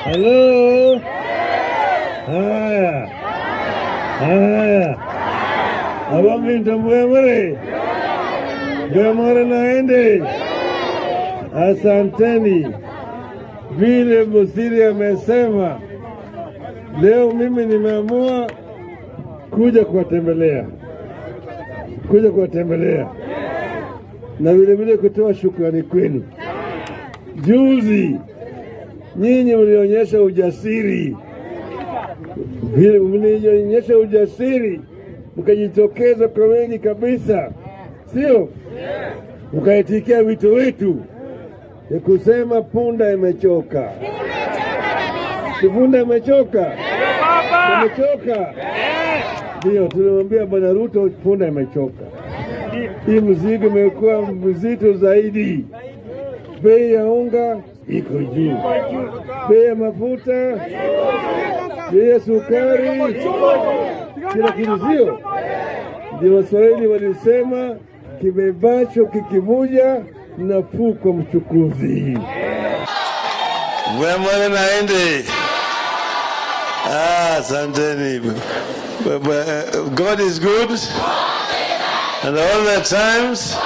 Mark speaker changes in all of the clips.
Speaker 1: Hello? Haya. Abami ntamwemere. Gwemore naende. Asanteni. Vile Musiri amesema, leo mimi nimeamua kuja kuwatembelea. Na vile vile kutoa shukrani kwenu. Juzi nyinyi mlionyesha ujasiri. Vile mlionyesha ujasiri, mkajitokeza kwa wengi kabisa. Sio? Mkaitikia wito wetu ya kusema punda imechoka. Punda imechoka. Imechoka. Ndio tulimwambia Bwana Ruto punda imechoka. Hii mzigo imekuwa mzito zaidi. Bei ya unga iko juu. Bei ya mafuta, bei ya sukari, kila kitu sio. Ndio Waswahili walisema kibebacho kikivuja nafuu kwa mchukuzi.
Speaker 2: Mwemole naende. Asanteni. God is good. And all the times.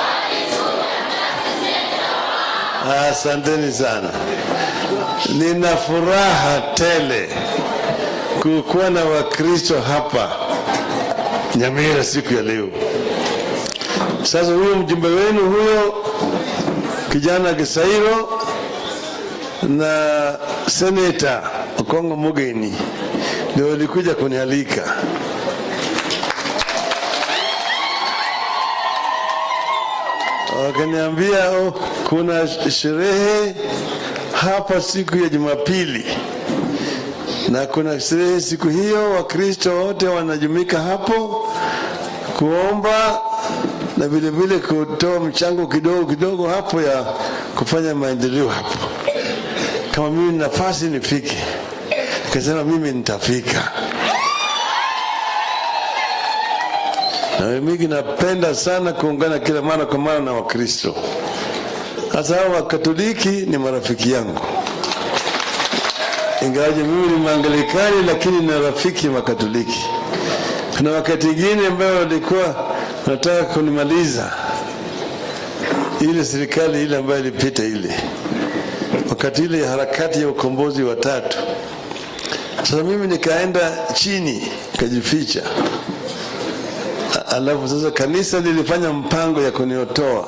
Speaker 2: Asanteni sana. Nina furaha tele kukuwa na Wakristo hapa Nyamira siku ya leo. Sasa huyo mjumbe wenu huyo kijana Gisairo na Senator Okongo Mugeni ndio walikuja kunialika. Wakaniambia kuna sherehe hapa siku ya Jumapili, na kuna sherehe siku hiyo, Wakristo wote wanajumuika hapo kuomba na vile vile kutoa mchango kidogo hapo ya kufanya maendeleo hapo. Kama mimi nafasi nifike, nikasema mimi nitafika. Na mimi napenda sana kuungana kila mara kwa mara na Wakristo. Hasa Wakatoliki ni marafiki yangu. Ingawaje mimi ni Mwangalikani, lakini ni rafiki wa Katoliki. Kuna wakati mwingine ambao walikuwa nataka kunimaliza ile serikali ile ambayo ilipita ile. Wakati ile harakati ya ukombozi wa tatu. Sasa mimi nikaenda chini, nikajificha. Alafu sasa kanisa lilifanya mpango ya kuniotoa.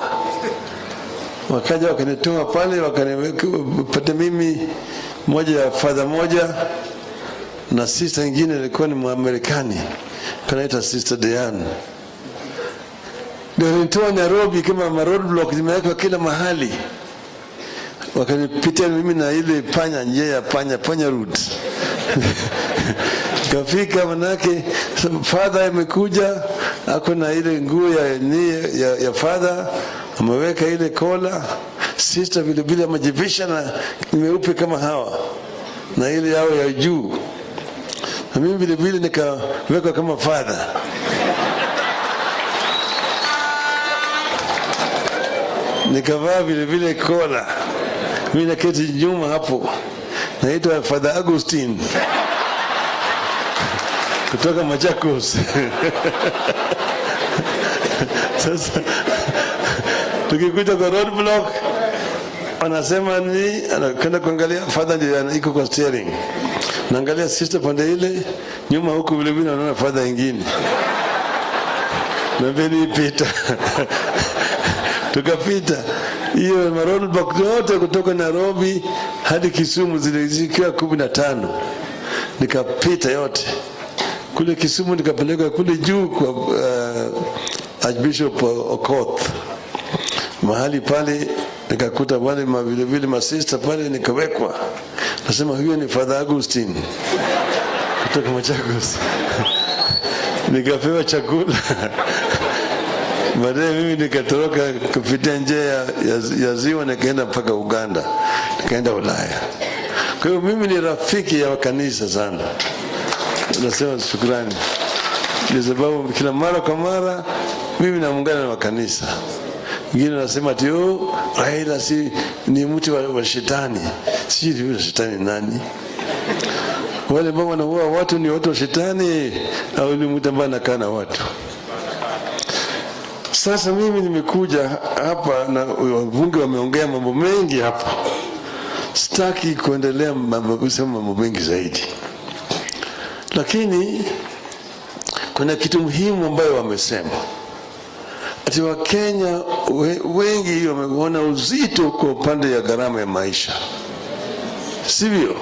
Speaker 2: Wakaja wakanitoa pale, wakanipata mimi moja ya father moja na sister nyingine ilikuwa ni Mwamerikani, kanaita Sister Diane. Ndio nitoa Nairobi kama roadblock zimewekwa kila mahali. Wakanipitia mimi na ile panya, njia ya panya route. Kafika manake father amekuja, ako na ile nguo ya father, ameweka ile kola. Sister vile vile amejivisha na meupe kama hawa na ile yao ya juu. Na mimi vile vile nikaweka kama father. Nikavaa vile vile kola. Mimi naketi nyuma hapo. Naitwa Father Augustine kutoka Machakos. Sasa tukikuja kwa roadblock, wanasema ni anakwenda kuangalia father ndio iko kwa steering. Naangalia sister pande ile, nyuma huko vile vile naona father nyingine. Na beni pita. Tukapita. Hiyo roadblock yote kutoka Nairobi hadi Kisumu zilizikia 15. Nikapita yote. Kule Kisumu nikapeleka kule juu kwa Archbishop Okoth. Mahali pale nikakuta wale vile vile masista pale, nikawekwa. Nasema huyo ni Father Augustine kutoka Machakos. Nikapewa chakula. Baadaye mimi nikatoroka kupitia njia ya ziwa, nikaenda mpaka Uganda, nikaenda Ulaya. Kwa hiyo mimi ni rafiki ya kanisa sana. Nasema shukrani. Kwa sababu kila mara kwa mara mimi naungana na kanisa. Wengine wanasema ati Raila si ni mtu wa shetani. Si yule shetani nani? Wale ambao wanaua watu ni watu wa shetani au ni mtu ambaye anakaa na watu? Sasa mimi nimekuja hapa na wabunge wameongea mambo mengi hapa. Sitaki kuendelea kusema mambo mengi zaidi. Lakini kuna kitu muhimu ambayo wamesema. Ati Wakenya wengi wameona uzito kwa upande ya gharama ya maisha. Sivyo?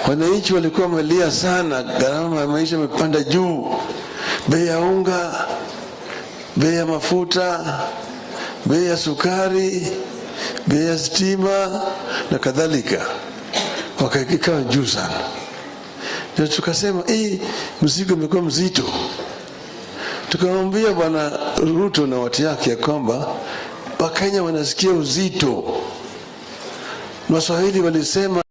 Speaker 2: Wananchi walikuwa wamelia sana, gharama ya maisha imepanda juu. Bei ya unga, bei ya mafuta, bei ya sukari, bei ya stima na kadhalika. Wakaikawa juu sana. Na tukasema mzigo umekuwa mzito. Tukamwambia Bwana Ruto na watu yake ya kwamba Wakenya wanasikia uzito. Waswahili walisema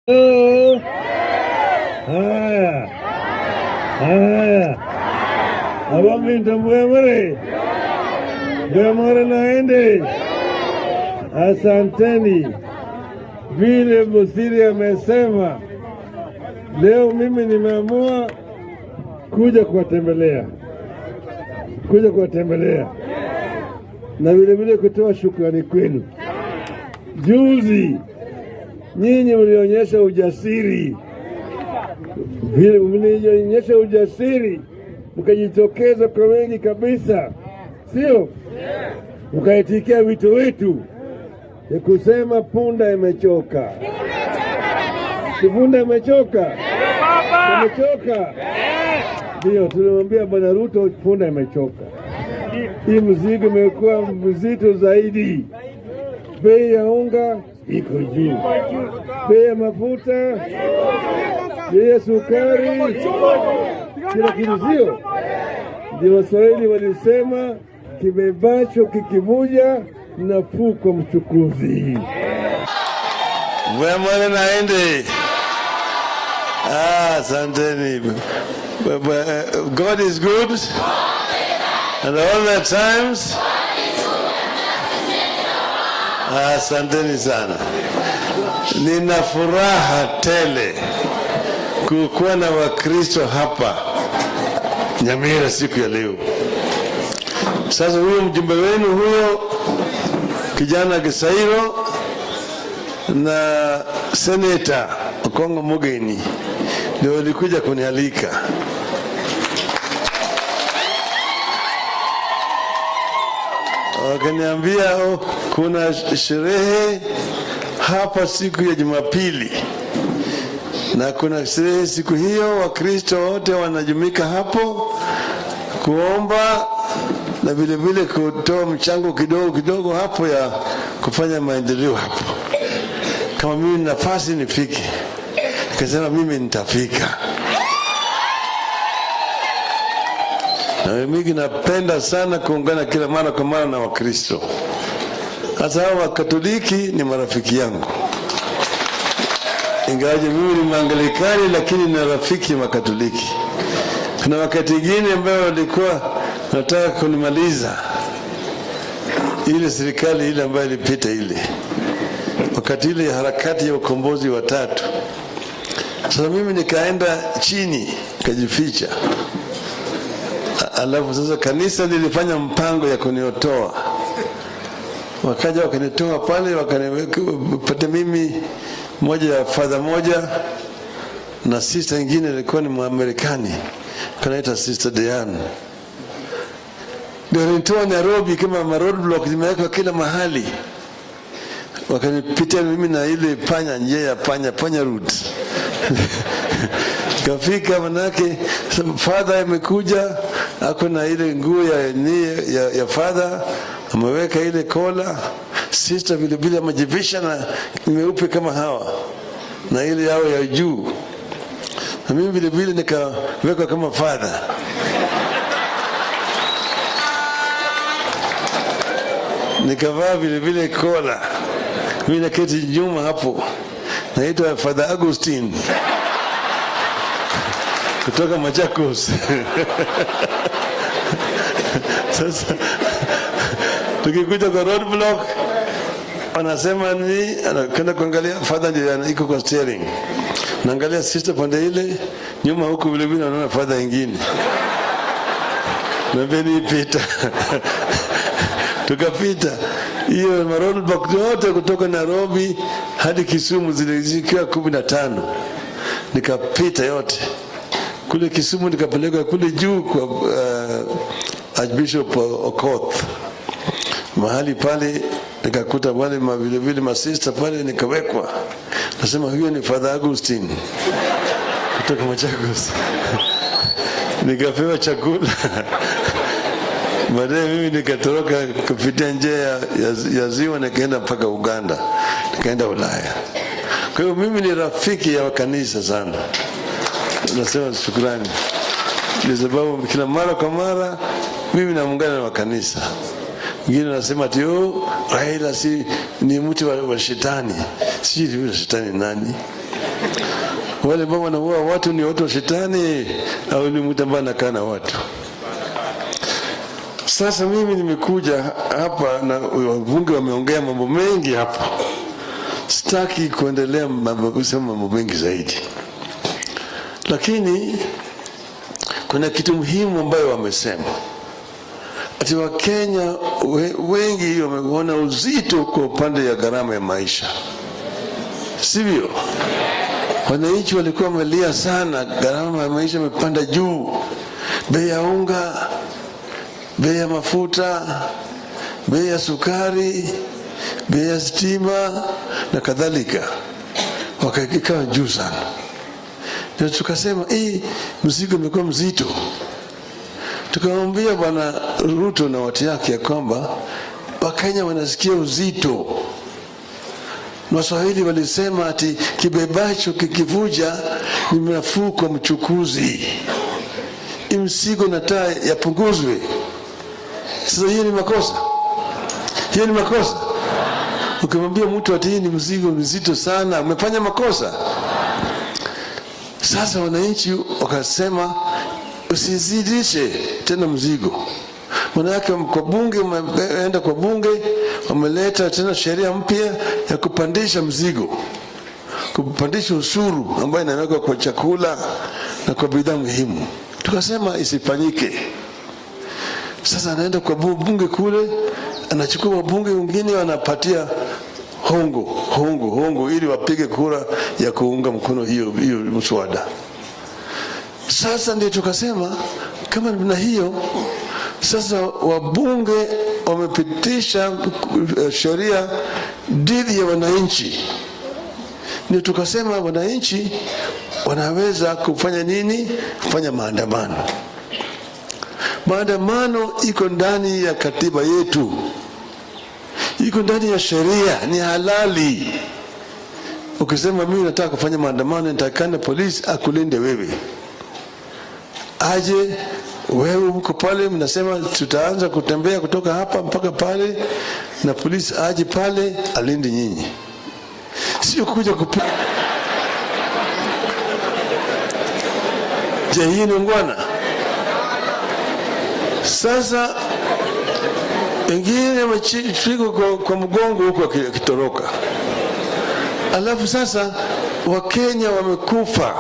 Speaker 1: Haya. Abamlinda mwemere. Mwemere naende. Asanteni. Vile Musiri amesema, leo mimi nimeamua kuja kuwatembelea na vile kutoa shukrani kwenu. Juzi nyinyi mlionyesha ujasiri, mkajitokeza kwa wengi kabisa, sio? Mkaitikia wito wetu ya kusema punda imechoka. Punda imechoka. Imechoka. Ndio tulimwambia Bwana Ruto punda imechoka. Hii mzigo imekuwa mzito zaidi. Bei ya unga iko juu. Bei ya mafuta, bei ya sukari, kila kitu, sio? Ndio Waswahili walisema kibebacho kikivuja nafuu kwa mchukuzi.
Speaker 2: Mwemere naende. Asanteni. God is good and all the times. Asanteni sana. Nina furaha tele kukuwa na Wakristo hapa Nyamira siku ya leo. Sasa huyo mjumbe wenu huyo kijana Gisairo na Seneta Okongo Mugeni ndio walikuja kunialika. Wakaniambia kuna sherehe hapa siku ya Jumapili, na kuna sherehe siku hiyo, Wakristo wote wanajumika hapo kuomba na vile kutoa mchango kidogo hapo ya kufanya maendeleo hapo. Kama mimi nafasi nifike, nikasema mimi nitafika. Na mimi napenda sana kuungana kila mara kwa mara na Wakristo. Hata hao Wakatoliki ni marafiki yangu. Ingawaje mimi ni Mwangalikani, lakini ni rafiki wa Katoliki. Kuna wakati mwingine ambao walikuwa nataka kunimaliza ile serikali ile ambayo ilipita ile, wakati ile harakati ya ukombozi wa tatu. Sasa mimi nikaenda chini kajificha. Alafu sasa kanisa lilifanya mpango ya kuniotoa. Wakaja wakanitoa pale, wakanipata mimi moja ya father moja na sister nyingine ilikuwa ni Mwamerikani, kanaita Sister Diane. Ndio nitoa Nairobi kama road block zimewekwa kila mahali. Wakanipitia mimi na ile panya, njia ya panya route. Kafika manake father amekuja, ako na ile nguo ya father, ameweka ile kola. Sister vile amajivisha na meupe kama hawa na ile yao ya juu, na mimi vile nikaweka kama father. Nikavaa vile kola. Mimi naketi nyuma hapo, naitwa Father Augustine kutoka Machakos. Sasa tukikuja kwa road block, anasema ni anakwenda kuangalia father ndiye iko kwa steering. Naangalia sister pande ile, nyuma huko vile naona father nyingine. Na beni pita. Tukapita hiyo road block yote kutoka Nairobi hadi Kisumu zilizikiwa 15. Nikapita yote. Kule Kisumu nikapeleka kule juu kwa Archbishop Okoth. Mahali pale nikakuta wale vile masista pale, nikawekwa. Nasema huyo ni Father Augustine kutoka Machakos. Nikapewa chakula. Baadaye mimi nikatoroka kupitia njia ya ziwa, nikaenda mpaka Uganda, nikaenda Ulaya. Kwa hiyo mimi ni rafiki ya kanisa sana. Nasema shukrani. Kwa sababu kila mara kwa mara mimi naungana na kanisa. Wengine nasema ati Raila si ni mtu wa shetani. Si ni shetani nani? Wale ambao wanaua watu ni watu wa shetani au ni mtu ambaye anakaa na watu? Sasa mimi nimekuja hapa na wabunge wameongea mambo mengi hapa. Sitaki kuendelea kusema mambo mengi zaidi. Lakini kuna kitu muhimu ambayo wamesema. Ati Wakenya wengi wameona uzito kwa upande ya gharama ya maisha. Sivyo? Wananchi walikuwa wamelia sana, gharama ya maisha imepanda juu. Bei ya unga, bei ya mafuta, bei ya sukari, bei ya stima na kadhalika wakaikawa juu sana. Ndio tukasema mzigo umekuwa mzito. Tukamwambia Bwana Ruto na watu yake ya kwamba Wakenya wanasikia uzito. Waswahili walisema ati kibebacho kikivuja ni nafuu kwa mchukuzi. Mzigo nataka yapunguzwe. Sasa hiyo ni makosa. Hiyo ni makosa. Ukimwambia mtu ati hii ni mzigo mzito sana, umefanya makosa. Sasa wananchi wakasema usizidishe tena mzigo. Maana yake kwa bunge, umeenda kwa bunge, wameleta tena sheria mpya ya kupandisha mzigo, kupandisha ushuru ambayo inawekwa kwa chakula na kwa bidhaa muhimu. Tukasema isifanyike. Sasa anaenda kwa bunge kule, anachukua wabunge wengine wanapatia hongo ili wapige kura ya kuunga mkono hiyo mswada. Sasa ndio tukasema kama na hiyo sasa wabunge wamepitisha sheria dhidi ya wananchi. Ndio tukasema wananchi wanaweza kufanya nini? Kufanya maandamano. Maandamano iko ndani ya katiba yetu, iko ndani ya sheria, ni halali. Ukisema mimi nataka kufanya maandamano, nitakana polisi akulinde wewe. Aje wewe uko pale, mnasema tutaanza kutembea kutoka hapa mpaka pale, na polisi aje pale alinde nyinyi. Sio kuja kupiga. Je, hii ni ngwana? Sasa wengine wamechiko kwa mgongo huko akitoroka. Alafu sasa Wakenya wamekufa.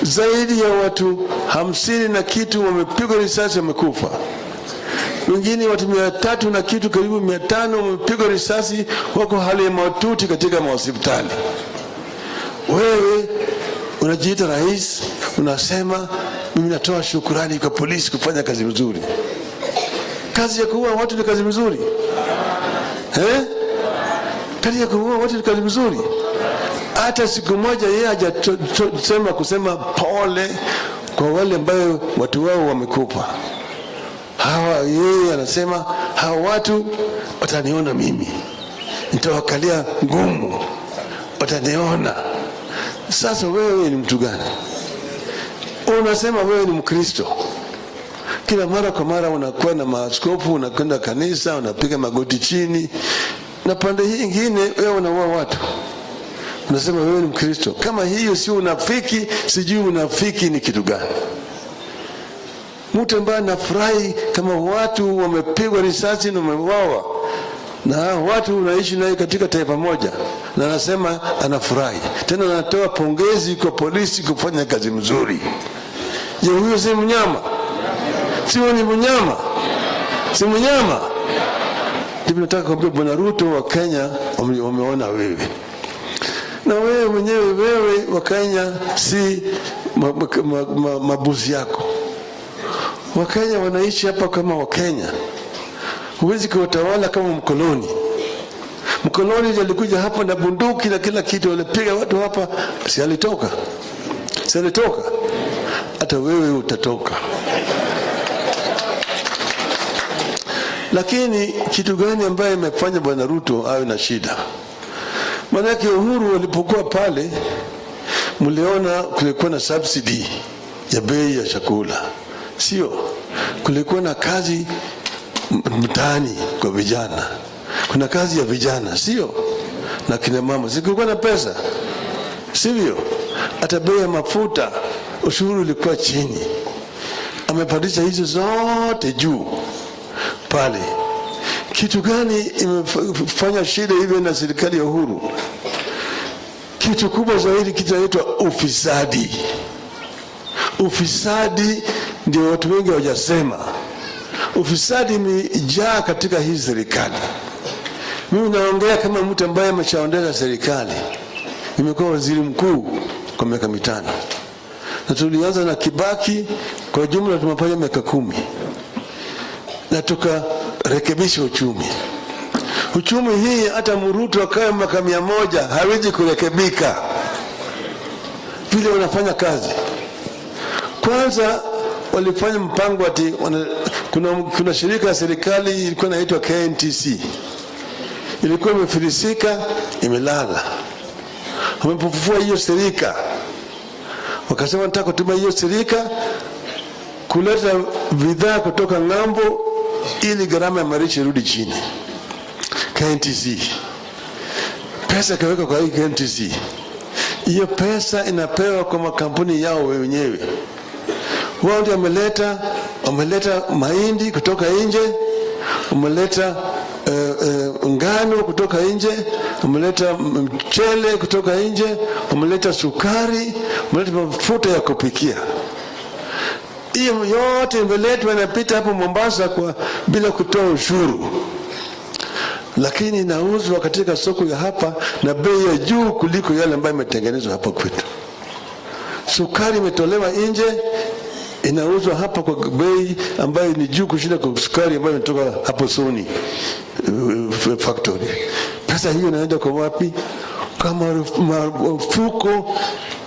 Speaker 2: Zaidi ya watu 50 na kitu wamepigwa risasi wamekufa. Wengine watu 300 na kitu karibu 500 wamepigwa risasi, wako hali ya mahututi katika hospitali. Wewe unajiita rais, unasema mimi natoa shukrani kwa polisi kufanya kazi nzuri. Kazi ya kuua watu ni kazi nzuri? Kazi ya kuua watu ni kazi nzuri? Hata siku moja yeye hajasema kusema pole kwa wale ambao watu wao wamekufa. Yeye anasema hawa watu wataniona mimi, nitawakalia ngumu, wataniona. Sasa wewe ni mtu gani? Unasema wewe ni Mkristo. Kila mara kwa mara unakuwa na maaskofu, unakwenda kanisa, unapiga magoti chini, na pande hii nyingine wewe unaua watu. Unasema wewe ni Mkristo. Kama hiyo si unafiki, sijui unafiki ni kitu gani. Mtu ambaye anafurahi kama watu wamepigwa risasi na wameuawa, na watu unaishi naye katika taifa moja, na anasema anafurahi, tena anatoa pongezi kwa polisi kufanya kazi nzuri. Je, huyo si mnyama? Si ni mnyama? Si mnyama? Ndipo nataka kuambia Bwana Ruto, wa Kenya wameona wewe. Na wewe mwenyewe, wewe wa Kenya si mabuzi yako. Wakenya wanaishi hapa kama Wakenya. Huwezi kuwatawala kama mkoloni. Mkoloni alikuja hapa na bunduki na kila kitu, walipiga watu hapa, si alitoka? Si alitoka? Hata wewe utatoka. Lakini kitu gani ambaye imefanya Bwana Ruto awe na shida? Maanake Uhuru walipokuwa pale, mliona kulikuwa na subsidy ya bei ya chakula. Sio? Kulikuwa na kazi mtaani kwa vijana. Kuna kazi ya vijana, sio? Na kina mama, kulikuwa na pesa. sivyo? Hata bei ya mafuta ushuru ulikuwa chini, amepandisha hizo zote juu pale. Kitu gani imefanya shida hivyo na serikali ya Uhuru? Kitu kubwa zaidi kinaitwa ufisadi. Ufisadi ndio watu wengi hawajasema. Ufisadi imejaa katika hii serikali. Mimi naongea kama mtu ambaye ameshaondesha serikali. Nimekuwa waziri mkuu kwa miaka 5. Na tulianza na Kibaki, kwa jumla tumefanya miaka 10. Na tukarekebisha uchumi. Uchumi hii hata Ruto akae miaka 100 hawezi kurekebika vile wanafanya kazi. Kwanza walifanya mpango ati kuna shirika ya serikali ilikuwa inaitwa KNTC. Ilikuwa imefilisika, imelala. Wamepofufua hiyo serika. Wakasema nataka kutumia hiyo serika kuleta bidhaa kutoka ng'ambo ili gharama ya maisha irudi chini. KNTC. Pesa kaweka kwa hii KNTC. Hiyo pesa inapewa kwa makampuni yao wenyewe. Wao ndio wameleta mahindi kutoka nje, wameleta ngano kutoka nje, wameleta mchele kutoka nje, wameleta sukari, wameleta mafuta ya kupikia. Hiyo yote imeletwa inapita hapo Mombasa bila kutoa ushuru. Lakini inauzwa katika soko ya hapa na bei ya juu kuliko yale ambayo imetengenezwa hapa kwetu. Sukari imetolewa nje, inauzwa hapa kwa bei ambayo ni juu kushinda kwa sukari ambayo inatoka hapo Sony factory. Pesa hiyo inaenda kwa wapi? Kama mafuko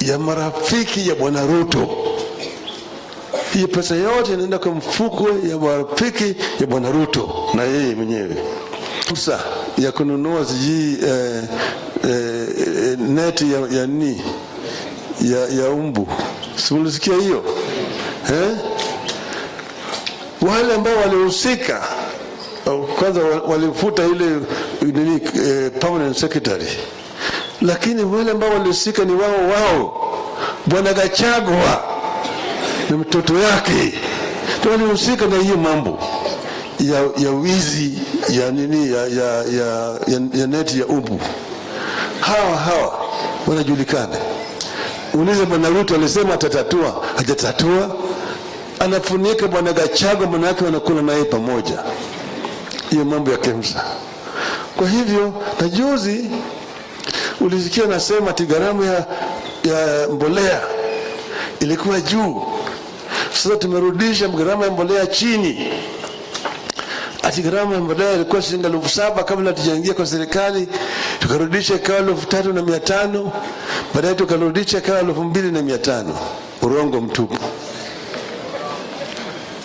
Speaker 2: ya marafiki ya Bwana Ruto. Hiyo pesa yote inaenda kwa mfuko ya marafiki ya Bwana Ruto na yeye mwenyewe. Fursa ya kununua neti ya umbu. Simulisikia hiyo? Wale ambao walihusika kwanza walifuta ile permanent secretary. Lakini wale ambao walihusika ni wao. Bwana Gachagua na mtoto yake ndio walihusika na hiyo mambo ya wizi ya neti ya umbu. Hawa wanajulikana. Uliza Bwana Ruto alisema atatatua, hajatatua. Anafunika Bwana Gachagua, manake wanakula naye pamoja. Hiyo mambo ya KEMSA. Kwa hivyo na juzi ulisikia nasema ati gharama ya mbolea ilikuwa juu. Sasa tumerudisha gharama ya mbolea chini. Ati gharama ya mbolea ilikuwa shilingi 7,000 kabla tujaingia kwa serikali, tukarudisha ikawa 3,500, baadaye tukarudisha ikawa 2,500. Urongo mtupu.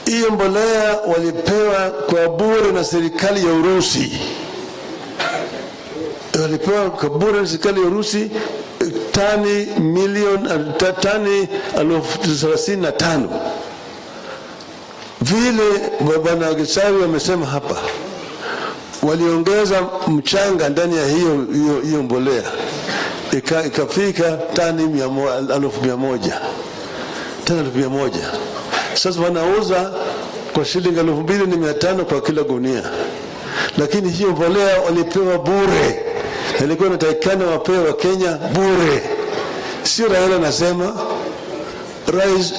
Speaker 2: Hiyo mbolea walipewa kwa bure na serikali ya Urusi. Walipewa kwa bure na serikali ya Urusi tani 35,000. Vile Bwana Gisawi amesema hapa, waliongeza mchanga ndani ya hiyo mbolea ikafika tani 100,000. Tani 100,000. Sasa wanauza kwa shilingi 2,500 kwa kila gunia. Lakini hiyo mbolea walipewa bure. Ilikuwa inatakikana wapewe Kenya bure. Sio Raila anasema. Rais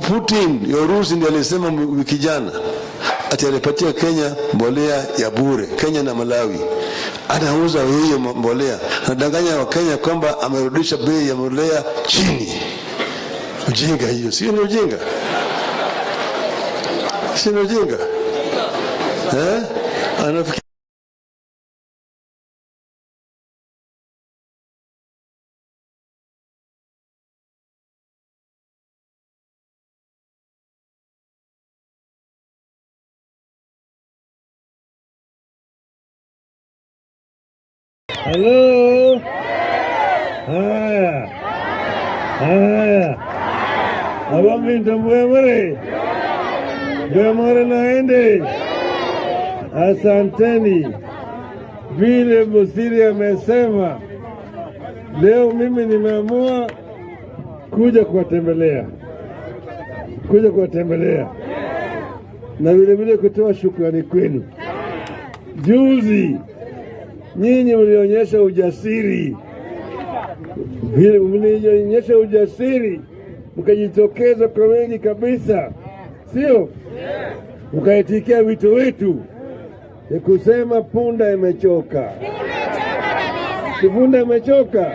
Speaker 2: Putin ya Urusi ndiye alisema wiki jana ati alipatia Kenya mbolea ya bure. Kenya na Malawi anauza hiyo mbolea, anadanganya wa Kenya kwamba amerudisha bei ya mbolea chini. Ujinga hiyo, sio ni ujinga? Sio ni ujinga? Anafikiri
Speaker 1: Hello. Haya. Abamvinto mwemore naende. Asanteni. Vile Musiri amesema Leo mimi nimeamua kuja kuwatembelea na vile kutoa shukrani kwenu. Juzi nyinyi mlionyesha ujasiri, mkajitokeza kwa wengi kabisa, sio? Mkaitikia wito wetu ya kusema punda imechoka. Punda imechoka.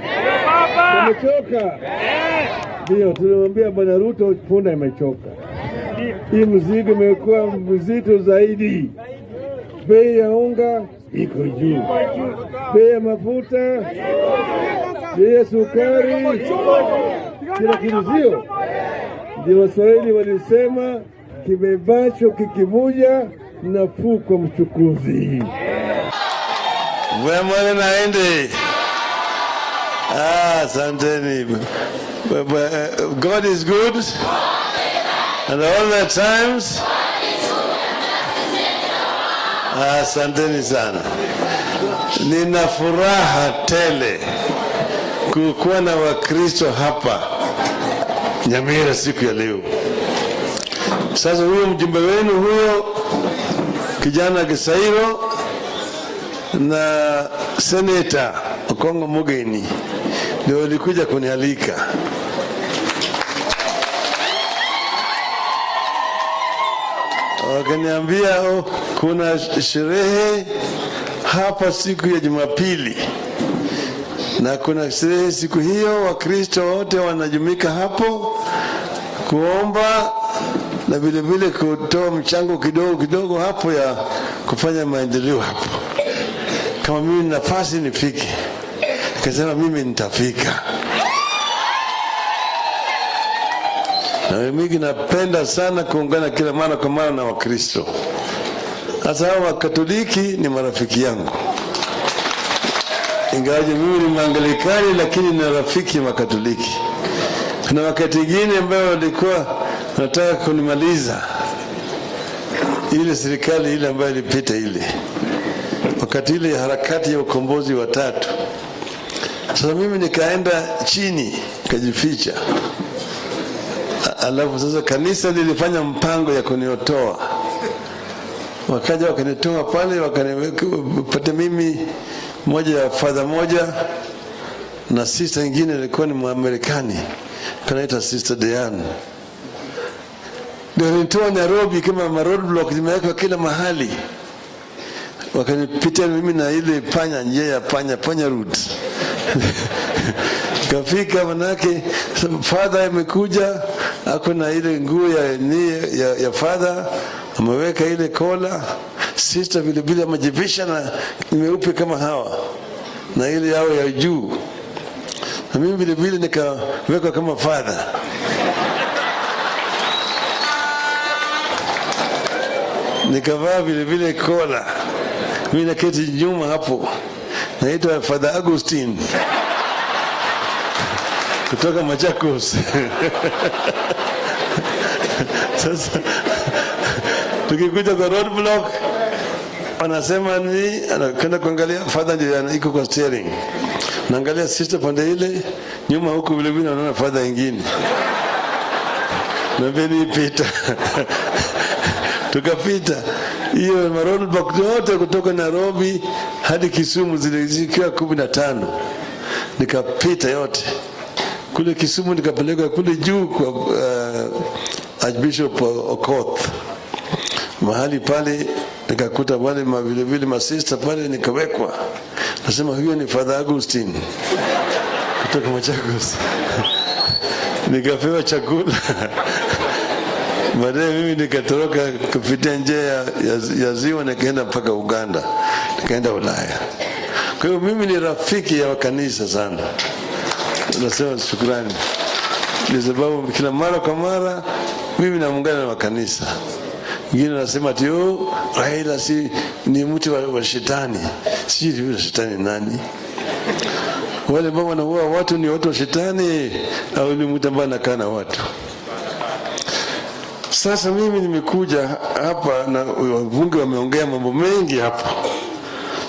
Speaker 1: Ndio tulimwambia Bwana Ruto punda imechoka. Hii mzigo imekuwa mzito zaidi. Bei ya unga iko juu, bei ya mafuta, bei ya sukari, kila kitu, sio? Ndio Waswahili walisema kibebacho kikivuja nafuu kwa mchukuzi.
Speaker 2: Wema naende. Asanteni. God is good and all the times. Asanteni sana. Nina furaha tele kukuwa na Wakristo hapa Nyamira siku ya leo. Sasa huyo mjumbe wenu huyo kijana Gisairo na Senator Okongo Mugeni ndio walikuja kunialika. Wakaniambia kuna sherehe hapa siku ya Jumapili, na kuna sherehe siku hiyo, Wakristo wote wanajumika hapo kuomba na vile kutoa mchango kidogo hapo ya kufanya maendeleo hapo. Kama mimi nafasi nifike, nikasema mimi nitafika. Na mimi napenda sana kuungana kila mara kwa mara na Wakristo. Hasa Wakatoliki ni marafiki yangu. Ingawaje mimi ni Mwangalikani, lakini ni rafiki wa Katoliki. Kuna wakati mwingine ambao walikuwa nataka kunimaliza ile serikali ile ambayo ilipita ile, wakati ile harakati ya ukombozi wa tatu. Sasa mimi nikaenda chini nikajificha. Alafu sasa kanisa lilifanya mpango ya kuniotoa. Wakaja wakanitoa pale, wakanipatia mimi moja ya father moja na sister nyingine ilikuwa ni Mwamerikani, kanaita Sister Diane. Ndio nitoa Nairobi kama roadblock zimewekwa kila mahali. Wakanipitia mimi na ile panya, njia ya panya route. Kafika manake father amekuja, ako na ile nguo ya father, ameweka ile kola. Sister vile amejivisha na nimeupe kama hawa na ile yao ya juu, na mimi vile nikaweka kama father. Nikavaa vile kola. Mimi naketi nyuma hapo, naitwa Father Augustine kutoka Machakos. Sasa tukikuja kwa roadblock, wanasema ni anakwenda kuangalia father ndio iko kwa steering, naangalia sister pande ile nyuma, huko vile naona father nyingine na beni pita. Tukapita hiyo roadblock yote kutoka Nairobi hadi Kisumu, zilizikia 15. Nikapita yote kule Kisumu, nikapeleka kule juu kwa Archbishop Okoth. Mahali pale nikakuta wale vile masista pale, nikawekwa. Nasema huyo ni Father Augustine kutoka Machakos. Nikapewa chakula. Baadaye mimi nikatoroka kupitia njia ya ziwa, nikaenda mpaka Uganda, nikaenda Ulaya. Kwa hiyo mimi ni rafiki ya kanisa sana. Nasema shukrani. Kwa sababu kila mara kwa mara mimi naungana na kanisa. Wengine wanasema ati Raila si ni mtu wa shetani. Si yule shetani nani? Wale ambao wanaua watu ni watu wa shetani au ni mtu ambaye anakaa na watu? Sasa mimi nimekuja hapa na wabunge wameongea mambo mengi hapa.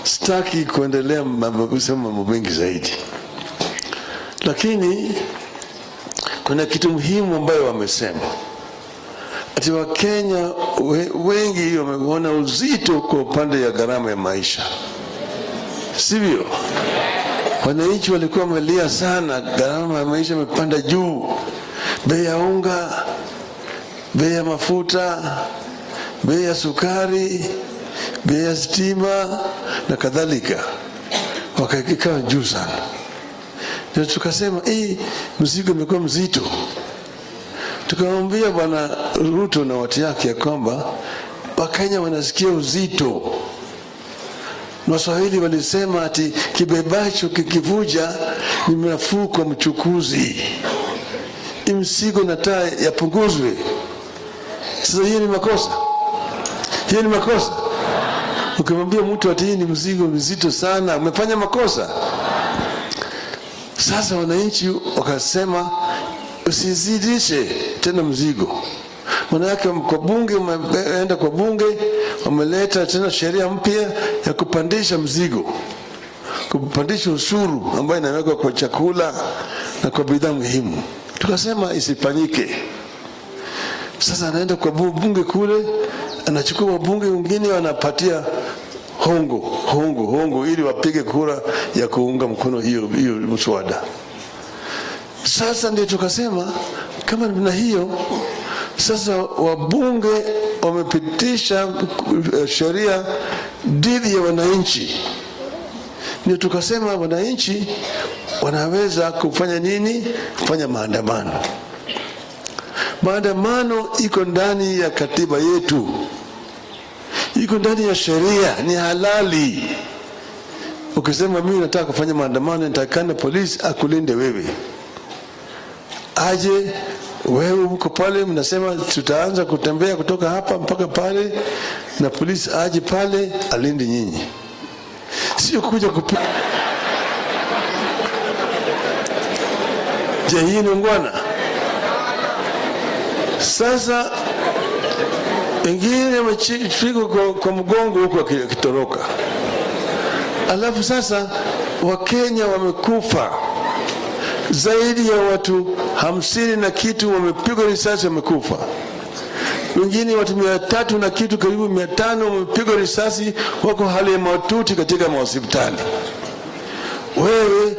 Speaker 2: Sitaki kuendelea kusema mambo mengi zaidi. Lakini kuna kitu muhimu ambayo wamesema, ati Wakenya wengi wameona uzito kwa upande ya gharama ya maisha, sivyo? Wananchi walikuwa wamelia sana, gharama ya maisha imepanda juu, bei ya unga, bei ya mafuta, bei ya sukari, bei ya stima na kadhalika, wakakaa juu sana. Ndio tukasema mzigo umekuwa mzito. Tukamwambia Bwana Ruto na watu yake ya kwamba Wakenya wanasikia uzito. Waswahili walisema ati kibebacho kikivuja ni nafuu kwa mchukuzi. Mzigo nataka yapunguzwe. Sasa hiyo ni makosa. Hiyo ni makosa. Ukimwambia mtu ati ni mzigo mzito sana, umefanya makosa. Sasa wananchi wakasema usizidishe tena mzigo. Maana yake kwa bunge, umeenda kwa bunge, wameleta tena sheria mpya ya kupandisha mzigo, kupandisha ushuru ambayo inawekwa kwa chakula na kwa bidhaa muhimu. Tukasema isifanyike. Sasa anaenda kwa bunge kule, anachukua wabunge wengine wanapatia hongo ili wapige kura ya kuunga mkono hiyo mswada. Sasa ndio tukasema kama na hiyo, sasa wabunge wamepitisha sheria dhidi ya wananchi. Ndio tukasema wananchi wanaweza kufanya nini? Kufanya maandamano. Maandamano iko ndani ya katiba yetu, iko ndani ya sheria, ni halali. Ukisema mimi nataka kufanya maandamano, nitakana polisi akulinde wewe. Aje wewe uko pale, mnasema tutaanza kutembea kutoka hapa mpaka pale, na polisi aje pale alinde nyinyi, sio kuja kupiga. Je, hii ni ngwana? Sasa wengine wamechikwa kwa mgongo huko akitoroka. Alafu sasa Wakenya wamekufa zaidi ya watu 50 na kitu, wamepigwa risasi wamekufa. Wengine watu 300 na kitu, karibu 500 wamepigwa risasi, wako hali ya mahututi katika hospitali. Wewe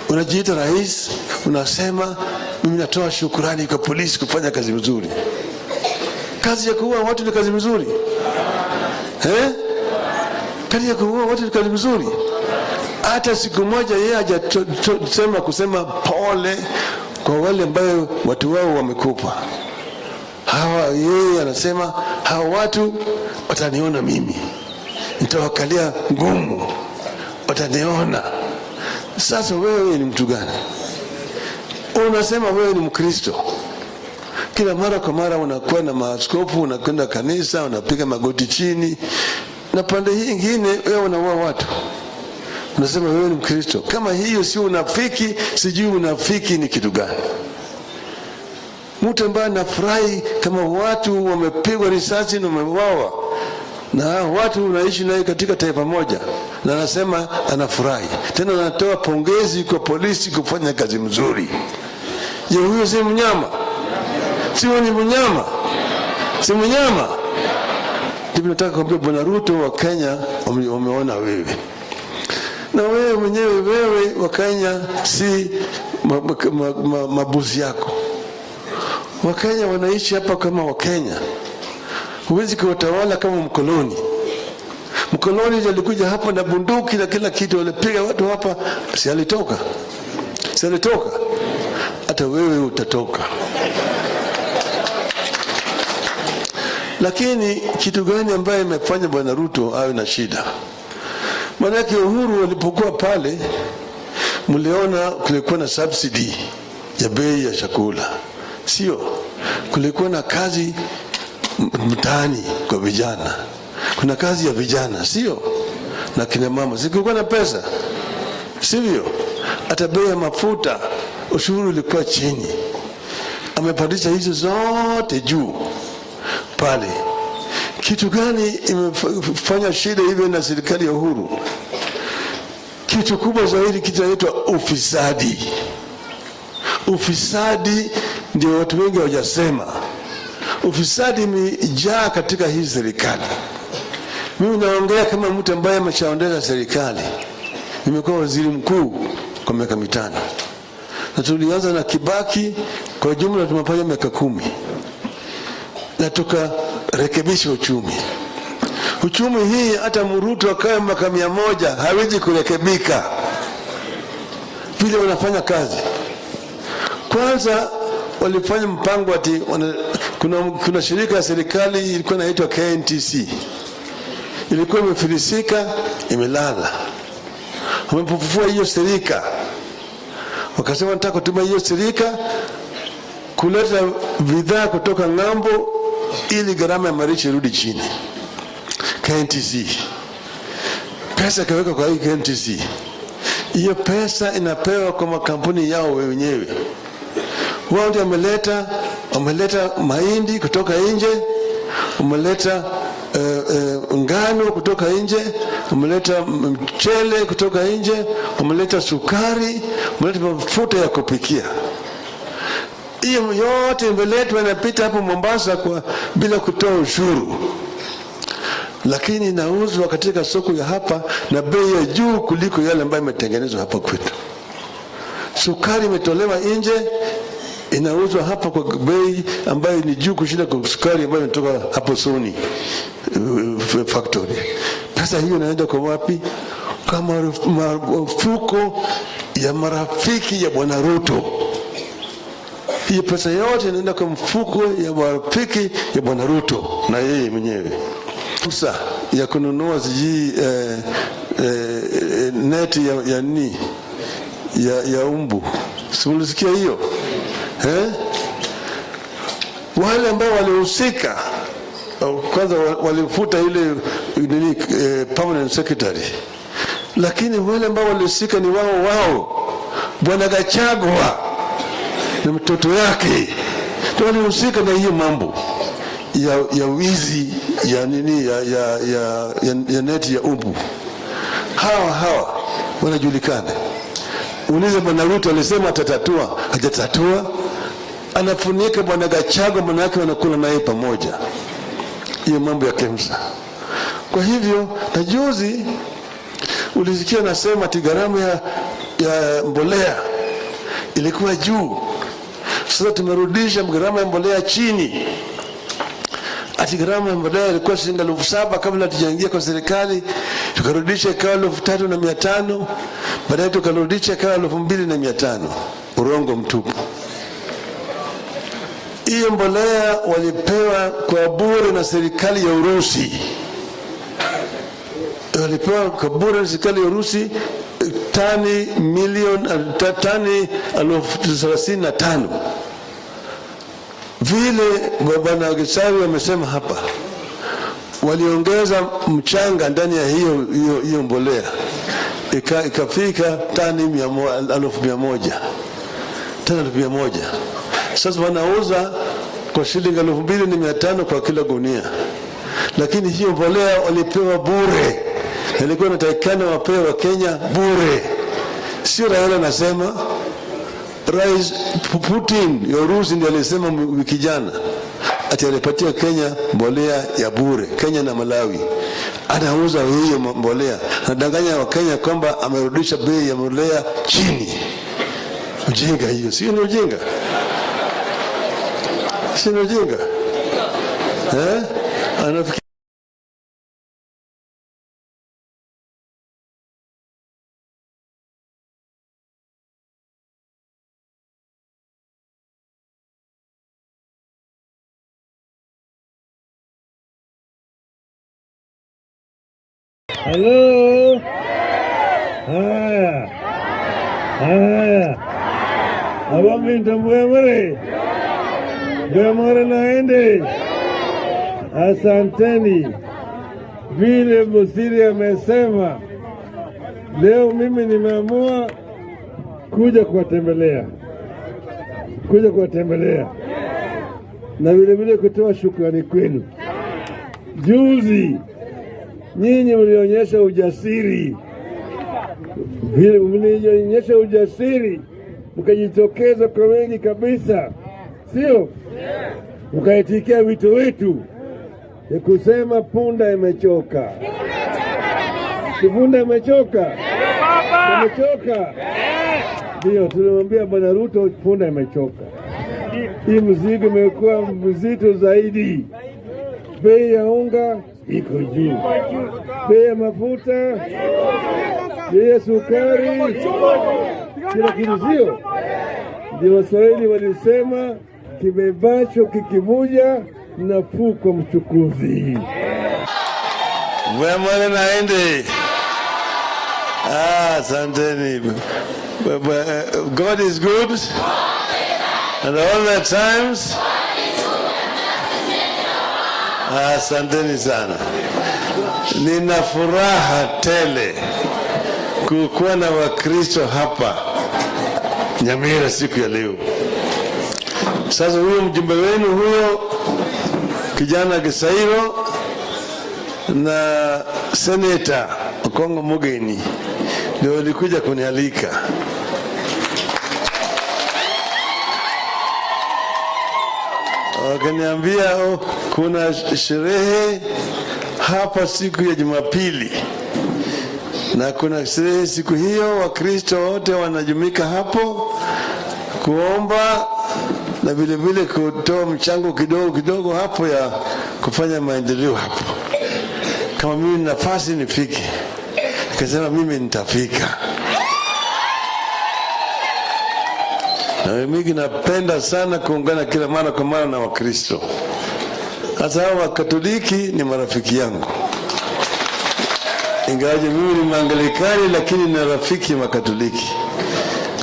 Speaker 2: unajiita rais, unasema mimi natoa shukrani kwa polisi kufanya kazi nzuri. Kazi ya kuua watu ni kazi nzuri? Kazi ya kuua watu ni kazi nzuri? Hata siku moja yeye hajasema kusema pole kwa wale ambao watu wao wamekufa. Yeye anasema hawa watu wataniona mimi, nitawakalia ngumu, wataniona. Sasa wewe ni mtu gani? Unasema wewe ni Mkristo, kila mara kwa mara unakuwa na maaskofu, unakwenda kanisa, unapiga magoti chini, na pande hii nyingine wewe unaua watu. Unasema wewe ni Mkristo. Kama hiyo sio unafiki, sijui unafiki ni kitu gani? Mtu ambaye anafurahi kama watu wamepigwa risasi na wameuawa, na watu unaishi naye katika taifa moja, na anasema anafurahi, tena anatoa pongezi kwa polisi kufanya kazi mzuri. Je, huyo si mnyama? Sio ni mnyama? Si mnyama? Ndipo nataka kuambia Bwana Ruto, wa Kenya wameona wewe. Na wewe mwenyewe, wewe wa Kenya si mabuzi yako. Wakenya wanaishi hapa kama Wakenya. Huwezi kuwatawala kama mkoloni. Mkoloni alikuja hapa na bunduki na kila kitu, alipiga watu hapa, si alitoka? Si alitoka? Hata wewe utatoka. Lakini kitu gani ambaye imefanya Bwana Ruto awe na shida? Manake Uhuru walipokuwa pale, mliona kulikuwa na subsidy ya bei ya chakula, sio? Kulikuwa na kazi mtaani kwa vijana, kuna kazi ya vijana, sio? Na kina mama, sikuwa na pesa, sivyo? Hata bei ya mafuta, ushuru ulikuwa chini. Amepandisha hizo zote juu pale. Kitu gani imefanya shida hivyo na serikali ya Uhuru? Kitu kubwa zaidi kinaitwa ufisadi. ufisadi ndio watu wengi hawajasema. Ufisadi imejaa katika hii serikali. Mimi naongea kama mtu ambaye ameshaondeza serikali. Nimekuwa waziri mkuu kwa miaka 5. Na tulianza na Kibaki, kwa jumla tumefanya miaka 10. Na tukarekebisha uchumi. Uchumi hii hata Ruto akae miaka 100 hawezi kurekebika vile wanafanya kazi. Kwanza walifanya mpango ati kuna shirika ya serikali ilikuwa inaitwa KNTC. Ilikuwa imefilisika, imelala. Wamepofufua hiyo serika. Wakasema nataka kutumia hiyo serika kuleta bidhaa kutoka ng'ambo ili gharama ya maisha irudi chini. KNTC. Pesa kaweka kwa hii KNTC. Hiyo pesa inapewa kwa makampuni yao wenyewe. Wao ndio wameleta mahindi kutoka nje, wameleta ngano kutoka nje, wameleta mchele kutoka nje, wameleta sukari, wameleta mafuta ya kupikia. Hiyo yote imeletwa inapita hapo Mombasa bila kutoa ushuru. Lakini inauzwa katika soko ya hapa na bei ya juu kuliko yale ambayo imetengenezwa hapa kwetu. Sukari imetolewa nje, inauzwa hapa kwa bei ambayo ni juu kushinda kwa sukari ambayo inatoka hapo Sony factory. Pesa hiyo inaenda kwa wapi? Kama mafuko ya marafiki ya Bwana Ruto. Hiyo pesa yote inaenda kwa mfuko ya marafiki ya Bwana Ruto na yeye mwenyewe. Fursa ya kununua neti ya umbu. Simulisikia hiyo? Wale ambao walihusika kwanza walifuta ile permanent secretary. Lakini wale ambao walihusika ni wao. Bwana Gachagua na mtoto yake ndio walihusika na hiyo mambo ya wizi ya neti ya umbu. Hawa wanajulikana. Unize Bwana Ruto alisema atatatua, hajatatua. Anafunika Bwana Gachagua, manake wanakula naye pamoja. Hiyo mambo ya KEMSA. Kwa hivyo na juzi ulisikia nasema ati gharama ya mbolea ilikuwa juu. Sasa tumerudisha gharama ya mbolea chini. Ati gharama ya mbolea ilikuwa shilingi 7,000 kabla tujaingia kwa serikali, tukarudisha ikawa 3,500, baadaye tukarudisha ikawa 2,500. Urongo mtupu. Hiyo mbolea walipewa kwa bure na serikali ya Urusi. Walipewa kwa bure na serikali ya Urusi tani 35,000. Vile Bwana Gisawi amesema hapa, waliongeza mchanga ndani ya hiyo mbolea ikafika tani 100,000. Tani 100,000. Sasa wanauza kwa shilingi 2,500 kwa kila gunia. Lakini hiyo mbolea walipewa bure. Ilikuwa inatakikana wapewe wa Kenya bure. Sio Raila anasema. Rais Putin ya Urusi ndiye alisema wiki jana ati alipatia Kenya mbolea ya bure. Kenya na Malawi anauza hiyo mbolea, anadanganya wa Kenya kwamba amerudisha bei ya mbolea chini. Ujinga hiyo, sio ni ujinga? Sio ni ujinga? Anafikiri
Speaker 1: Halo. Haya. Abami Mbwemare naende. Asanteni. Vile Musiri amesema, leo mimi nimeamua kuja kuwatembelea. Na vile kutoa shukrani kwenu. Juzi nyinyi mlionyesha ujasiri. Vile mlionyesha ujasiri mkajitokeza kwa wengi kabisa, sio? Mkaitikia wito wetu ya kusema punda imechoka. Punda imechoka. Imechoka. Ndio tulimwambia Bwana Ruto punda imechoka. Hii mzigo imekuwa mzito zaidi. Bei ya unga iko juu. Bei ya mafuta, bei ya sukari, kila kitu, sio? Ndio Waswahili walisema kibebacho kikivuja nafuu kwa mchukuzi.
Speaker 2: Wema naende. Asanteni. God is good. And all the times. Asanteni sana. Nina furaha tele kukuwa na Wakristo hapa Nyamira siku ya leo. Sasa huyo mjumbe wenu huyo kijana Gisairo na seneta Okongo Mugeni ndio walikuja kunialika. Wakaniambia kuna sherehe hapa siku ya Jumapili, na kuna sherehe siku hiyo Wakristo wote wanajumika hapo kuomba na vile vile kutoa mchango kidogo kidogo hapo ya kufanya maendeleo hapo. Kama mimi nafasi nifike, nikasema mimi nitafika. Na mimi napenda sana kuungana kila mara kwa mara na Wakristo. Hata hao Wakatoliki ni marafiki yangu. Ingawaje mimi ni Mwangalikani, lakini ni rafiki wa Katoliki.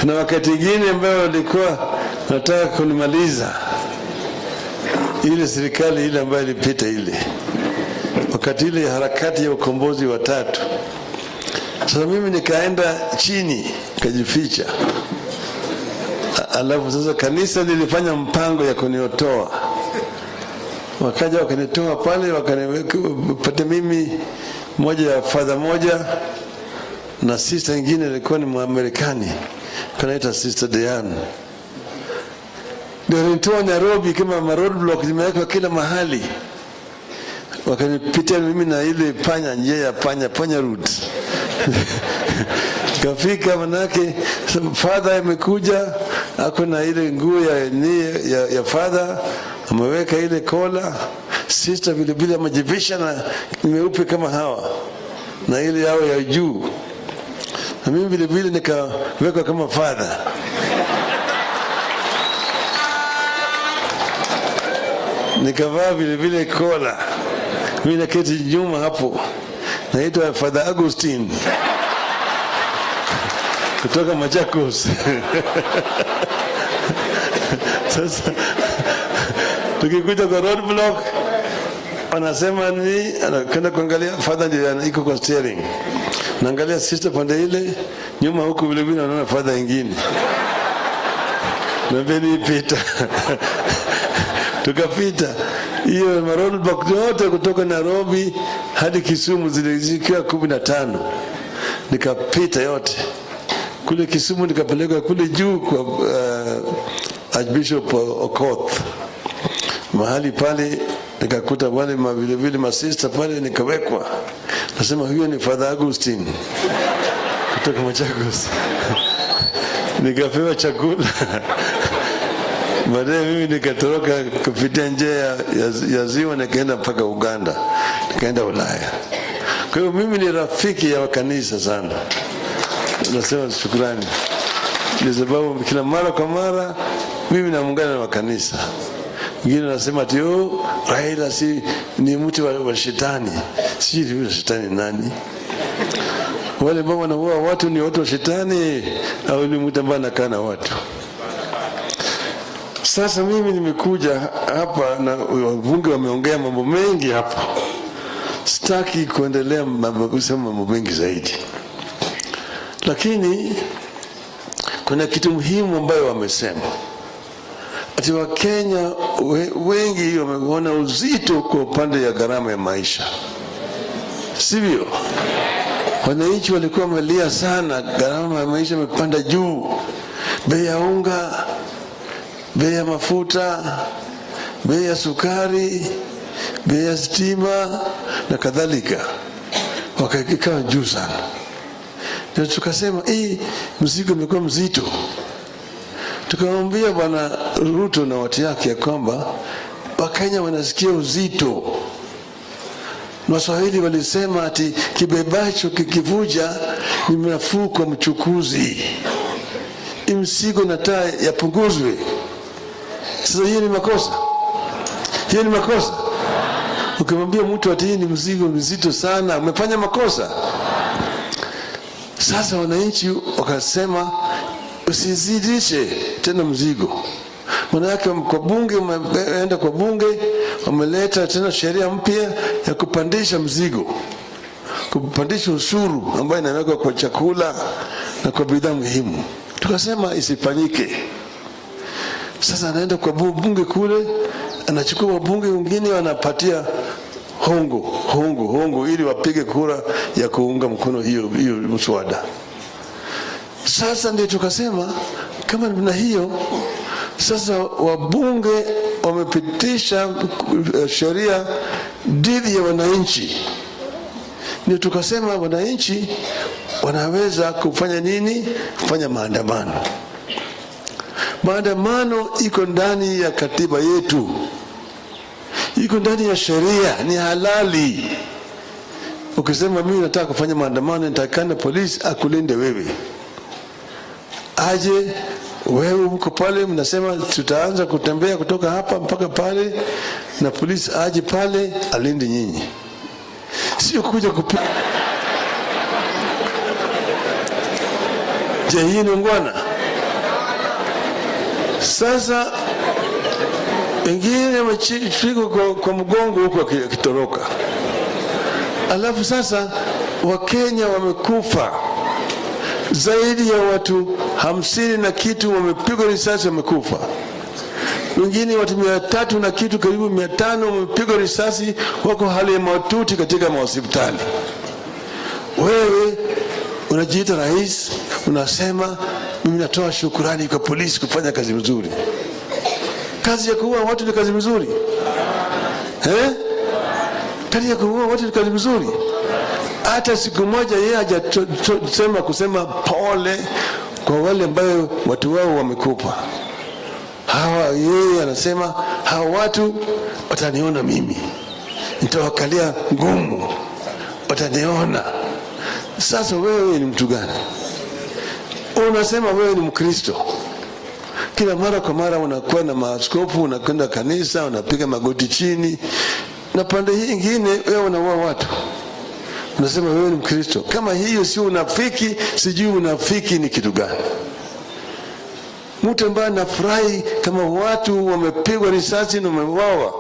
Speaker 2: Kuna wakati mwingine ambao walikuwa nataka kunimaliza ile serikali ile ambayo ilipita ile. Wakati ile harakati ya ukombozi wa tatu. Sasa mimi nikaenda chini, kajificha. Alafu sasa kanisa lilifanya mpango ya kuniotoa. Wakaja wakanitoa pale, wakanipata mimi moja ya father moja na sister nyingine ilikuwa ni Mwamerikani. Kanaita Sister Diane. Ndio nitoa Nairobi kama roadblock zimewekwa kila mahali. Wakanipitia mimi na ile panya, njia ya panya route. Kafika manake father amekuja, ako na ile nguo ya father, ameweka ile kola. Sister vile vile amejivisha na meupe kama hawa na ile yao ya juu. Na mimi vile vile nikaweka kama father. Nikavaa vile vile kola. Mimi naketi nyuma hapo. Naitwa Father Augustine kutoka Machakos. Sasa tukikuja kwa roadblock wanasema ni anakwenda kuangalia father ndiye iko kwa steering. Naangalia sister pande ile, nyuma huko vile vile naona father nyingine. Na beni pita. Tukapita hiyo roadblock yote kutoka Nairobi hadi Kisumu zilizikiwa 15. Nikapita yote. Kule Kisumu nikapeleka kule juu kwa Archbishop Okoth. Mahali pale nikakuta wale vile vile masista pale, nikawekwa. Nasema huyo ni Father Augustine kutoka Machakos. Nikapewa chakula. Baadaye mimi nikatoroka kupitia njia ya ziwa nikaenda mpaka Uganda. Nikaenda Ulaya. Kwa hiyo mimi ni rafiki ya kanisa sana. Nasema shukrani. Kwa sababu kila mara kwa mara mimi naungana na kanisa. Wengine nasema ati Raila si ni mtu wa shetani. Si yule shetani nani? Wale ambao wanaua watu ni watu wa shetani au ni mtu ambaye anakaa na watu? Sasa mimi nimekuja hapa na wabunge wameongea mambo mengi hapa. Sitaki kuendelea kusema mambo mengi zaidi. Lakini kuna kitu muhimu ambayo wamesema. Ati Wakenya wengi wameona uzito kwa upande ya gharama ya maisha. Sivyo? Wananchi walikuwa wamelia sana, gharama ya maisha imepanda juu. bei ya unga, bei ya mafuta, bei ya sukari, bei ya stima na kadhalika, wakaikawa juu sana. Ndio tukasema mzigo umekuwa mzito. Tukamwambia Bwana Ruto na watu yake ya kwamba Wakenya wanasikia uzito. Na Waswahili walisema ati kibebacho kikivuja ni nafuu kwa mchukuzi. Mzigo nataka yapunguzwe. Sasa hiyo ni makosa. Hiyo ni makosa. Ukimwambia mtu ati hii ni mzigo mzito sana, umefanya makosa. Sasa wananchi wakasema usizidishe tena mzigo. Maana yake kwa bunge, umeenda kwa bunge, wameleta tena sheria mpya ya kupandisha mzigo, kupandisha ushuru ambayo inawekwa kwa chakula na kwa bidhaa muhimu. Tukasema isifanyike. Sasa anaenda kwa bunge kule, anachukua wabunge wengine wanapatia hongo ili wapige kura ya kuunga mkono hiyo mswada. Sasa ndio tukasema kama na hiyo sasa wabunge wamepitisha sheria dhidi ya wananchi. Ndio tukasema wananchi wanaweza kufanya nini? Kufanya maandamano. Maandamano iko ndani ya katiba yetu, iko ndani ya sheria, ni halali. Ukisema mimi nataka kufanya maandamano, nitakana polisi akulinde wewe. Aje wewe uko pale, mnasema tutaanza kutembea kutoka hapa mpaka pale, na polisi aje pale alinde nyinyi, sio kuja kupiga. Je, hii ni ngwana? Sasa wengine wamechikwa kwa mgongo huko akitoroka. Alafu sasa Wakenya wamekufa. Zaidi ya watu 50 na kitu wamepigwa risasi wamekufa. Wengine watu 300 na kitu karibu 500 wamepigwa risasi, wako hali ya mahututi katika hospitali. Wewe unajiita rais, unasema mimi natoa shukrani kwa polisi kufanya kazi nzuri. Kazi ya kuua watu ni kazi nzuri? Kazi ya kuua watu ni kazi nzuri? Hata siku moja yeye hajasema kusema pole kwa wale ambao watu wao wamekufa. Yeye anasema hawa watu wataniona mimi, nitawakalia ngumu, wataniona. Sasa wewe ni mtu gani? Unasema wewe ni Mkristo, kila mara kwa mara unakuwa na maaskofu, unakwenda kanisa, unapiga magoti chini, na pande hii nyingine wewe unaua watu. Unasema wewe ni Mkristo. Kama hiyo sio unafiki, sijui unafiki ni kitu gani? Mtu ambaye anafurahi kama watu wamepigwa risasi na wameuawa,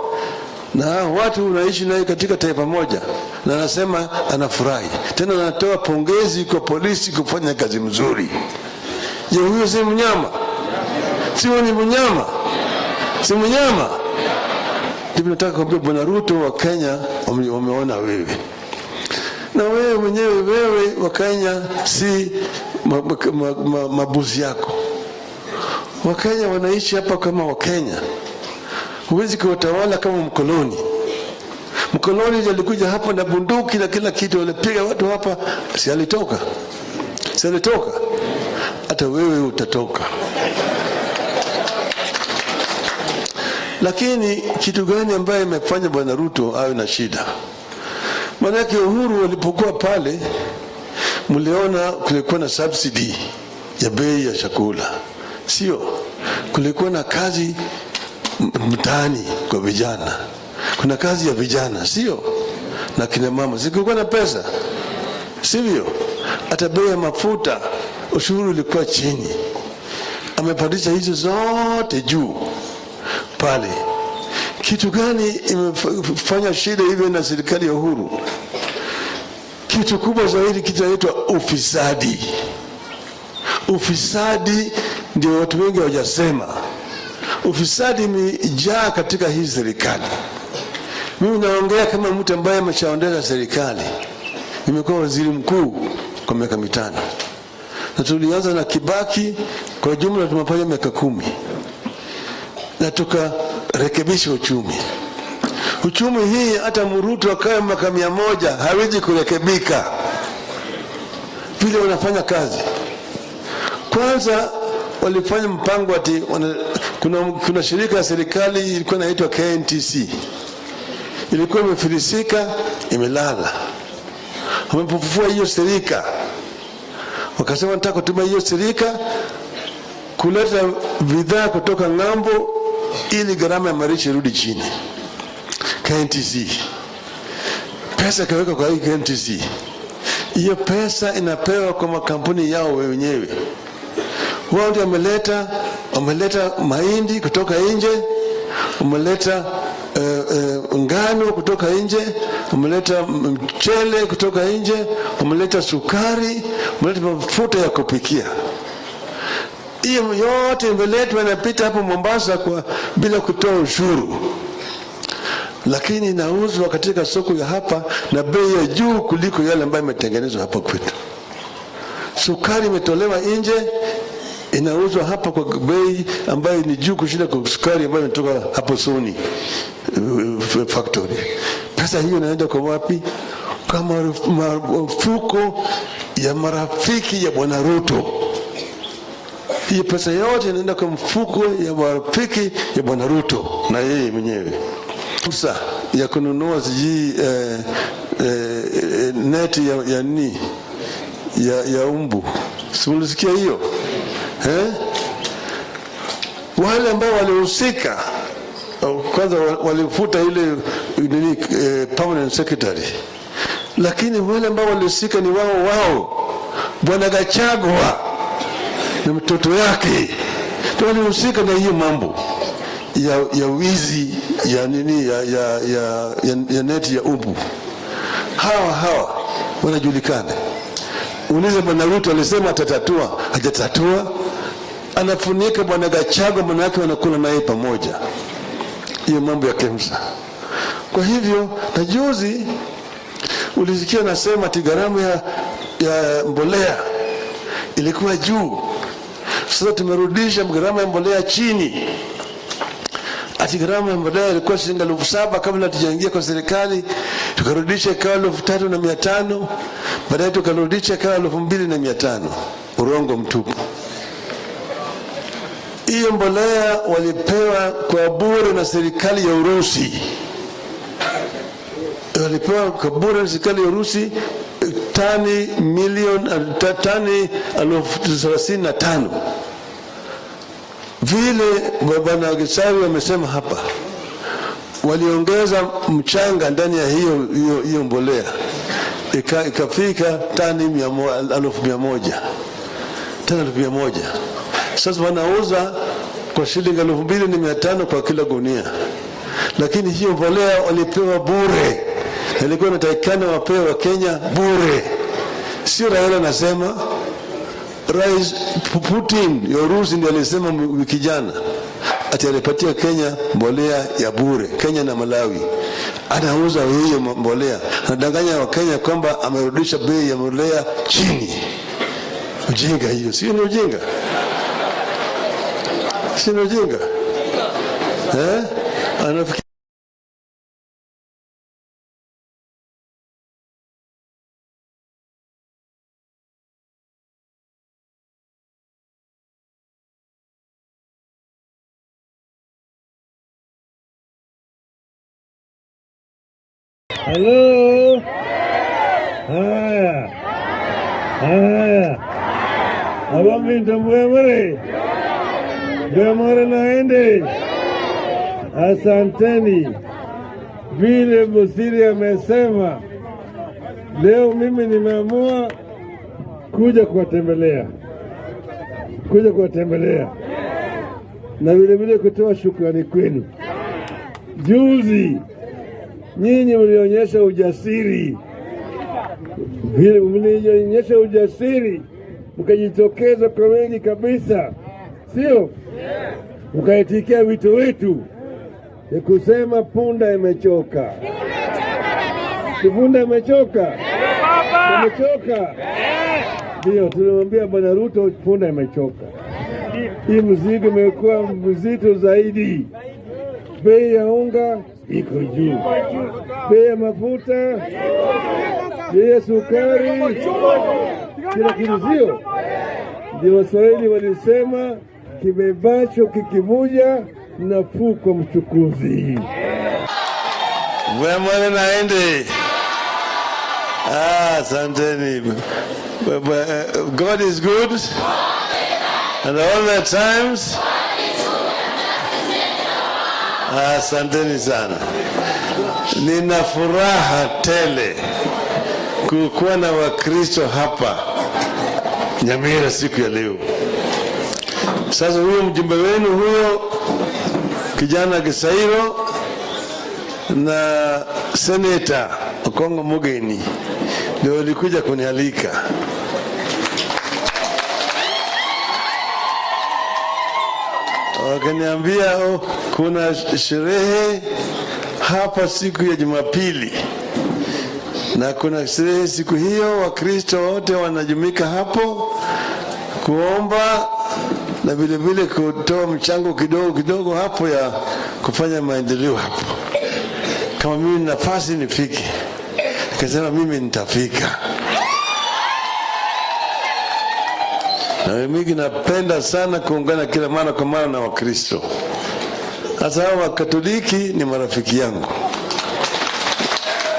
Speaker 2: na watu unaishi naye katika taifa moja, na anasema anafurahi, tena anatoa pongezi kwa polisi kufanya kazi mzuri. Je, huyo si mnyama? Sio ni mnyama? Si mnyama? Ndipo nataka kuambia Bwana Ruto, wa Kenya wameona wewe. Na wewe mwenyewe, wewe wa Kenya si mabuzi yako. Wakenya wanaishi hapa kama Wakenya. Huwezi kuwatawala kama mkoloni. Mkoloni alikuja hapa na bunduki na kila kitu, alipiga watu hapa, si alitoka? Si alitoka? Hata wewe utatoka. Lakini kitu gani ambaye imefanya Bwana Ruto awe na shida? Manake Uhuru walipokuwa pale, mliona kulikuwa na subsidy ya bei ya chakula, sio? Kulikuwa na kazi mtaani kwa vijana, kuna kazi ya vijana, sio? Na kina mama, kulikuwa na pesa, sivyo? Hata bei ya mafuta ushuru ulikuwa chini. Amepandisha hizo zote juu pale. Kitu gani imefanya shida hivyo na serikali ya Uhuru? Kitu kubwa zaidi kinaitwa ufisadi. Ufisadi ndio watu wengi hawajasema. Ufisadi imejaa katika hii serikali. Mimi naongea kama mtu ambaye ameshaondoka serikali. Nimekuwa waziri mkuu kwa miaka 5. Na tulianza na Kibaki Kwa jumla tumefanya miaka 10 na tukarekebisha uchumi. Uchumi hii hata Ruto akae miaka 100 hawezi kurekebika vile wanafanya kazi. Kwanza walifanya mpango ati kuna shirika la serikali ilikuwa inaitwa KNTC, ilikuwa imefilisika, imelala. Wamepofufua hiyo serika, wakasema nataka kutumia hiyo serika kuleta bidhaa kutoka ng'ambo ili gharama ya maisha irudi chini. KNTC pesa kaweka kwa hii KNTC. Hiyo pesa inapewa kwa makampuni yao wenyewe. Wao ndio wameleta mahindi kutoka nje, wameleta ngano kutoka nje, wameleta mchele kutoka nje, wameleta sukari, wameleta mafuta ya kupikia. Hiyo yote imeletwa inapita hapo Mombasa bila kutoa ushuru. Lakini inauzwa katika soko ya hapa na bei ya juu kuliko yale ambayo imetengenezwa hapa kwetu. Sukari imetolewa nje, inauzwa hapa kwa bei ambayo ni juu kushinda kwa sukari ambayo inatoka hapo Sony factory. Pesa hiyo inaenda kwa wapi? Kwa mafuko ya marafiki ya Bwana Ruto. Hii pesa yote inaenda kwa mfuko ya marafiki ya Bwana Ruto na yeye mwenyewe. Fursa ya kununua neti ya umbu. Simulisikia hiyo? Wale ambao walihusika kwanza walifuta ile permanent secretary. Lakini wale ambao walihusika ni wao. Bwana Gachagua na mtoto yake ndio walihusika na hiyo mambo ya wizi ya neti ya umbu. Hawa wanajulikana. Uliza Bwana Ruto alisema atatatua, hajatatua. Anafunika Bwana Gachagua, manake wanakula naye pamoja. Hiyo mambo ya KEMSA. Kwa hivyo na juzi ulisikia nasema ati gharama ya mbolea ilikuwa juu. Sasa tumerudisha gharama ya mbolea chini. Ati gharama ya mbolea ilikuwa shilingi 7,000 kabla tujaingia kwa serikali, tukarudisha ikawa 3,500, baadaye tukarudisha ikawa 2,500. Urongo mtupu. Hiyo mbolea walipewa kwa bure na serikali ya Urusi. Walipewa kwa bure na serikali ya Urusi tani 35,000. Vile Bwana Gisawi wamesema hapa, waliongeza mchanga ndani ya hiyo mbolea ikafika tani 100,000. Tani 100,000. Sasa wanauza kwa shilingi 2,500 kwa kila gunia. Lakini hiyo mbolea walipewa bure. Ilikuwa inatakikana wapewe wa Kenya bure. Sio Raila nasema, Rais Putin ya Urusi ndiye alisema wiki jana ati alipatia Kenya mbolea ya bure. Kenya na Malawi anauza hiyo mbolea, anadanganya wa Kenya kwamba amerudisha bei ya mbolea chini. Ujinga hiyo, sio ni ujinga? Sio ni ujinga? Anafikiri
Speaker 1: Hello. Haya. Awaminta mwemare naende. Asanteni. Vile Busiri amesema, leo mimi nimeamua kuja kuwatembelea. Na vile kutoa shukrani kwenu. Juzi nyinyi mlionyesha ujasiri. Vile mlionyesha ujasiri, mkajitokeza kwa wengi kabisa. Sio? Mkaitikia wito wetu ya kusema punda imechoka. Punda imechoka. Imechoka. Ndio tulimwambia Bwana Ruto punda imechoka. hii mzigo imekuwa mzito zaidi. Bei ya unga iko juu, bei ya mafuta, bei ya sukari, kila kitu sio. Ndio Waswahili walisema kibebacho kikivuja nafuu kwa mchukuzi.
Speaker 2: Mwemwele naende. Asanteni. God is good and all the times. Asanteni sana. Nina furaha tele kukuwa na Wakristo hapa Nyamira siku ya leo. Sasa huyo mjumbe wenu huyo kijana Gisairo na Seneta Okongo Mugeni ndio walikuja kunialika. Wakaniambia kuna sherehe hapa siku ya Jumapili, na kuna sherehe siku hiyo, Wakristo wote wanajumika hapo kuomba na vile vile kutoa mchango kidogo kidogo hapo ya kufanya maendeleo hapo. Kama mimi nafasi nifike, nikasema mimi nitafika. Na mimi napenda sana kuungana kila mara kwa mara na Wakristo. Hasa wa Katoliki ni marafiki yangu.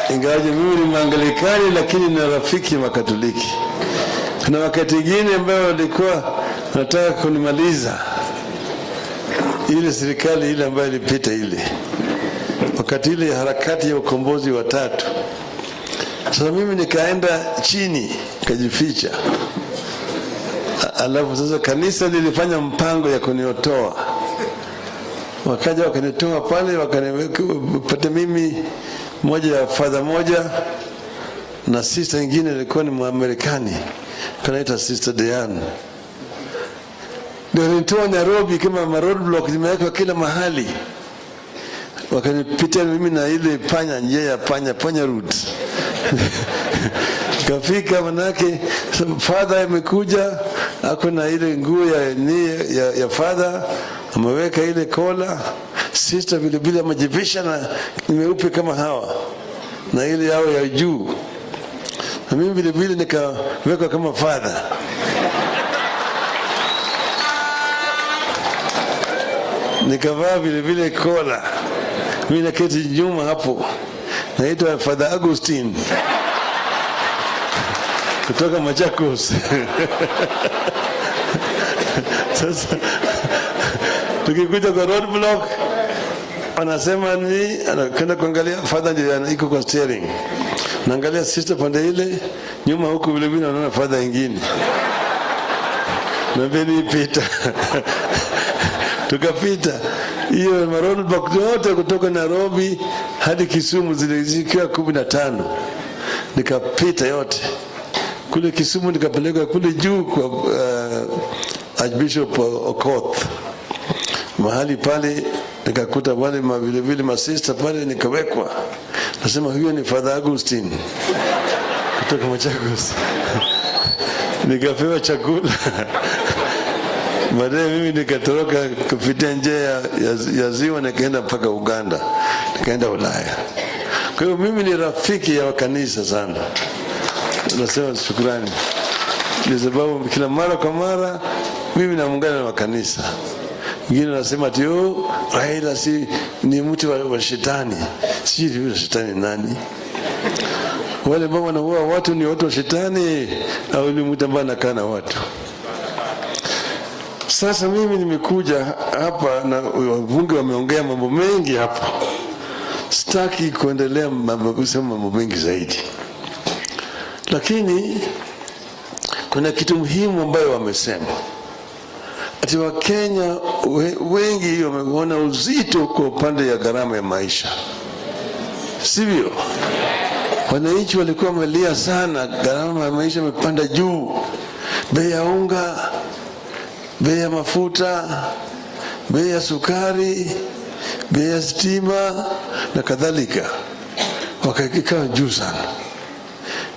Speaker 2: Ingawaje mimi ni Mwangalikani, lakini ni rafiki wa Katoliki. Kuna wakati mwingine ambao walikuwa nataka kunimaliza ile serikali ile ambayo ilipita ile, wakati ile harakati ya ukombozi wa tatu. Sasa mimi nikaenda chini kajificha, alafu sasa kanisa lilifanya mpango ya kuniotoa. Wakaja wakanitoa pale, wakanipata mimi moja ya father moja na sister nyingine ilikuwa ni Mwamerikani kanaita Sister Diane. Ndio nitoa Nairobi kama roadblock zimewekwa kila mahali. Wakanipitia mimi na ile panya, njia ya panya route. Kafika manake father amekuja, ako na ile nguo ya father, ameweka ile kola. Sister vile vile amejivisha na nimeupe kama hawa na ile yao ya juu, na mimi vile vile nikaweka kama father. Nikavaa vile vile kola. Mimi naketi nyuma hapo, naitwa Father Augustine kutoka Machakos. Sasa tukikuja kwa roadblock, anasema ni anakwenda kuangalia father ndio iko kwa steering, naangalia sister pande ile nyuma, huko vile vile naona father nyingine, na beni pita. Tukapita hiyo roadblock yote kutoka Nairobi hadi Kisumu, zilizikia 15. Nikapita yote kule Kisumu, nikapeleka kule juu kwa Archbishop Okoth. Mahali pale nikakuta wale vile vile masista pale, nikawekwa. Nasema huyo ni Father Augustine kutoka Machakos. Nikapewa chakula. Baadaye mimi nikatoroka kupitia njia ya ziwa, nikaenda mpaka Uganda, nikaenda Ulaya. Kwa hiyo mimi ni rafiki ya kanisa sana. Nasema shukrani, kwa sababu kila mara kwa mara mimi naungana na kanisa. Wengine wanasema ati Raila si ni mtu wa shetani. Si ni shetani nani? Wale ambao wanaua watu ni watu wa shetani au ni mtu ambaye anakaa na watu? Sasa mimi nimekuja hapa na wabunge wameongea mambo mengi hapa. Sitaki kuendelea kusema mambo mengi zaidi. Lakini kuna kitu muhimu ambayo wamesema. Ati Wakenya wengi wameona uzito kwa upande ya gharama ya maisha. Sivyo? Wananchi walikuwa wamelia sana, gharama ya maisha imepanda juu. Bei ya unga, bei ya mafuta, bei ya sukari, bei ya stima na kadhalika wakakaa juu sana.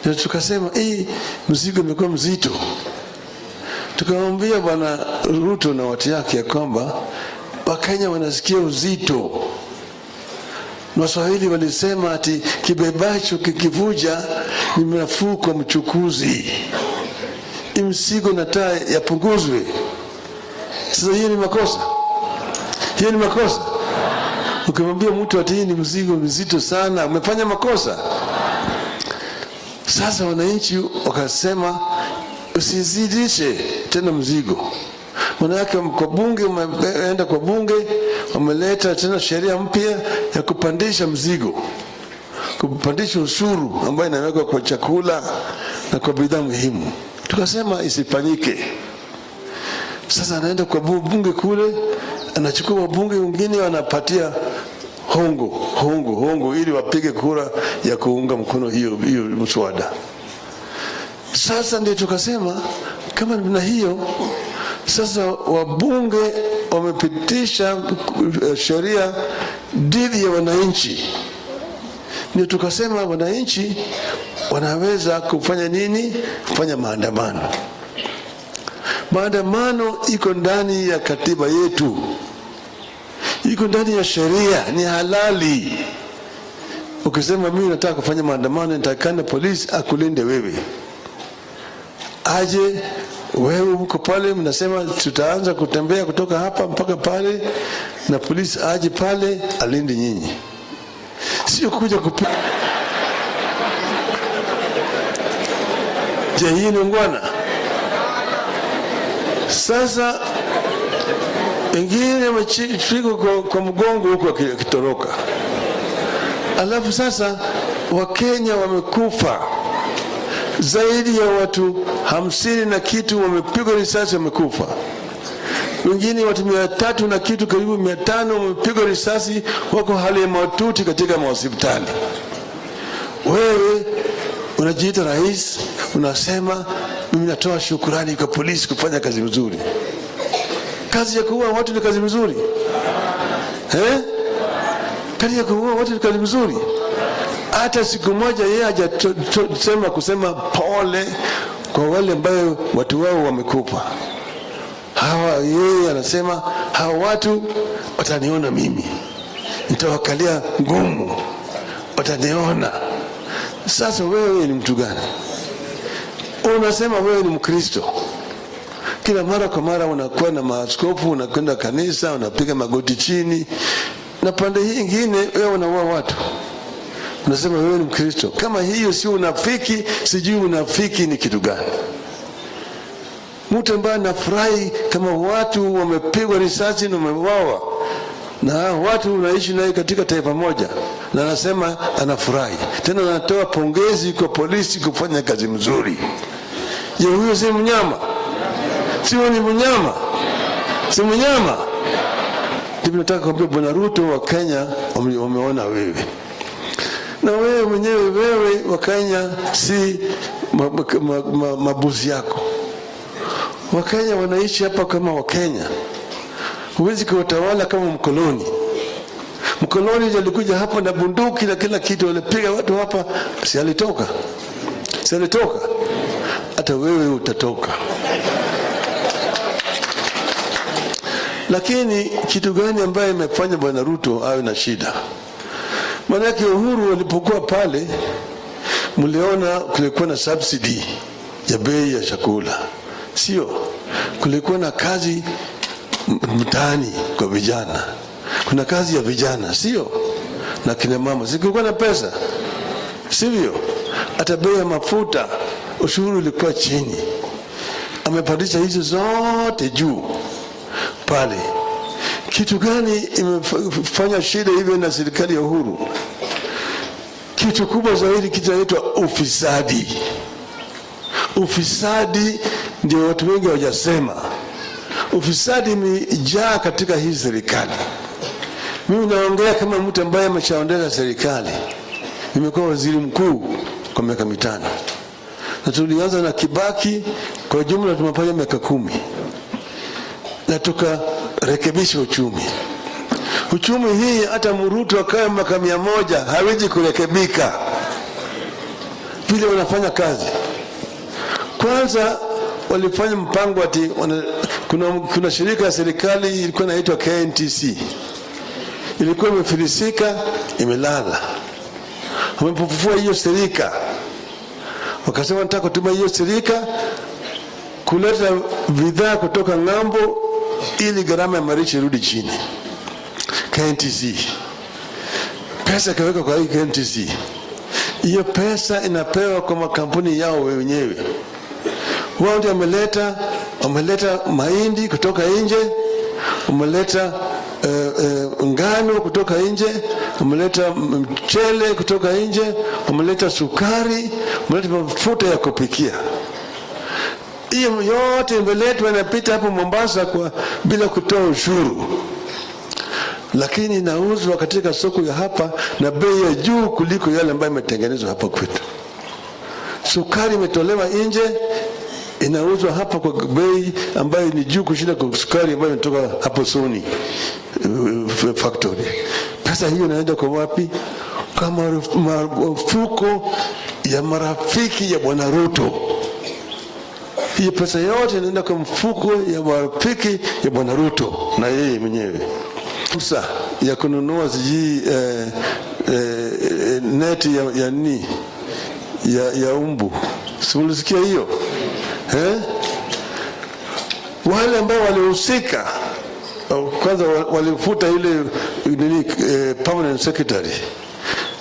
Speaker 2: Ndio tukasema mzigo umekuwa mzito. Tukamwambia Bwana Ruto na watu yake ya kwamba Wakenya wanasikia uzito. Waswahili walisema ati kibebacho kikivuja ni nafuu kwa mchukuzi. Mzigo na taa yapunguzwe. Sasa hiyo ni makosa. Hiyo ni makosa. Ukimwambia mtu ati hii ni mzigo mzito sana, umefanya makosa. Sasa wananchi wakasema usizidishe tena mzigo. Maana yake kwa bunge, umeenda kwa bunge, wameleta tena sheria mpya ya kupandisha mzigo, kupandisha ushuru ambayo inawekwa kwa chakula na kwa bidhaa muhimu. Tukasema isifanyike. Sasa anaenda kwa bunge kule, anachukua wabunge wengine wanapatia hongo ili wapige kura ya kuunga mkono hiyo mswada. Sasa ndio tukasema kama na hiyo, sasa wabunge wamepitisha sheria dhidi ya wananchi. Ndio tukasema wananchi wanaweza kufanya nini? Kufanya maandamano. Maandamano iko ndani ya katiba yetu, iko ndani ya sheria, ni halali. Ukisema mimi nataka kufanya maandamano, nitakana polisi akulinde wewe. Aje wewe uko pale, mnasema tutaanza kutembea kutoka hapa mpaka pale, na polisi aje pale alinde nyinyi. Sio kuja kupiga. Je, hii ni ngwana? Sasa wengine wamechiko kwa mgongo huko akitoroka. Alafu sasa Wakenya wamekufa. Zaidi ya watu 50 na kitu wamepigwa risasi, wamekufa. Wengine watu 300 na kitu, karibu 500 wamepigwa risasi, wako hali ya mahututi katika hospitali. Wewe unajiita rais, unasema mimi natoa shukrani kwa polisi kufanya kazi nzuri. Kazi ya kuua watu ni kazi nzuri? Kazi ya kuua watu ni kazi nzuri? Hata siku moja yeye hajasema kusema pole kwa wale ambao watu wao wamekufa. Yeye anasema hawa watu wataniona mimi, nitawakalia ngumu, wataniona. Sasa wewe ni mtu gani? Unasema wewe ni Mkristo. Kila mara kwa mara unakuwa na maaskofu, unakwenda kanisa, unapiga magoti chini, na pande hii nyingine wewe unaua watu. Unasema wewe ni Mkristo. Kama hiyo si unafiki, sijui unafiki ni kitu gani. Mtu ambaye anafurahi kama watu wamepigwa risasi na wameuawa, na watu unaishi naye katika taifa moja, na anasema anafurahi, tena anatoa pongezi kwa polisi kufanya kazi nzuri. Je, huyo si mnyama? Si ni mnyama? Si mnyama? Ndipo nataka kuambia Bwana Ruto, wa Kenya wameona wewe. Na wewe mwenyewe, wewe wa Kenya si mabuzi yako. Wakenya wanaishi hapa kama Wakenya. Huwezi kuwatawala kama mkoloni. Mkoloni alikuja hapa na bunduki na kila kitu, alipiga watu hapa, si alitoka? Si alitoka? Hata wewe utatoka. Lakini kitu gani ambaye imefanya Bwana Ruto awe na shida? Maana yake Uhuru alipokuwa pale, mliona kulikuwa na subsidy ya bei ya chakula. Sio? Kulikuwa na kazi mtaani kwa vijana. Kuna kazi ya vijana, sio? Na kina mama. Kulikuwa na pesa. Sivyo? Hata bei ya mafuta, ushuru ulikuwa chini. Amepandisha hizo zote juu pale. Kitu gani imefanya shida hivyo na serikali ya Uhuru? Kitu kubwa zaidi kinaitwa ufisadi. Ufisadi ndio watu wengi hawajasema. Ufisadi imejaa katika hii serikali. Mimi naongea kama mtu ambaye ameshaondoka serikali. Nimekuwa waziri mkuu kwa miaka 5. Na tulianza na Kibaki, kwa jumla tumefanya miaka 10. Na tukarekebisha uchumi. Uchumi hii hata Ruto akae miaka 100 hawezi kurekebika. Vile wanafanya kazi. Kwanza walifanya mpango ati Kuna shirika ya serikali ilikuwa inaitwa KNTC, ilikuwa imefilisika, imelala. Wamepofufua hiyo shirika, wakasema nataka kutumia hiyo shirika kuleta bidhaa kutoka ng'ambo ili gharama ya maisha irudi chini. KNTC pesa kaweka kwa hii KNTC. Hiyo pesa inapewa kwa makampuni yao wenyewe. Wao ndio wameleta mahindi kutoka nje, wameleta ngano kutoka nje, wameleta mchele kutoka nje, wameleta sukari, wameleta mafuta ya kupikia. Hiyo yote imeletwa inapita hapo Mombasa bila kutoa ushuru. Lakini inauzwa katika soko ya hapa na bei ya juu kuliko yale ambayo imetengenezwa hapa kwetu. Sukari imetolewa nje, inauzwa hapa kwa bei ambayo ni juu kushinda kwa sukari ambayo inatoka hapo Sony factory. Pesa hiyo inaenda kwa wapi? Kama mafuko ya marafiki ya Bwana Ruto. Hii pesa yote inaenda kwa mfuko ya marafiki ya Bwana Ruto na yeye mwenyewe. Fursa ya kununua neti ya umbu. Simulisikia hiyo? Wale ambao walihusika kwanza walifuta ile permanent secretary.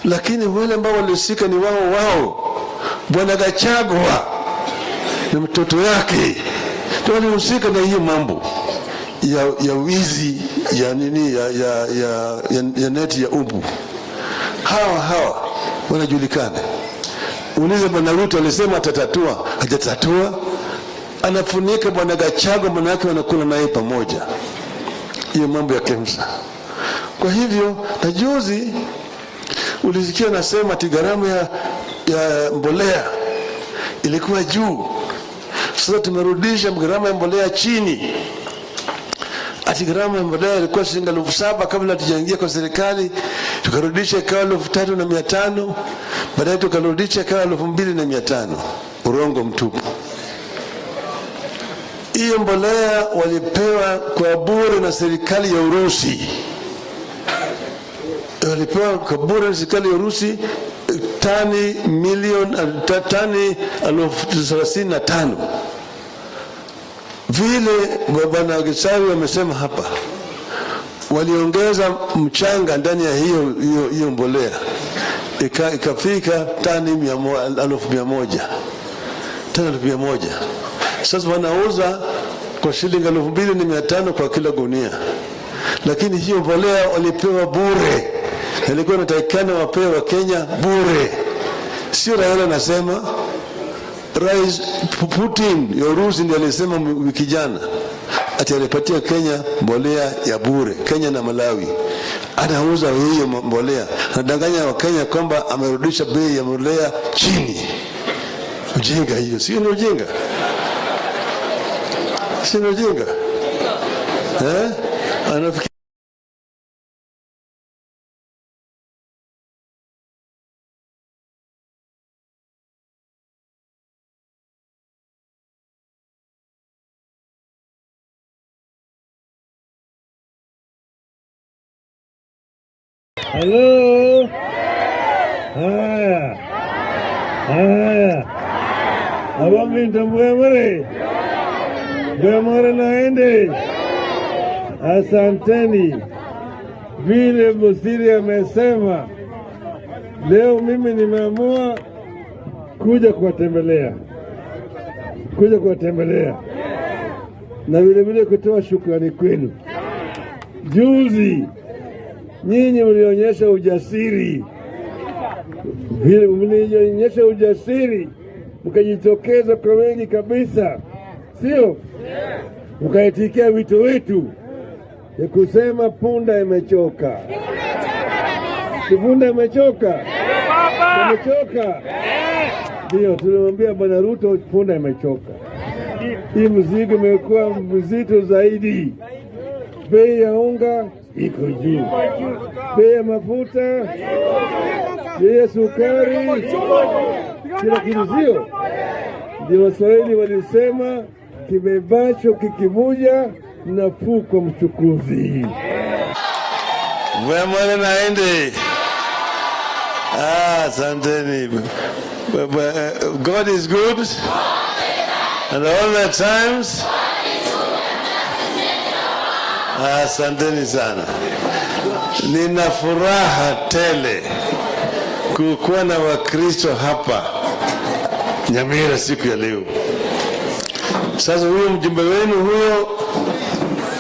Speaker 2: Lakini wale ambao walihusika ni wao. Bwana Gachagua na mtoto yake ndio walihusika na hiyo mambo ya wizi ya neti ya umbu. Hawa wanajulikana. Ulize Bwana Ruto alisema atatatua, hajatatua. Anafunika Bwana Gachagua, maana yake wanakula naye pamoja. Hiyo mambo ya KEMSA. Kwa hivyo na juzi ulisikia nasema ati gharama ya mbolea ilikuwa juu. Sasa tumerudisha gharama ya mbolea chini. Ati gharama ya mbolea ilikuwa shilingi 7,000 kabla tujaingia kwa serikali, tukarudisha ikawa 3,500, baadaye tukarudisha ikawa 2,500. Urongo mtupu. Hiyo mbolea walipewa kwa bure na serikali ya Urusi. Walipewa kwa bure na serikali ya Urusi tani 35,000. Vile Bwana Gachagua wamesema hapa, waliongeza mchanga ndani ya hiyo mbolea, ikafika tani 100,000. Tani 100,000. Sasa wanauza kwa shilingi 2,500 kwa kila gunia. Lakini hiyo mbolea walipewa bure. Ilikuwa inatakikana wapewe wa Kenya bure. Sio Raila anasema, Rais Putin ya Urusi ndiye alisema wiki jana ati alipatia Kenya mbolea ya bure. Kenya na Malawi anauza hiyo mbolea, anadanganya wa Kenya kwamba amerudisha bei ya mbolea chini. Ujinga hiyo, sio ni ujinga? Sio ni ujinga? Anafikiri
Speaker 1: Hello. Haya. Abambi Mbwemare naende. Asanteni. Vile Musiri amesema, leo mimi nimeamua kuja kuwatembelea. Na vile kutoa shukrani kwenu. Juzi nyinyi mlionyesha ujasiri. Vile mlionyesha ujasiri, mkajitokeza kwa wengi kabisa. Sio? Mkaitikia wito wetu ya kusema punda imechoka. Punda imechoka. Imechoka. Ndio tulimwambia Bwana Ruto punda imechoka. Hii mzigo imekuwa mzito zaidi. Bei ya unga iko juu. Bei ya mafuta, bei ya sukari, kila kitu sio. Ndio Waswahili walisema kibebacho kikivuja nafuu kwa mchukuzi.
Speaker 2: Wema naende. Asanteni. God is good. And all the times. Asanteni sana. Nina furaha tele kukuwa na Wakristo hapa Nyamira siku ya leo. Sasa huyo mjumbe wenu huyo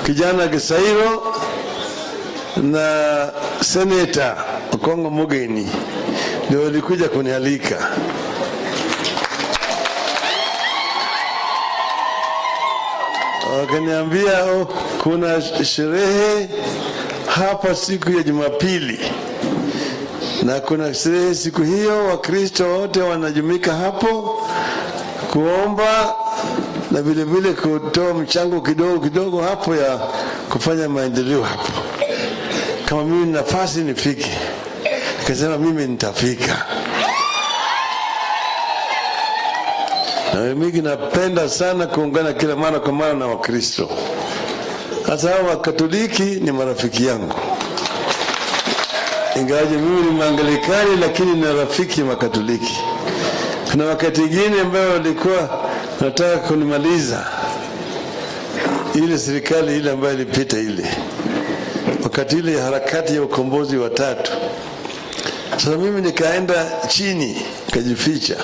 Speaker 2: kijana Gisairo na Senator Okongo Mugeni ndio walikuja kunialika. Wakaniambia kuna sherehe hapa siku ya Jumapili, na kuna sherehe siku hiyo Wakristo wote wanajumika hapo kuomba na vile vile kutoa mchango kidogo kidogo hapo ya kufanya maendeleo hapo. Kama mimi nafasi nifike, nikasema mimi nitafika. Na mimi napenda sana kuungana kila mara kwa mara na Wakristo. Hata hao Wakatoliki ni marafiki yangu. Ingawaje mimi ni Mwangalikani lakini ni rafiki wa Katoliki. Kuna wakati mwingine ambao walikuwa nataka kunimaliza ile serikali ile ambayo ilipita ile. Wakati ile harakati ya ukombozi wa tatu. Sasa mimi nikaenda chini, nikajificha.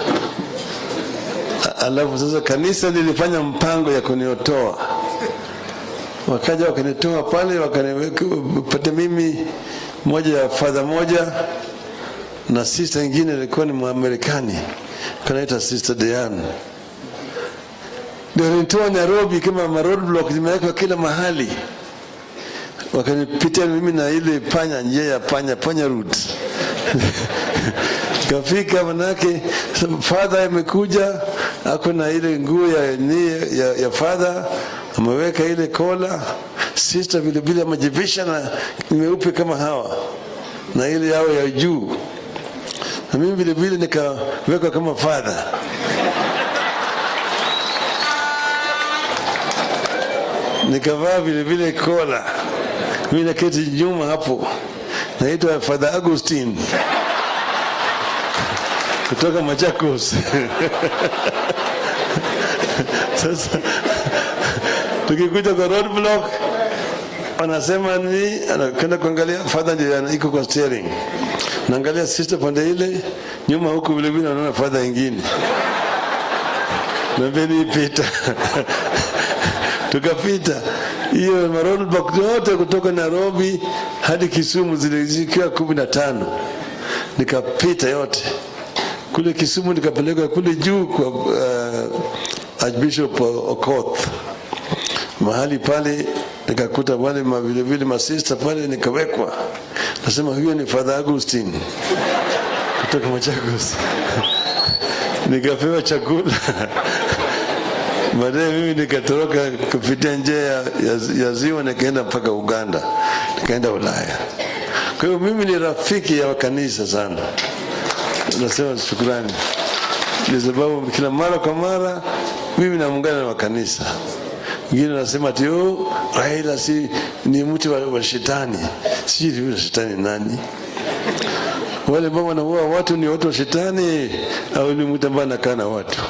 Speaker 2: Alafu sasa kanisa lilifanya mpango ya kuniotoa. Wakaja wakanitoa pale, wakanipata mimi moja ya father moja na sister nyingine ilikuwa ni Mwamerikani, kanaita Sister Diane. Ndio nitoa Nairobi kama roadblock zimewekwa kila mahali. Wakanipitia mimi na ile panya, njia ya panya route. Kafika manake father amekuja, ako na ile nguo ya father, ameweka ile kola. Sister vile vile amejivisha na meupe kama hawa na ile yao ya juu, na mimi vile vile nikaweka kama father. Nikavaa vile vile kola. Mimi naketi nyuma hapo, naitwa Father Augustine kutoka Machakos. Sasa tukikuja kwa roadblock, wanasema ni anakwenda kuangalia father ndiye iko kwa steering, naangalia sister pande ile nyuma, huko vile vile naona father nyingine na beni pita. Tukapita hiyo roadblock yote kutoka Nairobi hadi Kisumu zilizikia 15. Nikapita yote kule Kisumu, nikapeleka kule juu kwa Archbishop Okoth. Mahali pale nikakuta wale vile vile masista pale, nikawekwa. Nasema huyo ni Father Augustine kutoka Machakos. Nikapewa chakula. Baadaye mimi nikatoroka kupitia njia ya ziwa, nikaenda mpaka Uganda, nikaenda Ulaya. Kwa hiyo mimi ni rafiki ya kanisa sana. Nasema shukrani. Kwa sababu kila mara kwa mara mimi naungana na kanisa. Wengine wanasema ati Raila si ni mtu wa shetani. Si yule shetani nani? Wale ambao wanaua watu ni watu wa shetani au ni mtu ambaye anakaa na watu?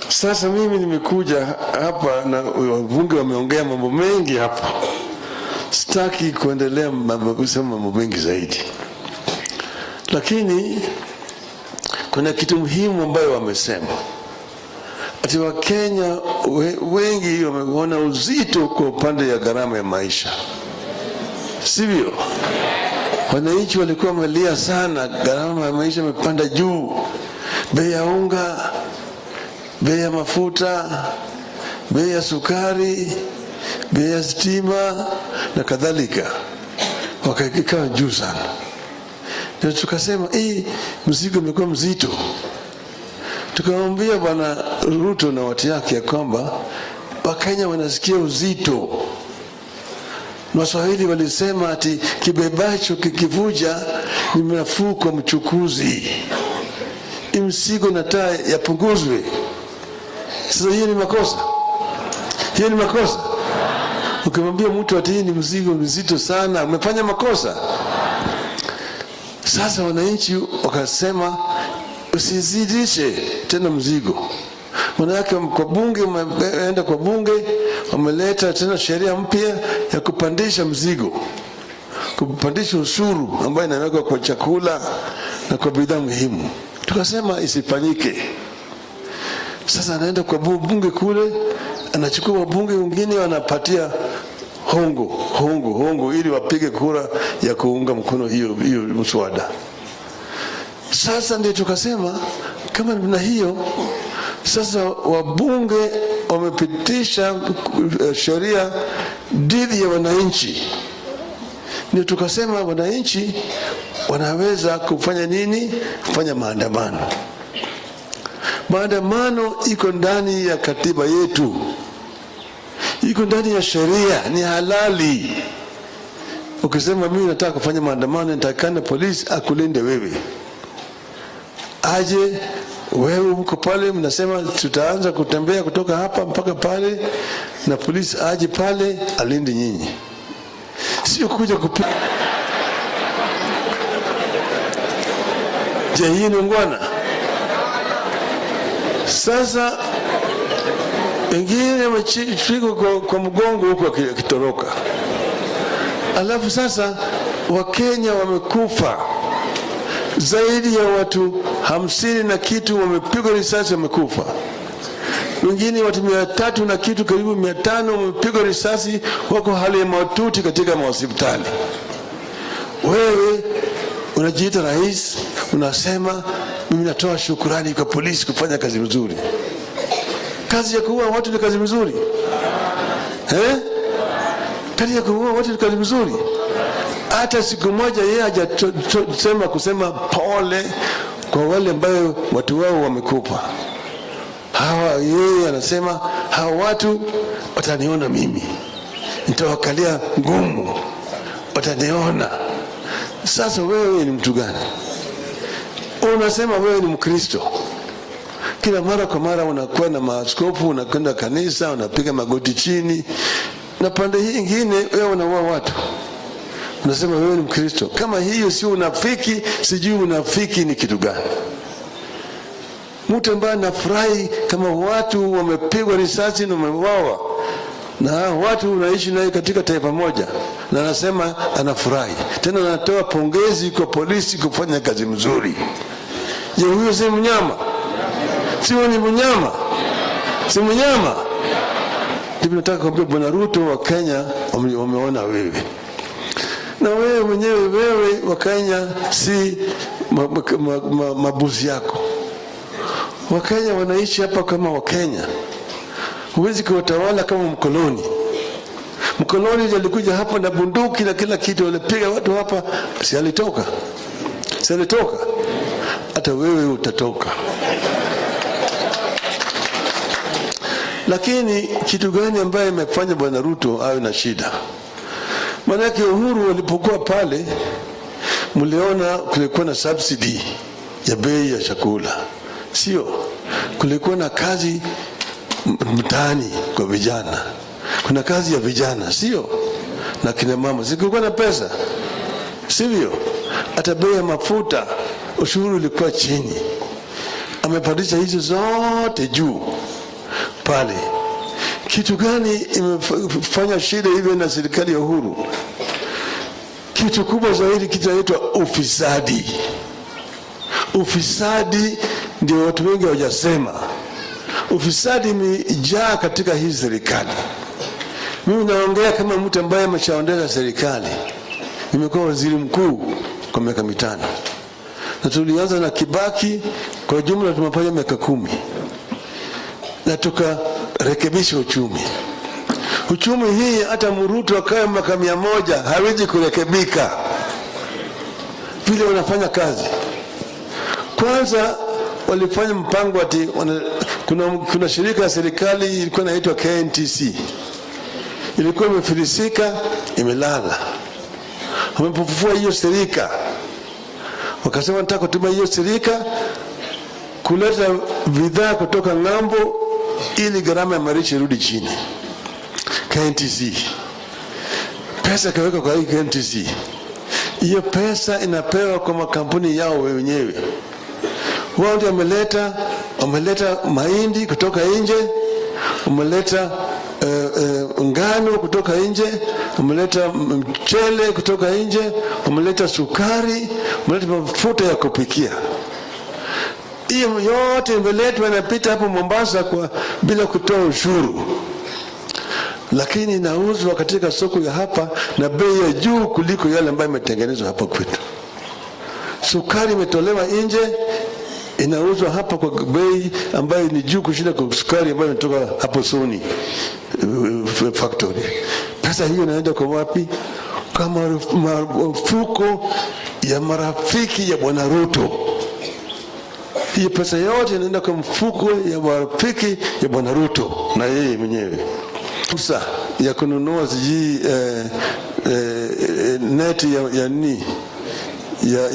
Speaker 2: Sasa mimi nimekuja hapa na wabunge wameongea mambo mengi hapa. Sitaki kuendelea kusema mambo mengi zaidi. Lakini kuna kitu muhimu ambayo wamesema. Ati Wakenya wengi wameona uzito kwa upande ya gharama ya maisha. Sivyo? Wananchi walikuwa wamelia sana, gharama ya maisha imepanda juu. Bei ya unga, bei ya mafuta, bei ya sukari, bei ya stima na kadhalika. Wakakaa juu sana. Na tukasema mzigo umekuwa mzito. Tukamwambia Bwana Ruto na watu yake ya kwamba Wakenya wanasikia uzito. Waswahili walisema ati kibebacho kikivuja ni nafuu kwa mchukuzi. Mzigo nataka yapunguzwe. Sasa hiyo ni makosa, hiyo ni makosa. Ukimwambia mtu ati hii ni mzigo mzito sana, umefanya makosa. Sasa wananchi wakasema usizidishe tena mzigo. Maana yake kwa bunge, wameenda kwa bunge, wameleta tena sheria mpya ya kupandisha mzigo, kupandisha ushuru ambayo inawekwa kwa chakula na kwa bidhaa muhimu. Tukasema isifanyike. Sasa anaenda kwa bunge kule, anachukua wabunge wengine wanapatia hongo ili wapige kura ya kuunga mkono hiyo mswada. Sasa ndio tukasema kama na hiyo sasa wabunge wamepitisha sheria dhidi ya wananchi. Ndio tukasema wananchi wanaweza kufanya nini? Kufanya maandamano. Maandamano iko ndani ya katiba yetu, iko ndani ya sheria, ni halali. Ukisema mimi nataka kufanya maandamano, nitakana polisi akulinde wewe. Aje wewe uko pale, mnasema tutaanza kutembea kutoka hapa mpaka pale, na polisi aje pale alinde nyinyi, sio kuja kupiga. Je, hii ni ungwana? Sasa wengine wamechika kwa mgongo huko akitoroka. Alafu sasa Wakenya wamekufa, zaidi ya watu 50 na kitu wamepigwa risasi, wamekufa. Wengine watu 300 na kitu, karibu 500 wamepigwa risasi, wako hali ya mahututi katika hospitali. Wewe unajiita rais, unasema mimi natoa shukrani kwa polisi kufanya kazi nzuri. Kazi ya kuua watu ni kazi nzuri? Kazi ya kuua watu ni kazi nzuri? Hata siku moja yeye kusema pole kwa wale ambao watu wao wamekufa. Yeye anasema hawa watu wataniona mimi, nitawakalia ngumu, wataniona. Sasa wewe ni mtu gani? Unasema wewe ni Mkristo, kila mara kwa mara unakuwa na maaskofu, unakwenda kanisa, unapiga magoti chini, na pande hii nyingine wewe unaua watu. Unasema wewe ni Mkristo. Kama hiyo sio unafiki, sijui unafiki ni kitu gani? Mtu ambaye anafurahi kama watu wamepigwa risasi na wameuawa, na watu unaishi naye katika taifa moja, na anasema anafurahi, tena anatoa pongezi kwa polisi kufanya kazi mzuri. Je, huyo si mnyama? Sio ni mnyama? Si mnyama? Ndipo nataka kuambia Bwana Ruto, wa Kenya wameona wewe. Na wewe mwenyewe, wewe wa Kenya si mabuzi yako. Wakenya wanaishi hapa kama Wakenya. Huwezi kuwatawala kama mkoloni. Mkoloni alikuja hapa na bunduki na kila kitu, alipiga watu hapa, si alitoka? Si alitoka? Hata wewe utatoka. Lakini kitu gani ambaye imefanya Bwana Ruto awe na shida? Manake Uhuru walipokuwa pale, mliona kulikuwa na subsidy ya bei ya chakula, sio? Kulikuwa na kazi mtaani kwa vijana, kuna kazi ya vijana, sio? Na kina mama, kulikuwa na pesa, sivyo? Hata bei ya mafuta, ushuru ulikuwa chini. Amepandisha hizo zote juu pale. Kitu gani imefanya shida hivyo na serikali ya Uhuru? Kitu kubwa zaidi, kitu inaitwa ufisadi. Ufisadi ndio watu wengi hawajasema. Ufisadi imejaa katika hii serikali. Mimi naongea kama mtu ambaye ameshaondesha serikali. Nimekuwa waziri mkuu kwa miaka 5. Na tulianza na Kibaki, kwa jumla tumefanya miaka 10. Na tukarekebisha uchumi. Uchumi hii hata Ruto akae miaka 100 hawezi kurekebika vile wanafanya kazi. Kwanza walifanya mpango ati kuna shirika ya serikali ilikuwa inaitwa KNTC. Ilikuwa imefilisika, imelala. Wamepofufua hiyo shirika. Wakasema nataka kutumia hiyo shirika kuleta bidhaa kutoka ng'ambo ili gharama ya maisha irudi chini. KNTC, pesa kaweka kwa hii KNTC. Hiyo pesa inapewa kwa makampuni yao wenyewe. Wao ndio wameleta mahindi kutoka nje, wameleta ngano kutoka nje, wameleta mchele kutoka nje, wameleta sukari, wameleta mafuta ya kupikia. Hiyo yote imeletwa, inapita hapo Mombasa bila kutoa ushuru, lakini inauzwa katika soko ya hapa na bei ya juu kuliko yale ambayo imetengenezwa hapa kwetu. Sukari imetolewa nje, inauzwa hapa kwa bei ambayo ni juu kushinda kwa sukari ambayo inatoka hapo Sony factory. Pesa hiyo inaenda kwa wapi? Kwa mafuko ya marafiki ya Bwana Ruto. Hiyo pesa yote inaenda kwa mfuko ya marafiki ya Bwana Ruto na yeye mwenyewe. Fursa ya kununua neti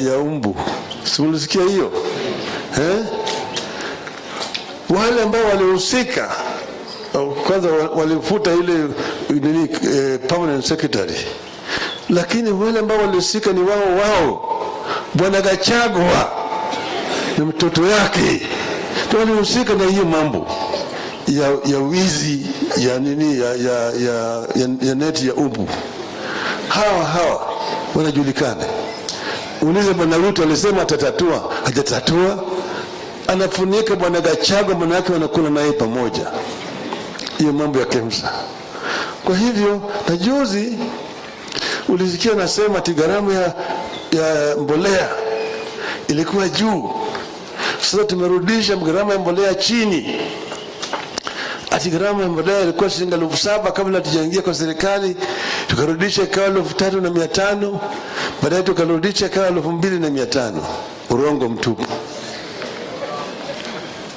Speaker 2: ya umbu. Simulisikia hiyo? Wale ambao walihusika kwanza walifuta ile permanent secretary, lakini wale ambao walihusika ni wao Bwana Gachagua na mtoto yake ndio walihusika na hiyo mambo ya wizi ya neti ya umbu. Hawa wanajulikana. Ulize Bwana Ruto alisema atatatua, hajatatua. Anafunika Bwana Gachagua, maana yake wanakula naye pamoja. Hiyo mambo ya KEMSA. Kwa hivyo na juzi ulisikia nasema ati gharama ya mbolea ilikuwa juu. Sasa tumerudisha gharama ya mbolea chini. Ati gharama ya mbolea ilikuwa shilingi 7,000 kabla tujaingia kwa serikali, tukarudisha ikawa 3,500, baadaye tukarudisha ikawa 2,500. Urongo mtupu.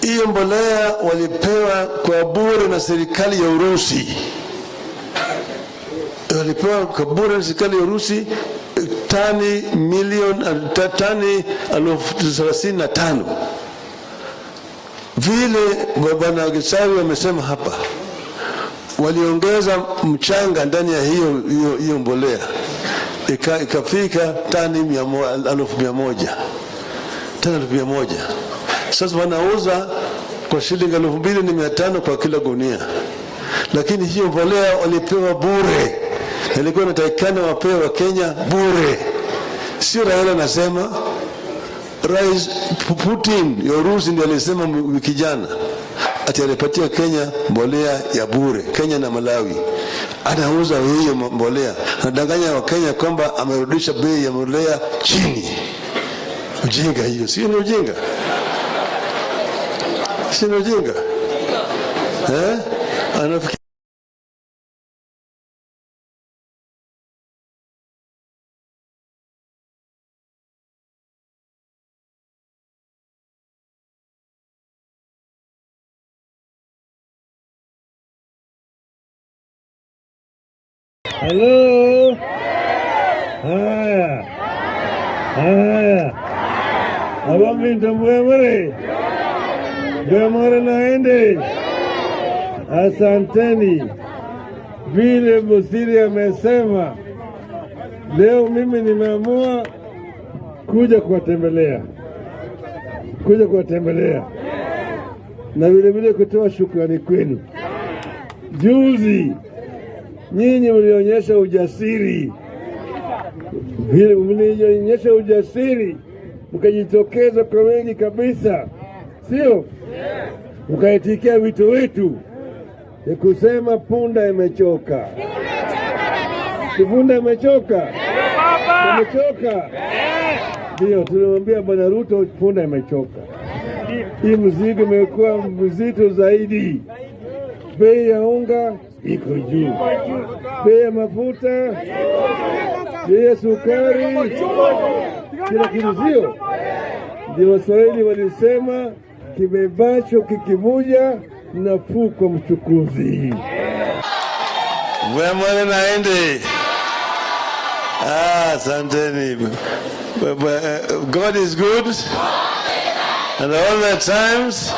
Speaker 2: Hiyo mbolea walipewa kwa bure na serikali ya Urusi. Walipewa kwa bure na serikali ya Urusi tani 35,000. Vile Bwana Gisawi amesema hapa, waliongeza mchanga ndani ya hiyo mbolea, ikafika tani 100,000. Tani 100,000. Sasa wanauza kwa shilingi 2,500 kwa kila gunia, lakini hiyo mbolea walipewa bure. Ilikuwa inatakikana wapewe Kenya bure. Sio Raila anasema, Rais Putin ya Urusi ndiye alisema wiki jana ati alipatia Kenya mbolea ya bure. Kenya na Malawi anauza hiyo mbolea, anadanganya wa Kenya kwamba amerudisha bei ya mbolea chini. Ujinga hiyo, sio ni ujinga? Sio ni ujinga? Anafikiri
Speaker 1: Hello. Abamita mwemare naende. Asanteni. Vile Musiri amesema, leo mimi nimeamua kuja kuwatembelea na vile kutoa shukrani kwenu. Juzi nyinyi mlionyesha ujasiri, mkajitokeza kwa wengi kabisa, sio? Mkaitikia wito wetu ya kusema punda imechoka. Punda imechoka. Ndio tulimwambia Bwana Ruto punda imechoka. Hii mzigo imekuwa mzito zaidi. Bei ya unga iko juu, bei ya mafuta, bei ya sukari, kila kitu sio. Ndio Waswahili walisema kibebacho kikivuja nafuu kwa mchukuzi.
Speaker 2: Mwemare naende. Asanteni. God is good and all the times.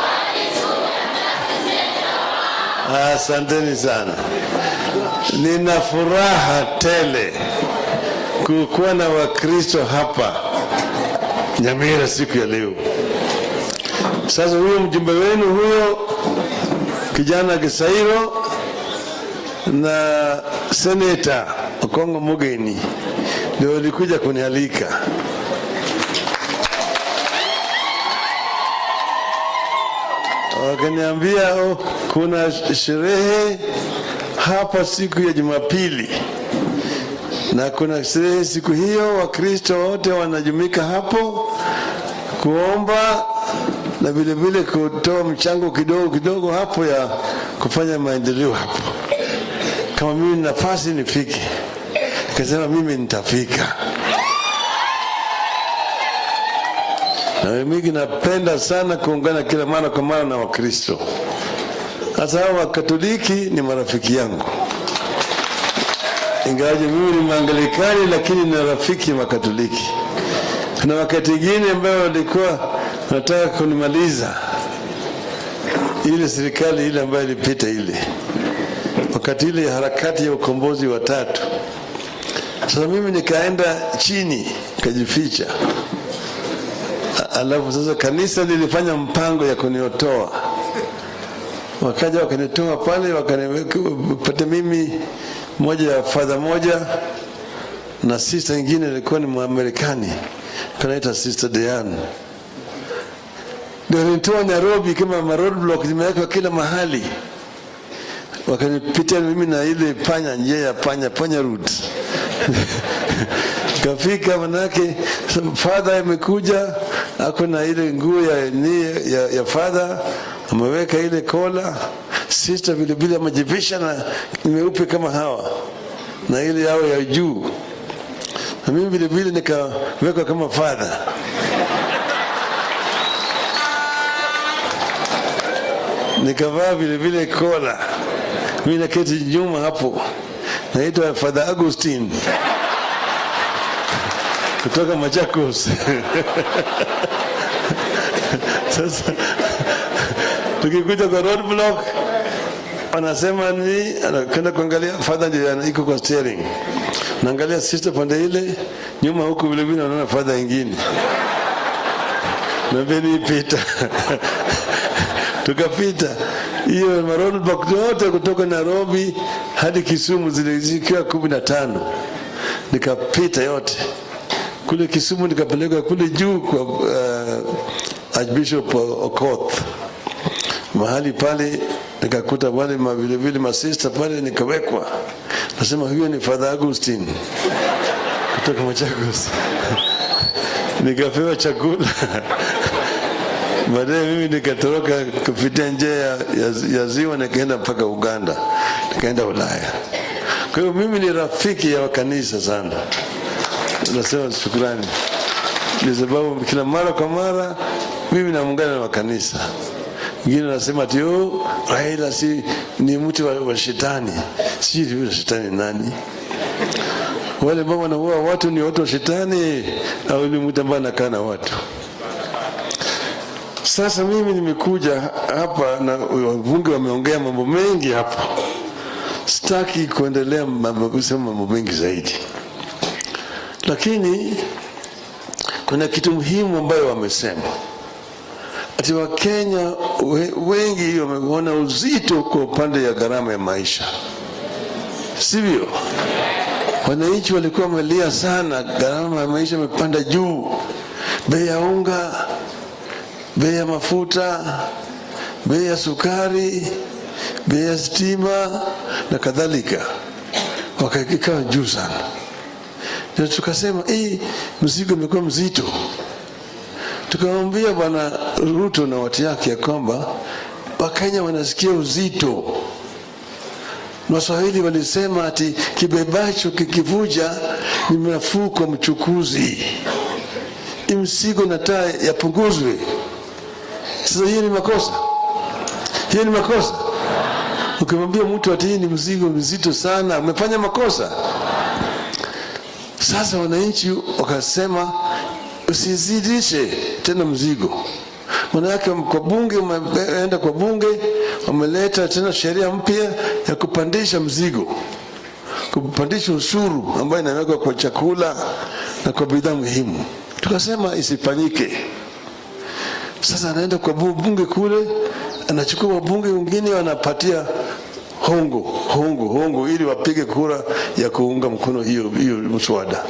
Speaker 2: Asanteni sana. Nina furaha tele kukuwa na Wakristo hapa Nyamira siku ya leo. Sasa huyo mjumbe wenu huyo kijana Gisairo na seneta Okongo Mugeni ndio walikuja kunialika. Wakaniambia kuna sherehe hapa siku ya Jumapili, na kuna sherehe siku hiyo, Wakristo wote wanajumika hapo kuomba na vile vile kutoa mchango kidogo kidogo hapo ya kufanya maendeleo hapo. Kama mimi nafasi nifike, nikasema mimi nitafika. Na mimi napenda sana kuungana kila mara kwa mara na Wakristo. Hata hao Wakatoliki ni marafiki yangu. Ingawaje mimi ni Mwangalikani, lakini ni rafiki wa Katoliki. Kuna wakati mwingine ambao walikuwa wanataka kunimaliza ile serikali ile ambayo ilipita ile. Wakati ile harakati ya ukombozi wa 3. Sasa mimi nikaenda chini, nikajificha. Alafu sasa kanisa lilifanya mpango ya kuniotoa. Wakaja wakanitoa pale, wakanipata mimi moja ya father moja na sister nyingine ilikuwa ni Mwamerikani, kanaita Sister Diane. Ndio nitoa Nairobi kama roadblock zimewekwa kila mahali. Wakanipitia mimi na ile panya, njia ya panya route. Kafika manake father amekuja, ako na ile nguo ya father, ameweka ile kola. Sister vile vile amejivisha na meupe kama hawa na ile yao ya juu, na mimi vile vile nikaweka kama father. Nikavaa vile vile kola. Mimi naketi nyuma hapo, naitwa Father Augustine kutoka Machakos. Sasa tukikuja kwa roadblock, anasema ni anakwenda kuangalia father ndio iko kwa steering, naangalia sister pande ile nyuma, huko vile vile naona father nyingine, na beni pita. Tukapita hiyo roadblock yote kutoka Nairobi hadi Kisumu, zilizikiwa 15. Nikapita yote kule Kisumu, nikapeleka kule juu kwa Archbishop Okoth. Mahali pale nikakuta wale vile vile masista pale, nikawekwa. Nasema huyo ni Father Augustine kutoka Machakos. Nikapewa chakula. Baadaye mimi nikatoroka kupitia njia ya ziwa, nikaenda mpaka Uganda, nikaenda Ulaya. Kwa hiyo mimi ni rafiki ya kanisa sana. Nasema shukrani. Kwa sababu kila mara kwa mara mimi naungana na kanisa. Wengine nasema ati Raila si ni mtu wa shetani. Si yule shetani nani? Wale ambao wanaua watu ni watu wa shetani au ni mtu ambaye anakaa na watu? Sasa mimi nimekuja hapa na wabunge wameongea mambo mengi hapa. Sitaki kuendelea kusema mambo mengi zaidi. Lakini kuna kitu muhimu ambayo wamesema. Ati Wakenya wengi wameona uzito kwa upande ya gharama ya maisha. Sivyo? Wananchi walikuwa wamelia sana, gharama ya maisha imepanda juu. Bei ya unga, bei ya mafuta, bei ya sukari, bei ya stima na kadhalika. Wakakaa juu sana. Ndio tukasema mzigo umekuwa mzito. Tukamwambia Bwana Ruto na watu yake ya kwamba Wakenya wanasikia uzito. Waswahili walisema ati kibebacho kikivuja ni nafuu kwa mchukuzi. Mzigo nataka yapunguzwe. Sasa hiyo ni makosa. Hiyo ni makosa. Ukimwambia mtu ati hii ni mzigo mzito sana, umefanya makosa. Sasa wananchi wakasema usizidishe tena mzigo. Maana yake kwa bunge, umeenda kwa bunge wameleta tena sheria mpya ya kupandisha mzigo, kupandisha ushuru ambayo inawekwa kwa chakula na kwa bidhaa muhimu. Tukasema isifanyike. Sasa anaenda kwa bunge kule, anachukua wabunge wengine wanapatia hongo ili wapige kura ya kuunga mkono hiyo mswada.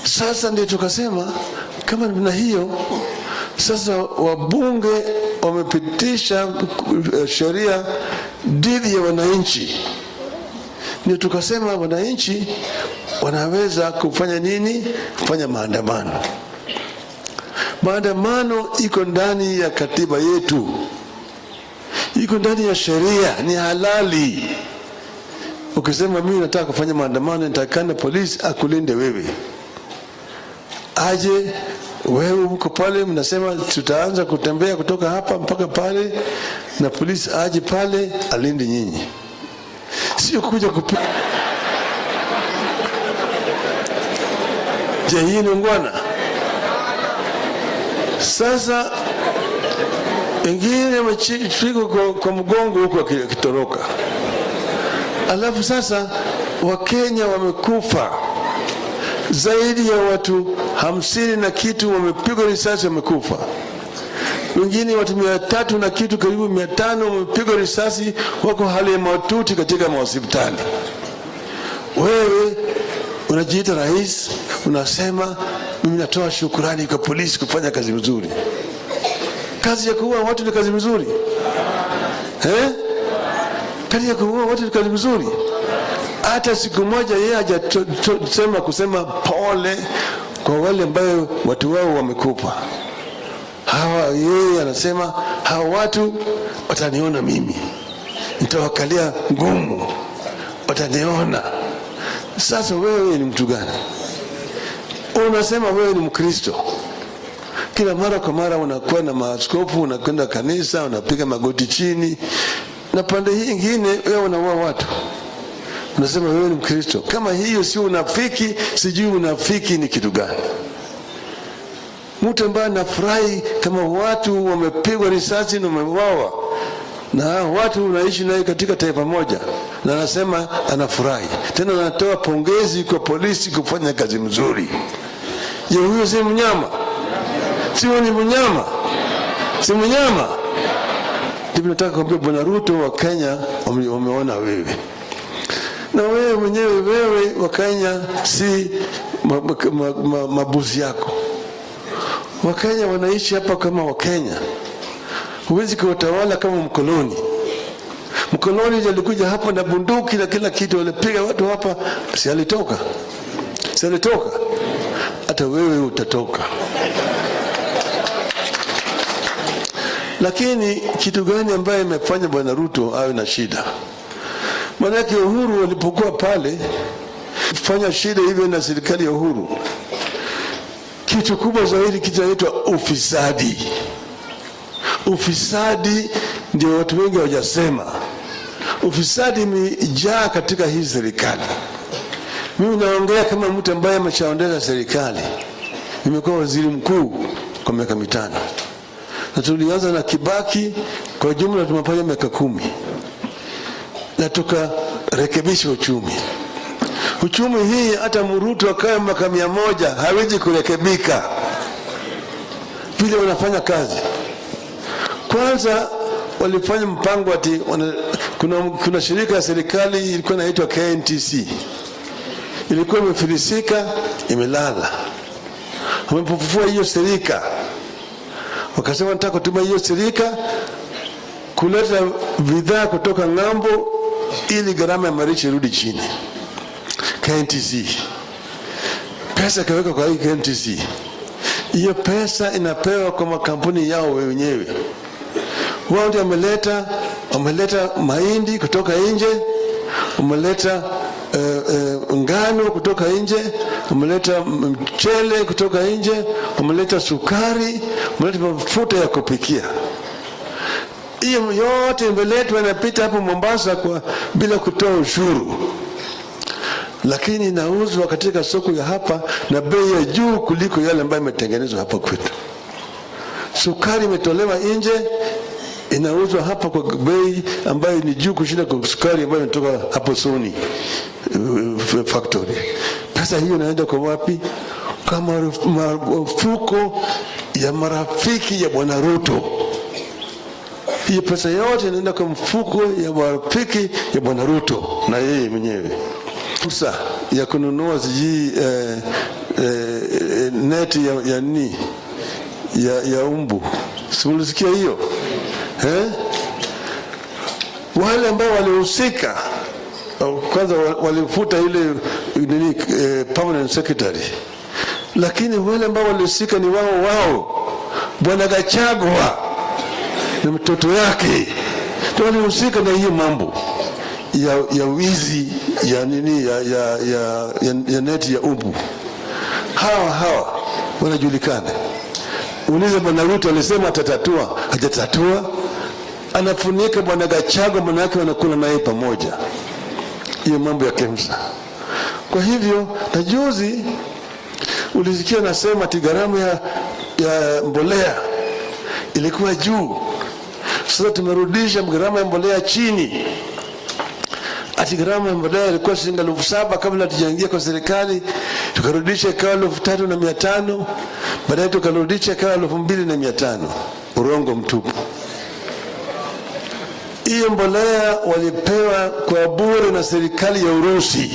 Speaker 2: Sasa ndio tukasema kama na hiyo sasa wabunge wamepitisha sheria dhidi ya wananchi. Ndio tukasema wananchi wanaweza kufanya nini? Kufanya maandamano. Maandamano iko ndani ya katiba yetu, iko ndani ya sheria, ni halali. Ukisema mimi nataka kufanya maandamano, nitakana polisi akulinde wewe. Aje wewe uko pale, mnasema tutaanza kutembea kutoka hapa mpaka pale, na polisi aje pale alinde nyinyi, sio kuja kupiga. Je, hii ni ngwana? Sasa wengine wamechikwa kwa mgongo huko akitoroka. Alafu sasa Wakenya wamekufa zaidi ya watu 50 na kitu, wamepigwa risasi wamekufa. Wengine watu 300 na kitu, karibu 500 wamepigwa risasi, wako hali ya mahututi katika hospitali. Wewe unajiita rais, unasema mimi natoa shukrani kwa polisi kufanya kazi nzuri. Kazi ya kuua watu ni kazi nzuri? Kazi ya kuua watu ni kazi nzuri? Hata siku moja yeye hajasema kusema pole kwa wale ambao watu wao wamekufa. Yeye anasema hawa watu wataniona mimi, nitawakalia ngumu, wataniona. Sasa wewe ni mtu gani? Unasema wewe ni Mkristo, kila mara kwa mara unakuwa na maaskofu, unakwenda kanisa, unapiga magoti chini, na pande hii nyingine wewe unaua watu. Unasema wewe ni Mkristo. Kama hiyo si unafiki, sijui unafiki ni kitu gani? Mtu ambaye anafurahi kama watu wamepigwa risasi na wameuawa, na watu unaishi naye katika taifa moja, na anasema anafurahi, tena anatoa pongezi kwa polisi kufanya kazi nzuri. Je, huyo si mnyama? Si ni mnyama? Si mnyama? Ndipo nataka kuambia Bwana Ruto, wa Kenya wameona wewe, na wewe mwenyewe, wewe wa Kenya si mabuzi yako. Wakenya wanaishi hapa kama Wakenya. Huwezi kuwatawala kama mkoloni. Mkoloni alikuja hapa na bunduki na kila kitu, walipiga watu hapa, si alitoka? Si alitoka? Hata wewe utatoka. Lakini kitu gani ambaye imefanya Bwana Ruto awe na shida? Manake Uhuru walipokuwa pale fanya shida hivyo na serikali ya Uhuru, kitu kubwa zaidi kinaitwa ufisadi. Ufisadi ndio watu wengi hawajasema. Ufisadi imejaa katika hii serikali. Mimi naongea kama mtu ambaye ameshaondeza serikali. Nimekuwa waziri mkuu kwa miaka 5. Na tulianza na Kibaki, kwa jumla tumefanya miaka 10. Na tukarekebisha uchumi. Uchumi hii hata Ruto akae miaka 100 hawezi kurekebika vile wanafanya kazi. Kwanza walifanya mpango ati kuna shirika ya serikali ilikuwa inaitwa KNTC. Ilikuwa imefilisika, imelala. Wamepofufua hiyo serika. Wakasema nataka kutumia hiyo serika kuleta bidhaa kutoka ng'ambo ili gharama ya maisha irudi chini. KNTC. Pesa kaweka kwa hii KNTC. Hiyo pesa inapewa kwa makampuni yao wenyewe. Wao ndio wameleta mahindi kutoka nje, wameleta ngano kutoka nje, wameleta mchele kutoka nje, wameleta sukari, wameleta mafuta ya kupikia. Hiyo yote imeletwa inapita hapo Mombasa bila kutoa ushuru. Lakini inauzwa katika soko ya hapa na bei ya juu kuliko yale ambayo imetengenezwa hapa kwetu. Sukari imetolewa nje, inauzwa hapa kwa bei ambayo ni juu kushinda kwa sukari ambayo inatoka hapo Sony factory. Pesa hiyo inaenda kwa wapi? Kama mafuko ya marafiki ya Bwana Ruto. Hiyo pesa yote inaenda kwa mfuko ya marafiki ya Bwana Ruto na yeye mwenyewe. Fursa ya kununua neti ya umbu. Simulisikia hiyo? Wale ambao walihusika kwanza walifuta ile permanent secretary, lakini wale ambao walihusika ni wao Bwana Gachagua na mtoto yake ndio walihusika na hiyo mambo ya wizi ya neti ya umbu. Hawa wanajulikana. Uliza Bwana Ruto alisema atatatua, hajatatua. Anafunika Bwana Gachagua, manake wanakula naye pamoja. Hiyo mambo ya KEMSA. Kwa hivyo na juzi ulisikia nasema ati gharama ya mbolea ilikuwa juu. Sasa tumerudisha gharama ya mbolea chini. Ati gharama ya mbolea ilikuwa shilingi 7,000 kabla tujaingia kwa serikali, tukarudisha ikawa 3,500, baadaye tukarudisha ikawa 2,500. Urongo mtupu. Hiyo mbolea walipewa kwa bure na serikali ya Urusi.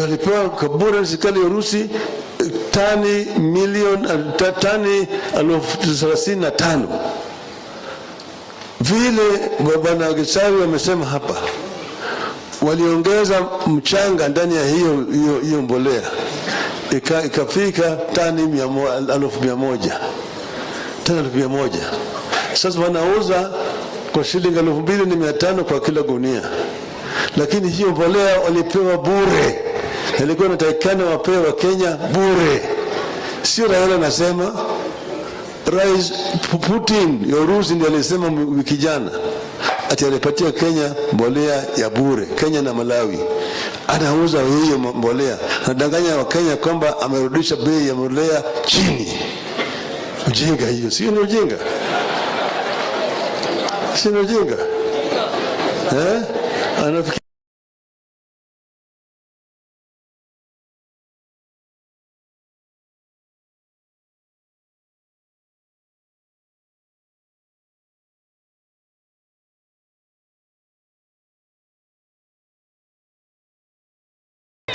Speaker 2: Walipewa kwa bure na serikali ya Urusi tani 35,000. Vile Bwana Gachagua wamesema hapa, waliongeza mchanga ndani ya hiyo mbolea, ikafika tani 100,000. Tani 100,000. Sasa wanauza kwa shilingi 2,500 kwa kila gunia. Lakini hiyo mbolea walipewa bure. Ilikuwa inatakikana wapewe Kenya bure. Sio Raila anasema, Rais Putin ya Urusi ndiye alisema wiki jana ati alipatia Kenya mbolea ya bure. Kenya na Malawi anauza hiyo mbolea, anadanganya wa Kenya kwamba amerudisha bei ya mbolea chini. Ujinga hiyo, sio ni ujinga? Sio ni ujinga? Anafikiri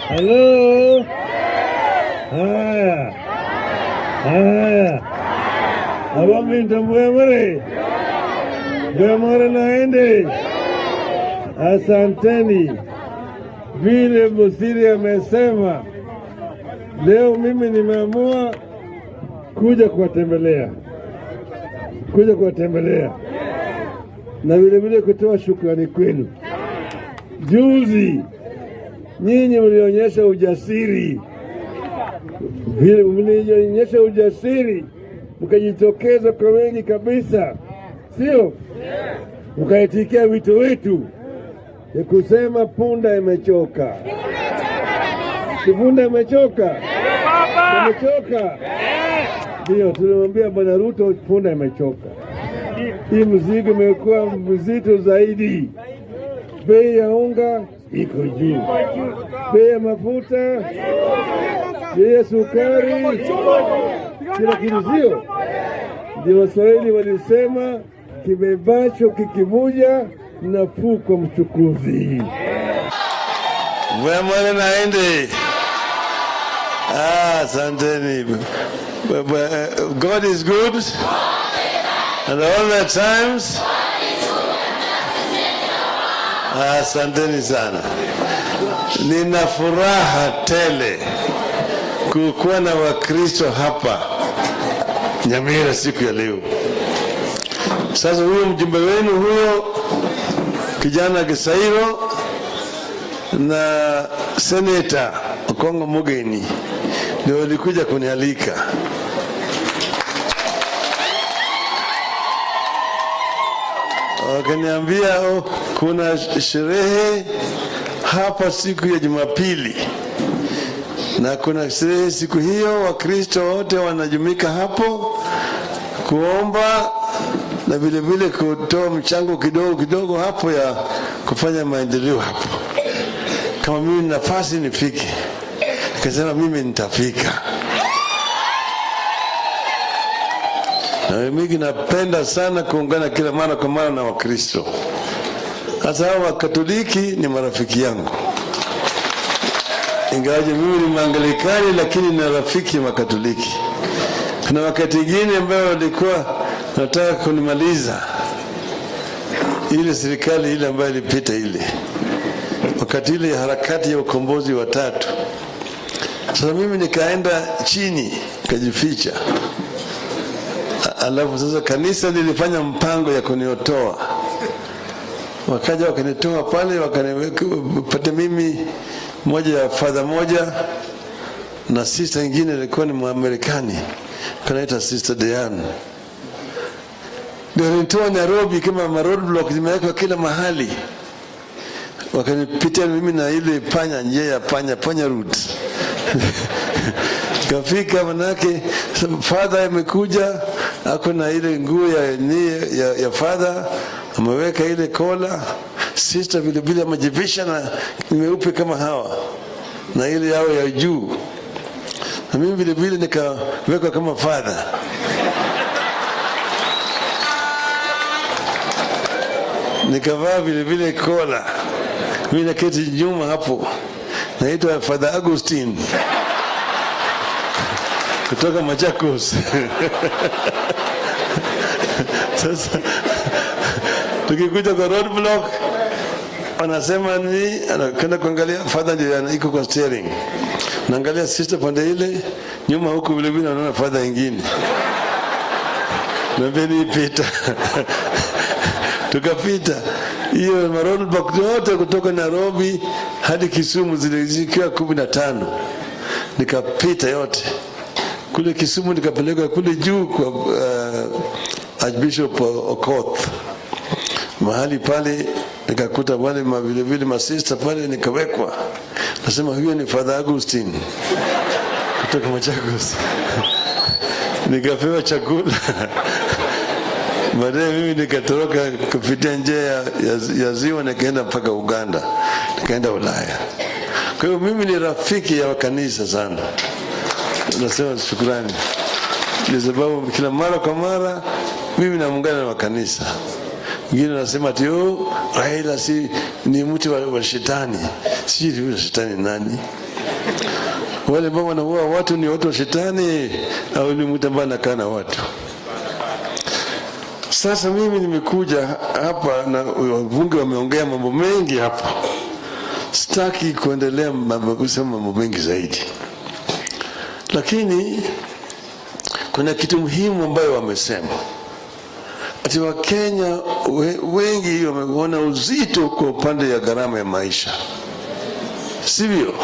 Speaker 1: Hello. Haya. Abaminta mwemare naende. Asanteni. Vile Musiri amesema, leo mimi nimeamua kuja kuwatembelea. Na vile kutoa shukrani kwenu. Juzi nyinyi mlionyesha ujasiri. Vile mlionyesha ujasiri, mkajitokeza kwa wengi kabisa. Sio? Mkaitikia wito wetu ya kusema punda imechoka. Punda imechoka. Imechoka. Ndio tulimwambia Bwana Ruto punda imechoka. Hii mzigo imekuwa mzito zaidi. Bei ya unga iko juu. Bei ya mafuta, bei ya sukari, kila kitu sio. Ndio Waswahili walisema kibebacho kikivuja nafuu kwa mchukuzi.
Speaker 2: Mwemare naende. Asanteni. God is good. And all the times. Asanteni sana. Nina furaha tele kukuwa na Wakristo hapa Nyamira siku ya leo. Sasa huyo mjumbe wenu huyo kijana Gisairo na Senator Okongo Mugeni ndio walikuja kunialika. Wakaniambia kuna sherehe hapa siku ya Jumapili, na kuna sherehe siku hiyo, Wakristo wote wanajumuika hapo kuomba na vile vile kutoa mchango kidogo kidogo hapo ya kufanya maendeleo hapo. Kama mimi nafasi nifike, nikasema mimi nitafika. Na mimi napenda sana kuungana kila mara kwa mara na Wakristo. Hasa wa Katoliki ni marafiki yangu. Ingawaje mimi ni Mwangalikani, lakini ni rafiki wa Katoliki. Kuna wakati mwingine ambao walikuwa nataka kunimaliza ile serikali ile ambayo ilipita ile, wakati ile harakati ya ukombozi wa tatu. Sasa mimi nikaenda chini nikajificha. Alafu sasa kanisa lilifanya mpango ya kuniotoa. Wakaja wakanitoa pale, wakanipata mimi moja ya father moja na sister nyingine ilikuwa ni Mwamerikani, kanaita Sister Diane. Ndio nitoa Nairobi kama road block zimewekwa kila mahali. Wakanipitia mimi na ile panya, njia ya panya route. Kafika manake father amekuja, ako na ile nguo ya father, ameweka ile kola. Sister vile vile amejivisha na nimeupe kama hawa na ile yao ya juu, na mimi vile vile nikaweka kama father. Nikavaa vile vile kola. Mimi naketi nyuma hapo, naitwa Father Augustine kutoka Machakos. Sasa tukikuja kwa road block, wanasema ni anakwenda kuangalia father ndio iko kwa steering. Naangalia sister pande ile, nyuma huko vile vile naona father nyingine. Na beni pita. Tukapita. Hiyo road block yote kutoka Nairobi hadi Kisumu zilizikia 15. Nikapita yote. Kule Kisumu nikapeleka kule juu kwa Archbishop Okoth. Mahali pale nikakuta wale vile vile masista pale, nikawekwa. Nasema huyo ni Father Augustine kutoka Machakos. Nikapewa chakula. Baadaye mimi nikatoroka kupitia njia ya ziwa, nikaenda mpaka Uganda, nikaenda Ulaya. Kwa hiyo mimi ni rafiki ya kanisa sana. Nasema shukrani. Kwa sababu kila mara kwa mara mimi naungana na kanisa. Wengine wanasema ati Raila si ni mtu wa shetani. Si ni shetani nani? Wale ambao wanaua watu ni watu wa shetani au ni mtu ambaye anakaa na watu? Sasa mimi nimekuja hapa na wabunge wameongea mambo mengi hapa. Sitaki kuendelea kusema mambo mengi zaidi. Lakini kuna muhimu ambayo wamesema. Ati Wakenya wengi wameona uzito kwa upande ya gharama ya maisha. Sivyo?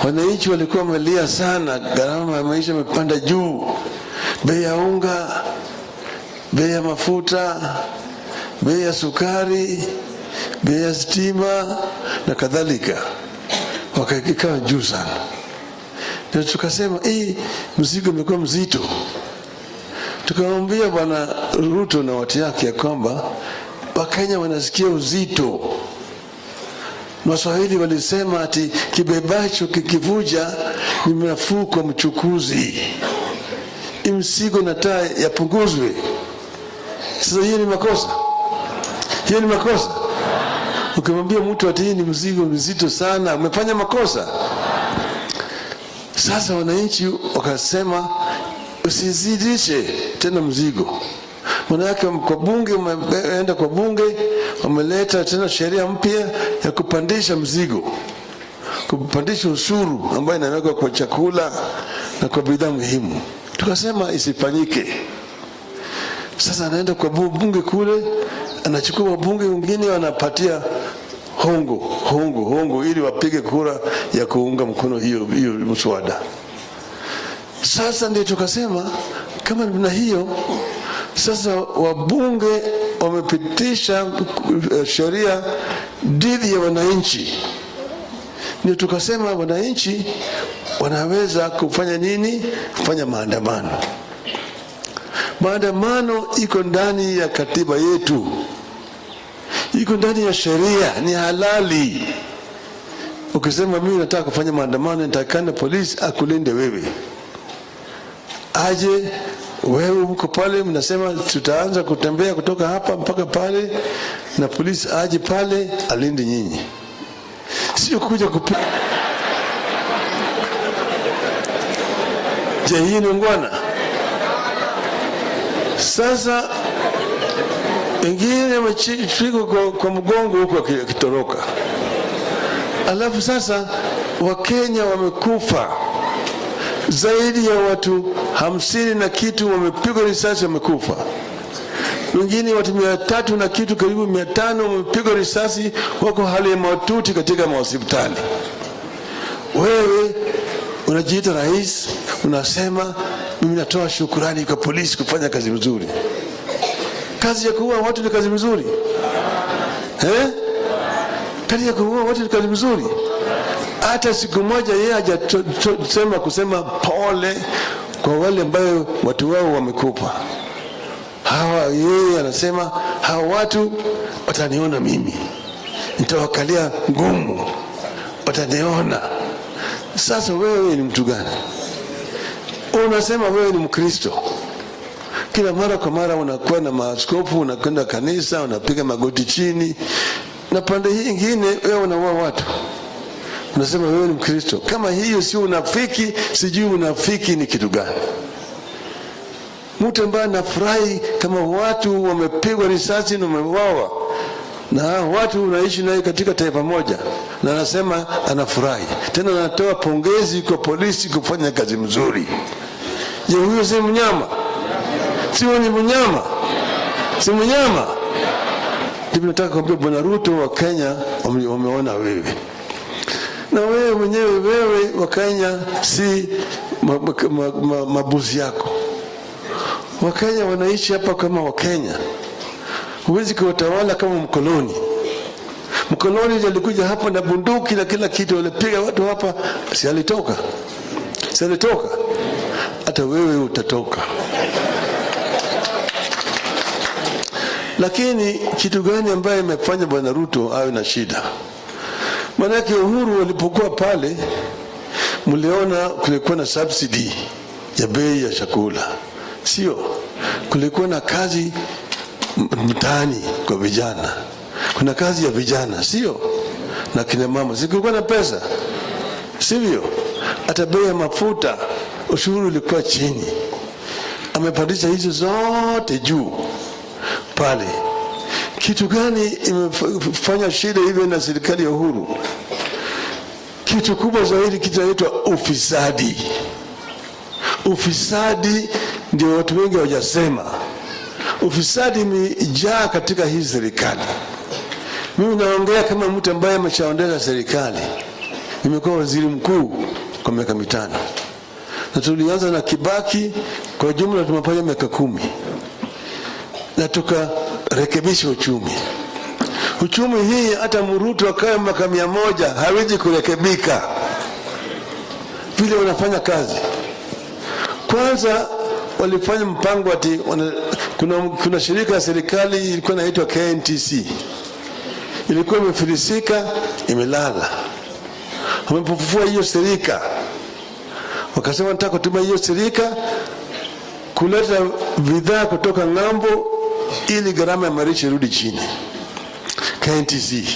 Speaker 2: Wananchi walikuwa wamelia sana, gharama ya maisha imepanda juu. Bei ya unga, bei ya mafuta, bei ya sukari, bei ya stima na kadhalika. Wakakaa juu sana. Ndio tukasema mzigo umekuwa mzito. Tukamwambia Bwana Ruto na watu yake ya kwamba Wakenya wanasikia uzito. Waswahili walisema ati kibebacho kikivuja ni nafuu kwa mchukuzi. Mzigo na taa yapunguzwe. Sasa hiyo ni makosa. Hiyo ni makosa. Ukimwambia mtu ati ni mzigo mzito sana, umefanya makosa. Sasa wananchi wakasema usizidishe tena mzigo. Maana yake kwa bunge, umeenda kwa bunge, wameleta tena sheria mpya ya kupandisha mzigo. Kupandisha ushuru ambayo inawekwa kwa chakula na kwa bidhaa muhimu. Tukasema isifanyike. Sasa anaenda kwa bunge kule, anachukua wabunge wengine wanapatia hongo ili wapige kura ya kuunga mkono hiyo mswada. Sasa ndio tukasema kama na hiyo, sasa wabunge wamepitisha sheria dhidi ya wananchi. Ndio tukasema wananchi wanaweza kufanya nini? Kufanya maandamano. Maandamano iko ndani ya katiba yetu, iko ndani ya sheria, ni halali. Ukisema mimi nataka kufanya maandamano, nitakana polisi akulinde wewe. Aje wewe uko pale, mnasema tutaanza kutembea kutoka hapa mpaka pale, na polisi aje pale alinde nyinyi, sio kuja kupiga. Je, hii ni ungwana? Sasa wengine wamechikwa kwa mgongo huko kitoroka. Alafu sasa Wakenya wamekufa, zaidi ya watu 50 na kitu wamepigwa risasi wamekufa. Wengine watu 300 na kitu, karibu 500 wamepigwa risasi, wako hali ya mahututi katika hospitali. Wewe unajiita rais, unasema mimi natoa shukrani kwa polisi kufanya kazi nzuri. Kazi ya kuua watu ni kazi nzuri? Kazi ya kuua watu ni kazi nzuri? Hata siku moja yeye hajasema kusema pole kwa wale ambao watu wao wamekufa. Yeye anasema hawa watu wataniona mimi, nitawakalia ngumu, wataniona. Sasa wewe ni mtu gani? Unasema wewe ni Mkristo, kila mara kwa mara unakuwa na maaskofu, unakwenda kanisa, unapiga magoti chini, na pande hii nyingine wewe unaua watu. Unasema wewe ni Mkristo. Kama hiyo sio unafiki, sijui unafiki ni kitu gani? Mtu ambaye anafurahi kama watu wamepigwa risasi na wameuawa, na watu unaishi naye katika taifa moja, na anasema anafurahi, tena anatoa pongezi kwa polisi kufanya kazi mzuri. Je, huyo si mnyama? Sio ni mnyama? Si mnyama? Ndipo nataka kuambia Bwana Ruto, wa Kenya wameona wewe, na wewe mwenyewe, wewe wa Kenya si mabuzi yako. Wakenya wanaishi hapa kama Wakenya. Huwezi kuwatawala kama mkoloni. Mkoloni alikuja hapa na bunduki na kila kitu, walipiga watu hapa, si alitoka? Si alitoka? Hata wewe utatoka. Lakini kitu gani ambaye imefanya Bwana Ruto awe na shida? Manake Uhuru walipokuwa pale, mliona kulikuwa na subsidy ya bei ya chakula, sio? Kulikuwa na kazi mtaani kwa vijana, kuna kazi ya vijana, sio? Na kina mama, sikuwa na pesa, sivyo? Hata bei ya mafuta, ushuru ulikuwa chini. Amepandisha hizo zote juu pale. Kitu gani imefanya shida hivyo na serikali ya Uhuru? Kitu kubwa zaidi kinaitwa ufisadi. Ufisadi ndio watu wengi hawajasema. Ufisadi imejaa katika hii serikali. Mimi naongea kama mtu ambaye ameshaondesha serikali. Nimekuwa waziri mkuu kwa miaka 5. Na tulianza na Kibaki, kwa jumla tumefanya miaka 10. Na tukarekebisha uchumi. Uchumi hii hata Ruto akae miaka 100 hawezi kurekebika vile wanafanya kazi. Kwanza walifanya mpango ati kuna shirika ya serikali ilikuwa inaitwa KNTC. Ilikuwa imefilisika, imelala. Wamepofufua hiyo serika. Wakasema nataka kutumia hiyo serika kuleta bidhaa kutoka ng'ambo ili gharama ya maisha irudi chini. KNTC.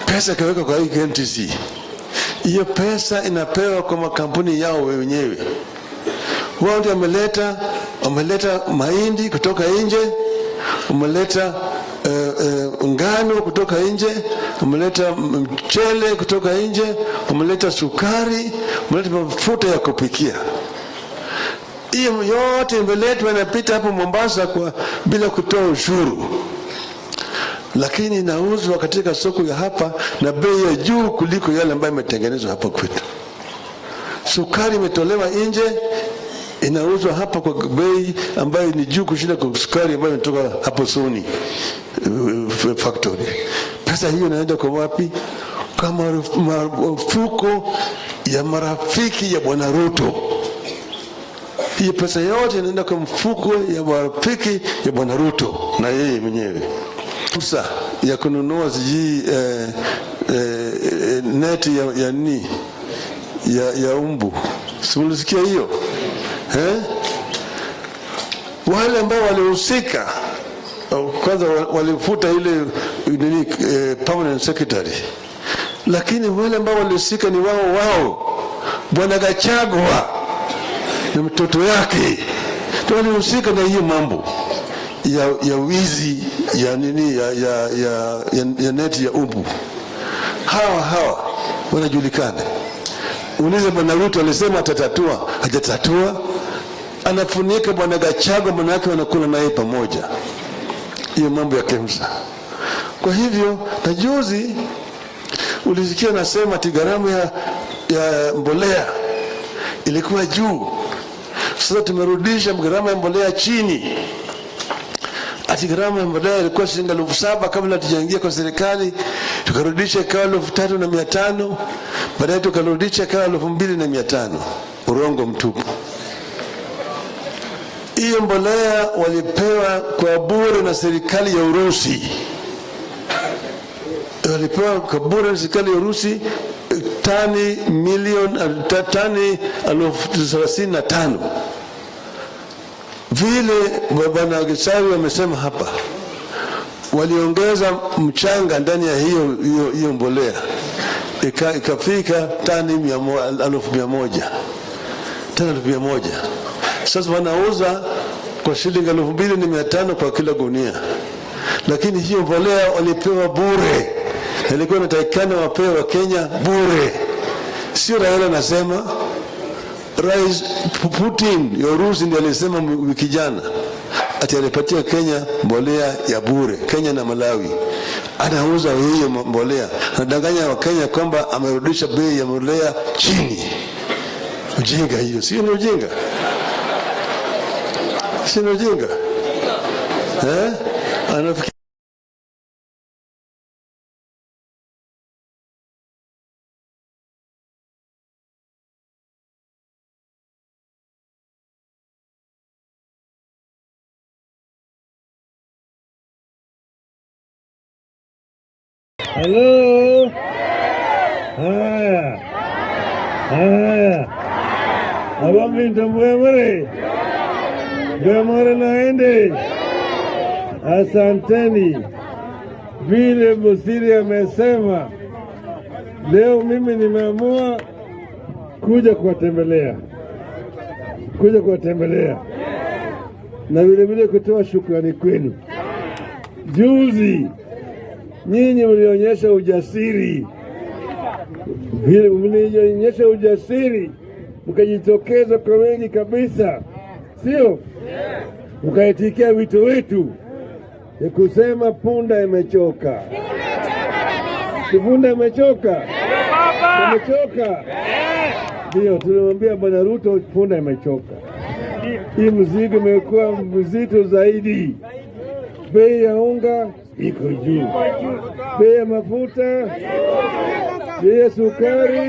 Speaker 2: Pesa kaweka kwa hii KNTC. Hiyo pesa inapewa kwa makampuni yao wenyewe. Wao ndio wameleta mahindi kutoka nje, wameleta ngano kutoka nje, wameleta mchele kutoka nje, wameleta sukari, wameleta mafuta ya kupikia. Hiyo yote imeletwa inapita hapo Mombasa bila kutoa ushuru. Lakini inauzwa katika soko ya hapa na bei ya juu kuliko yale ambayo imetengenezwa hapa kwetu. Sukari imetolewa nje, inauzwa hapa kwa bei ambayo ni juu kushinda kwa sukari ambayo inatoka hapo Sony factory. Pesa hiyo inaenda kwa wapi? Kwa mafuko ya marafiki ya Bwana Ruto. Hii pesa yote inaenda kwa mfuko ya marafiki ya Bwana Ruto na yeye mwenyewe. Fursa ya kununua neti ya umbu. Simulisikia hiyo? Wale ambao walihusika kwanza walifuta ile permanent secretary, lakini wale ambao walihusika ni wao Bwana Gachagua na mtoto yake ndio walihusika na hiyo mambo ya wizi ya neti ya umbu. Hawa wanajulikana. Unize Bwana Ruto alisema atatatua, hajatatua. Anafunika Bwana Gachagua, manake wanakula naye pamoja. Hiyo mambo ya KEMSA. Kwa hivyo na juzi ulisikia nasema ati gharama ya mbolea ilikuwa juu. Sasa tumerudisha gharama ya mbolea chini. Ati gharama ya mbolea ilikuwa shilingi 7,000 kabla tujaingia kwa serikali, tukarudisha ikawa 3,500, baadaye tukarudisha ikawa 2,500. Urongo mtupu. Hiyo mbolea walipewa kwa bure na serikali ya Urusi. Walipewa kwa bure na serikali ya Urusi tani 35,000. Vile Bwana Gachagua amesema hapa, waliongeza mchanga ndani ya hiyo mbolea ikafika tani 100,000. Tani 100,000. Sasa wanauza kwa shilingi 2,500 kwa kila gunia. Lakini hiyo mbolea walipewa bure. Ilikuwa inatakikana wapewe wa Kenya bure. Sio Raila anasema, Rais Putin ya Urusi ndiye alisema wiki jana ati alipatia Kenya mbolea ya bure. Kenya na Malawi anauza hiyo mbolea, anadanganya wa Kenya kwamba amerudisha bei ya mbolea chini. Ujinga hiyo, sio ni ujinga? Sio ni ujinga? Anafikiri
Speaker 1: Hello. Haya. Abambi Mwemore naende. Asanteni. Vile Musiri amesema, leo mimi nimeamua kuja kuwatembelea. Na vile kutoa shukrani kwenu. Juzi nyinyi mlionyesha ujasiri. Vile mlionyesha ujasiri, mkajitokeza kwa wengi kabisa. Sio? Mkaitikia wito wetu ya kusema punda imechoka. Punda imechoka. Imechoka. Ndio tulimwambia Bwana Ruto punda imechoka. Hii mzigo imekuwa mzito zaidi. Bei ya unga iko juu. Bei ya mafuta, bei ya sukari,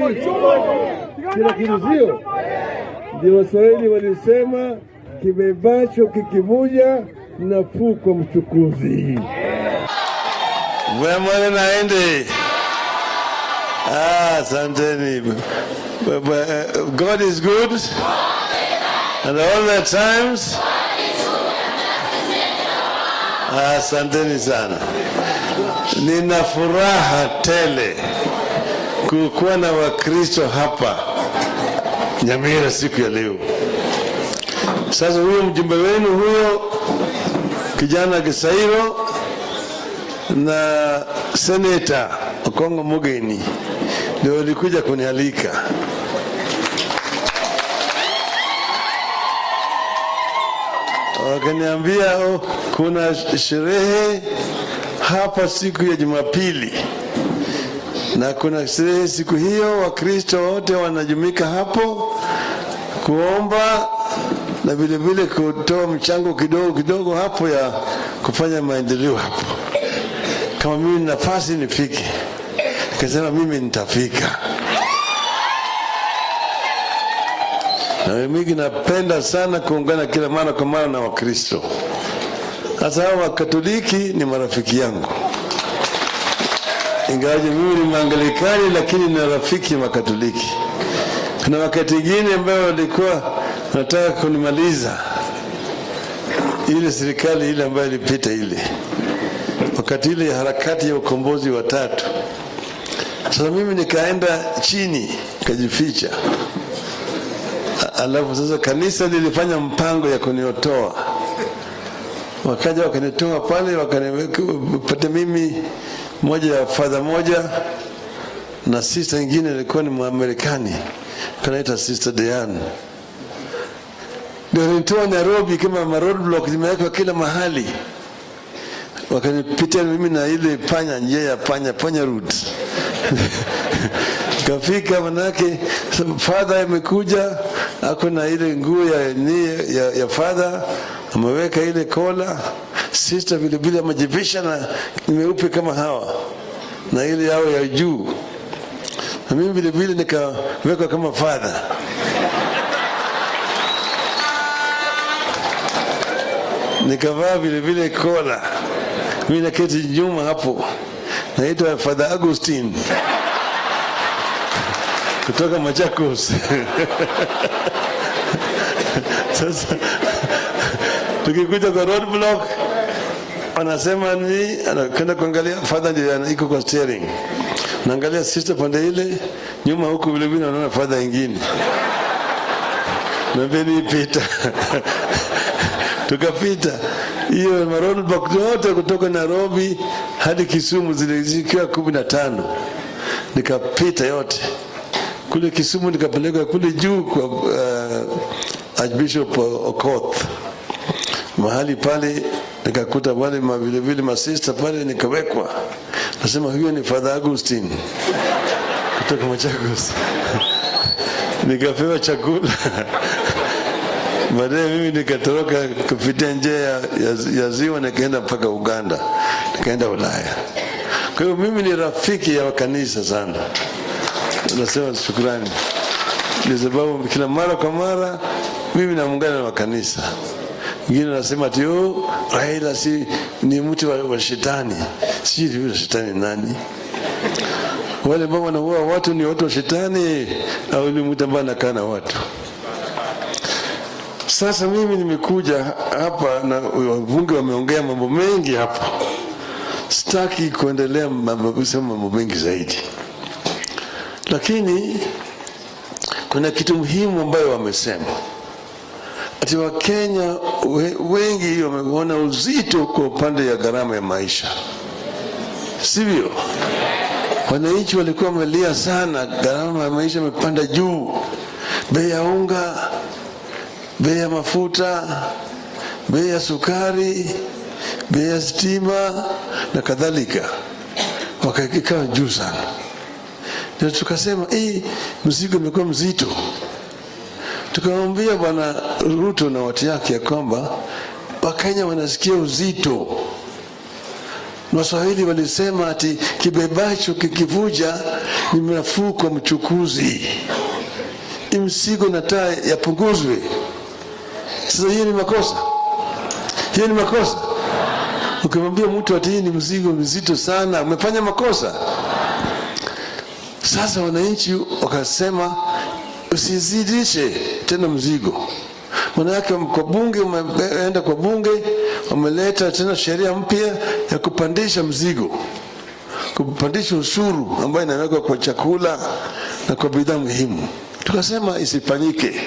Speaker 1: kila kitu sio. Ndio Waswahili walisema kibebacho kikivuja nafuu kwa mchukuzi.
Speaker 2: Mwemore naende. Asanteni. God is good. And all the times. Asanteni sana. Nina furaha tele kukuwa na Wakristo hapa Nyamira siku ya leo. Sasa huyo mjumbe wenu huyo kijana Gisairo na Senator Okongo Mugeni ndio walikuja kunialika. Wakaniambia kuna sherehe hapa siku ya Jumapili, na kuna sherehe siku hiyo Wakristo wote wanajumika hapo kuomba na vile vile kutoa mchango kidogo hapo ya kufanya maendeleo hapo. Kama mimi nafasi nifike, nikasema mimi nitafika. mimi napenda sana kuungana kila mara kwa mara na Wakristo. Hasa hao Wakatoliki ni marafiki yangu. Ingawaje mimi ni Mwangalikani, lakini ni rafiki wa Katoliki. Kuna wakati mwingine ambao walikuwa wanataka kunimaliza, ile serikali ile ambayo ilipita ile, wakati ile harakati ya ukombozi wa tatu. Sasa mimi nikaenda chini kajificha. Alafu sasa kanisa lilifanya mpango ya kuniotoa. Wakaja wakanitoa pale, wakanipata mimi moja ya father moja na sister nyingine ilikuwa ni Mwamerikani, kanaita Sister Diane. Ndio nitoa Nairobi kama roadblock zimewekwa kila mahali. Wakanipitia mimi na ile panya, njia ya panya route. Kafika manake father amekuja, ako na ile nguo ya father, ameweka ile kola. Sister vile vile amejivisha na meupe kama hawa na ile yao ya juu, na mimi vile vile nikaweka kama father. Nikavaa vile vile kola. Mimi naketi nyuma hapo, naitwa Father Augustine kutoka Machakos. Sasa tukikuja kwa roadblock, anasema ni anakwenda kuangalia father ndiye iko kwa steering. Naangalia sister pande ile, nyuma huko vile vile naona father nyingine. Na beni pita. Tukapita. Hiyo roadblock yote kutoka Nairobi hadi Kisumu zilizikiwa 15. Nikapita yote. Kule Kisumu nikapeleka kule juu kwa Archbishop Okoth. Mahali pale nikakuta wale vile vile masista pale, nikawekwa. Nasema huyo ni Father Augustine kutoka Machakos. Nikapewa chakula. Baadaye mimi nikatoroka kupitia njia ya ziwa, nikaenda mpaka Uganda, nikaenda Ulaya. Kwa hiyo mimi ni rafiki ya kanisa sana. Nasema shukrani. Ni sababu kila mara kwa mara mimi naungana na kanisa. Wengine nasema ati Raila si ni mtu wa shetani. Si yule shetani nani? Wale ambao wanaua watu ni watu wa shetani au ni mtu ambaye anakaa na watu? Sasa mimi nimekuja hapa na wabunge wameongea mambo mengi hapa. Sitaki kuendelea kusema mambo mengi zaidi. Lakini kuna kitu muhimu ambayo wamesema. Ati Wakenya wengi wameona uzito kwa upande ya gharama ya maisha. Sivyo? Wananchi walikuwa wamelia sana, gharama ya maisha imepanda juu. Bei ya unga, bei ya mafuta, bei ya sukari, bei ya stima na kadhalika. Wakakaa juu sana. Ndio tukasema mzigo umekuwa mzito. Tukamwambia Bwana Ruto na watu yake ya kwamba Wakenya wanasikia uzito. Waswahili walisema ati kibebacho kikivuja ni nafuu kwa mchukuzi. Mzigo na taa yapunguzwe. Sasa hiyo ni makosa. Hiyo ni makosa. Ukimwambia mtu ati hii ni mzigo mzito sana, umefanya makosa. Sasa wananchi wakasema usizidishe tena mzigo. Maana yake kwa bunge, umeenda kwa bunge, wameleta tena sheria mpya ya kupandisha mzigo, kupandisha ushuru ambayo inawekwa kwa chakula na kwa bidhaa muhimu. Tukasema isifanyike.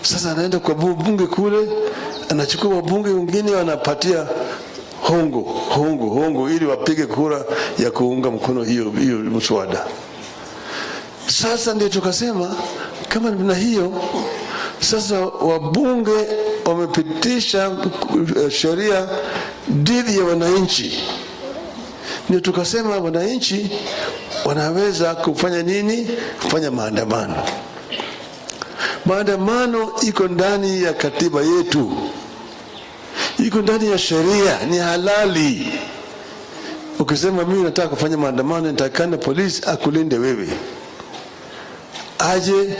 Speaker 2: Sasa anaenda kwa bunge kule, anachukua wabunge wengine wanapatia hongo ili wapige kura ya kuunga mkono hiyo mswada. Sasa ndio tukasema kama na hiyo, sasa wabunge wamepitisha sheria dhidi ya wananchi. Ndio tukasema wananchi wanaweza kufanya nini? Kufanya maandamano. Maandamano iko ndani ya katiba yetu, iko ndani ya sheria, ni halali. Ukisema mimi nataka kufanya maandamano, nitakana polisi akulinde wewe, aje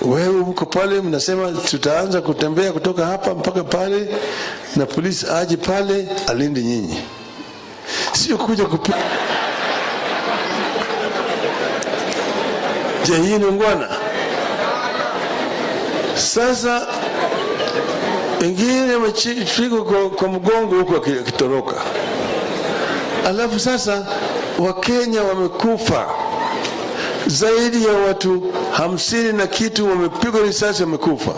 Speaker 2: Wewe uko pale mnasema tutaanza kutembea kutoka hapa mpaka pale na polisi aje pale alinde nyinyi. Sio kuja kupiga. Je, hii ni ungwana? Sasa wengine wamechikwa kwa mgongo huko akitoroka. Alafu sasa Wakenya wamekufa. Zaidi ya watu 50 na kitu wamepigwa risasi wamekufa.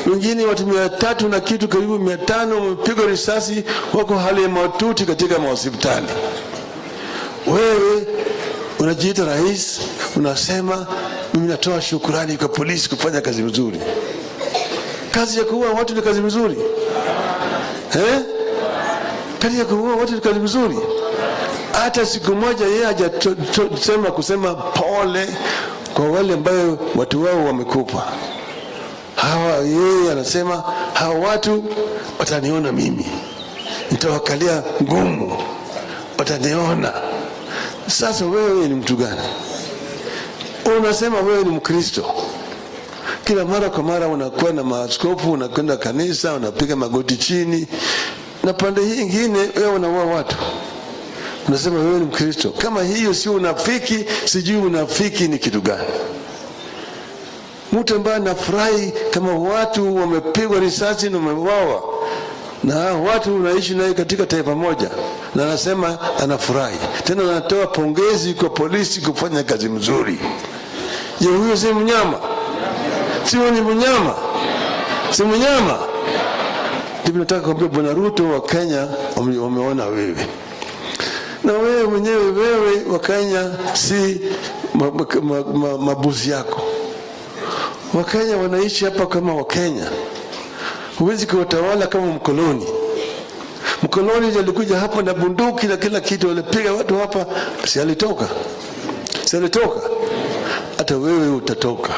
Speaker 2: Wengine watu 300 na kitu karibu 500 wamepigwa risasi wako hali ya mahututi katika hospitali. Wewe unajiita rais, unasema mimi natoa shukrani kwa polisi kufanya kazi nzuri. Kazi ya kuua watu ni kazi nzuri? Kazi ya kuua watu ni kazi nzuri? Hata siku moja yeye hajasema kusema pole kwa wale ambao watu wao wamekufa. Yeye anasema hawa watu wataniona mimi, nitawakalia ngumu, wataniona. Sasa wewe ni mtu gani? Unasema wewe ni Mkristo. Kila mara kwa mara unakuwa na maaskofu, unakwenda kanisa, unapiga magoti chini, na pande hii nyingine wewe unaua watu. Unasema wewe ni Mkristo. Kama hiyo sio unafiki, sijui unafiki ni kitu gani. Mtu ambaye anafurahi kama watu wamepigwa risasi na wameuawa, na watu unaishi naye katika taifa moja, na anasema anafurahi, tena anatoa pongezi kwa polisi kufanya kazi mzuri. Je, huyo si mnyama? Sio ni mnyama? Si mnyama? Ndipo nataka kuambia Bwana Ruto, wa Kenya wameona wewe. Na wewe mwenyewe, wewe wa Kenya si mabuzi yako. Wakenya wanaishi hapa kama Wakenya. Huwezi kuwatawala kama mkoloni. Mkoloni alikuja hapa na bunduki na kila kitu, alipiga watu hapa, si alitoka? Si alitoka? Hata wewe utatoka.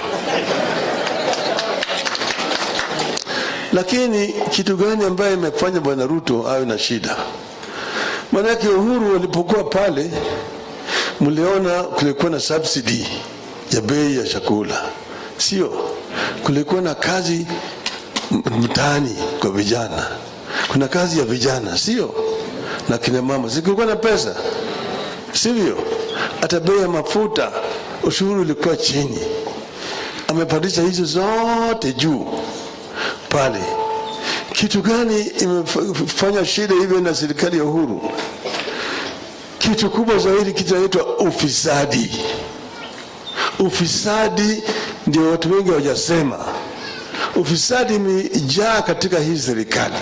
Speaker 2: Lakini kitu gani ambaye imefanya Bwana Ruto awe na shida? Manake Uhuru alipokuwa pale, mliona kulikuwa na subsidy ya bei ya chakula. Sio? Kulikuwa na kazi mtaani kwa vijana. Kuna kazi ya vijana, sio? Na kina mama. Kulikuwa na pesa. Sivyo? Hata bei ya mafuta, ushuru ulikuwa chini. Amepandisha hizo zote juu pale. Kitu gani imefanya shida hivyo na serikali ya Uhuru? Kitu kubwa zaidi kinaitwa ufisadi. Ufisadi ndio watu wengi hawajasema. Ufisadi imejaa katika hii serikali.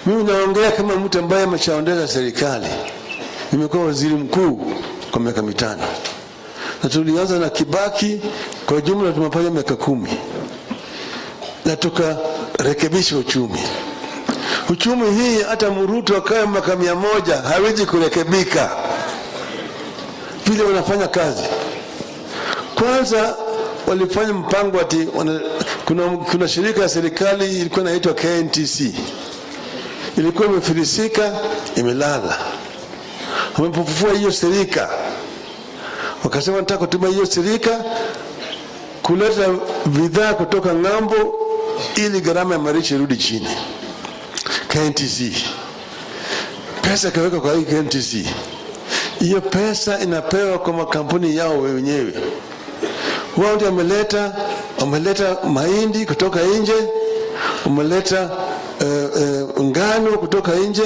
Speaker 2: Mimi naongea kama mtu ambaye ameshaondeza serikali. Nimekuwa waziri mkuu kwa miaka 5. Na tulianza na Kibaki, kwa jumla tumefanya miaka 10. Na tukarekebisha uchumi. Uchumi hii hata Ruto akae miaka 100 hawezi kurekebika vile wanafanya kazi. Kwanza walifanya mpango ati kuna shirika ya serikali ilikuwa inaitwa KNTC. Ilikuwa imefilisika, imelala. Wamepofufua hiyo shirika. Wakasema nataka kutuma hiyo shirika kuleta bidhaa kutoka ng'ambo ili gharama ya maisha irudi chini. KNTC. Pesa kaweka kwa hii KNTC. Hiyo pesa inapewa kwa makampuni yao wenyewe. Wao ndio wameleta mahindi kutoka nje, wameleta ngano kutoka nje,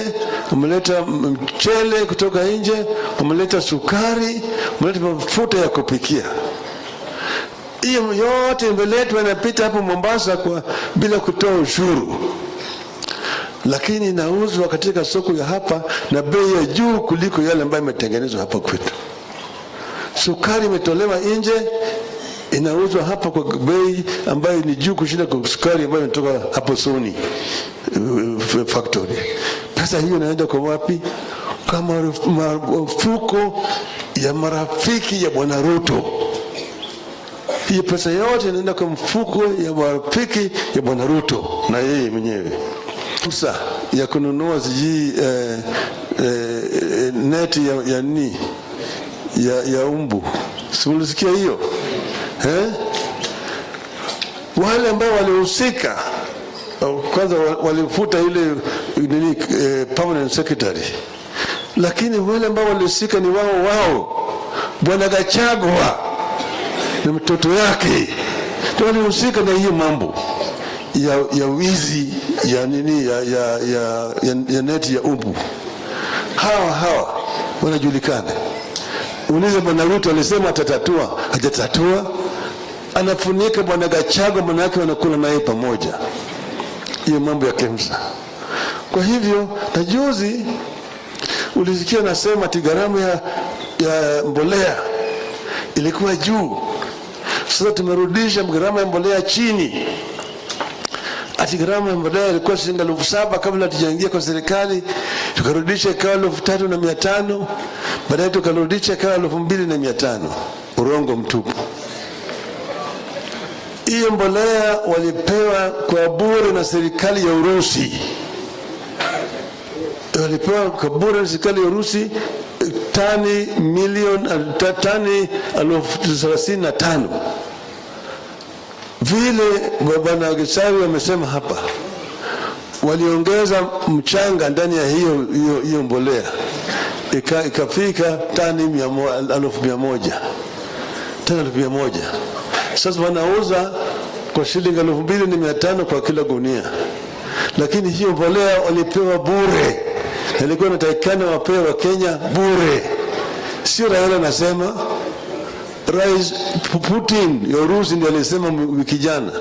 Speaker 2: wameleta mchele kutoka nje, wameleta sukari, wameleta mafuta ya kupikia. Hiyo yote imeletwa inapita hapo Mombasa bila kutoa ushuru. Lakini inauzwa katika soko ya hapa na bei ya juu kuliko yale ambayo imetengenezwa hapa kwetu. Sukari imetolewa nje, inauzwa hapa kwa bei ambayo ni juu kushinda kwa sukari ambayo inatoka hapo Sony factory. Pesa hiyo inaenda kwa wapi? Kama mfuko ya marafiki ya Bwana Ruto. Hii pesa yote inaenda kwa mfuko ya marafiki ya Bwana Ruto na yeye mwenyewe. Fursa ya kununua neti ya umbu. Simulisikia hiyo? wale ambao walihusika kwanza walifuta ile permanent secretary, lakini wale ambao walihusika ni wao Bwana Gachagua na mtoto yake ndio walihusika na hiyo mambo ya wizi ya neti ya umbu. Hawa wanajulikana. Uliza Bwana Ruto alisema atatatua, hajatatua. Anafunika Bwana Gachagua, manake wanakula naye pamoja. Hiyo mambo ya KEMSA. Kwa hivyo na juzi ulisikia nasema ati gharama ya mbolea ilikuwa juu. Sasa tumerudisha gharama ya mbolea chini. Ati gharama ya mbolea ilikuwa shilingi 7,000 kabla tujaingia kwa serikali, tukarudisha ikawa 3,500, baadaye tukarudisha ikawa 2,500. Urongo mtupu. Hiyo mbolea walipewa kwa bure na serikali ya Urusi. Walipewa kwa bure na serikali ya Urusi tani 35,000. Vile Bwana Gachagua amesema hapa, waliongeza mchanga ndani ya hiyo mbolea ikafika tani 100,000. Tani 100,000. Sasa wanauza kwa shilingi 2,500 kwa kila gunia. Lakini hiyo mbolea walipewa bure. Ilikuwa inatakikana wapewe Kenya bure. Sio Raila anasema, Rais Putin ya Urusi ndiye alisema wiki jana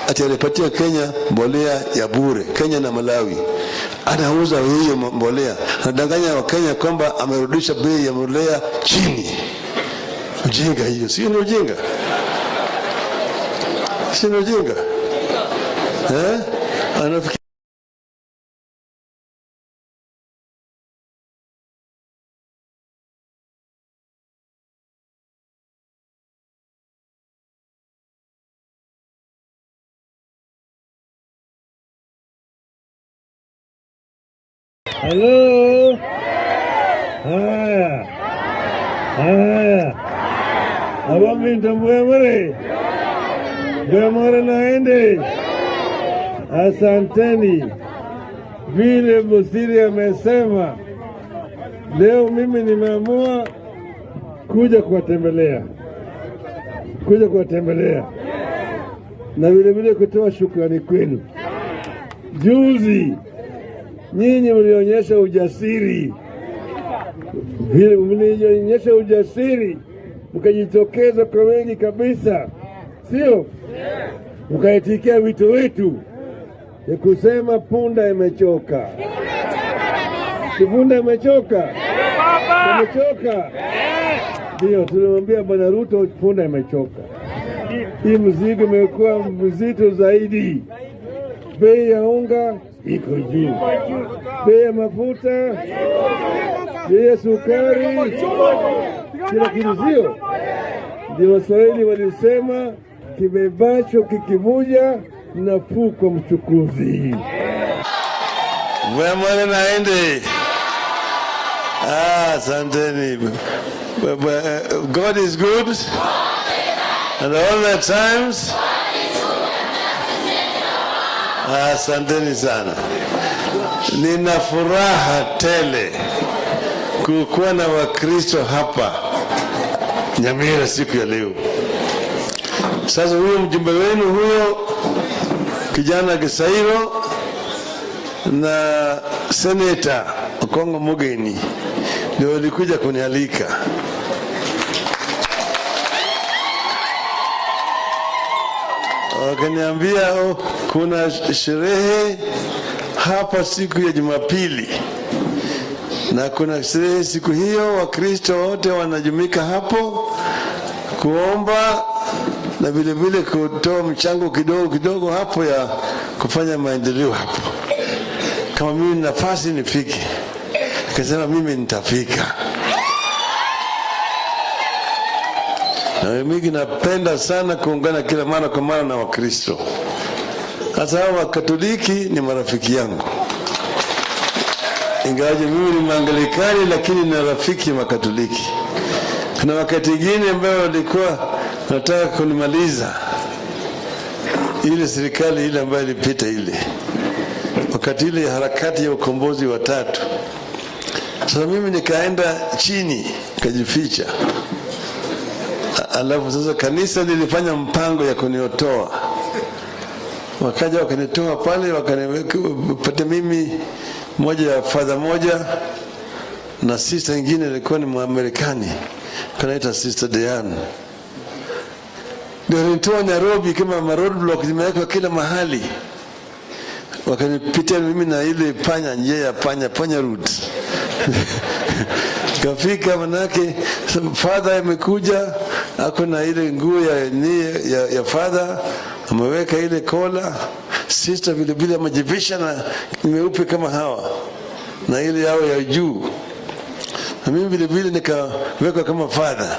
Speaker 2: ati alipatia Kenya mbolea ya bure. Kenya na Malawi anauza hiyo mbolea, anadanganya wa Kenya kwamba amerudisha bei ya mbolea chini. Ujinga hiyo, sio ni ujinga? Sio ni ujinga? Anafikiri
Speaker 1: Hello. Abamita mwemare naende. Asanteni. Vile Musiri amesema, leo mimi nimeamua kuja kuwatembelea na vile kutoa shukrani kwenu. Juzi nyinyi mlionyesha ujasiri, mkajitokeza kwa wengi kabisa, sio? Mkaitikia wito wetu ya kusema punda imechoka. Punda imechoka. Ndio tulimwambia Bwana Ruto punda imechoka. Hii mzigo imekuwa mzito zaidi. Bei ya unga iko juu, bei ya mafuta, bei ya sukari, kila kitu sio. Ndio Waswahili walisema kibebacho kikivuja nafuu kwa mchukuzi.
Speaker 2: Mwemare naende. Asanteni. God is good and all the times. Asanteni sana. Nina furaha tele kukuwa na Wakristo hapa Nyamira siku ya leo. Sasa huyo mjumbe wenu huyo kijana Gisairo na Seneta Kongo Mugeni ndio walikuja kunialika. Wakaniambia kuna sherehe hapa siku ya Jumapili, na kuna sherehe siku hiyo, Wakristo wote wanajumika hapo kuomba na vile kutoa mchango kidogo hapo ya kufanya maendeleo hapo. Kama mimi nafasi nifike, nikasema mimi nitafika. Na mimi napenda sana kuungana kila mara kwa mara na Wakristo. Hasa wa Katoliki ni marafiki yangu. Ingawaje mimi ni Mwangalikani, lakini ni rafiki wa Katoliki. Kuna wakati mwingine ambao walikuwa nataka kunimaliza, ile serikali ile ambayo ilipita ile, wakati ile harakati ya ukombozi wa tatu. Sasa mimi nikaenda chini nikajificha, alafu sasa kanisa lilifanya mpango ya kuniotoa, wakaja wakanitoa pale, wakanipata mimi moja ya father moja na sister nyingine ilikuwa ni Mwamerikani kanaita Sister Diane. Ndio nitoa Nairobi kama roadblock zimewekwa kila mahali, wakanipitia mimi na ile panya, njia ya panya route. Kafika manake father amekuja ako na ile nguo ya father, ameweka ile kola. Sister vile vile amejivisha na nimeupe kama hawa na ile yao ya juu, na mimi vile vile nikaweka kama father.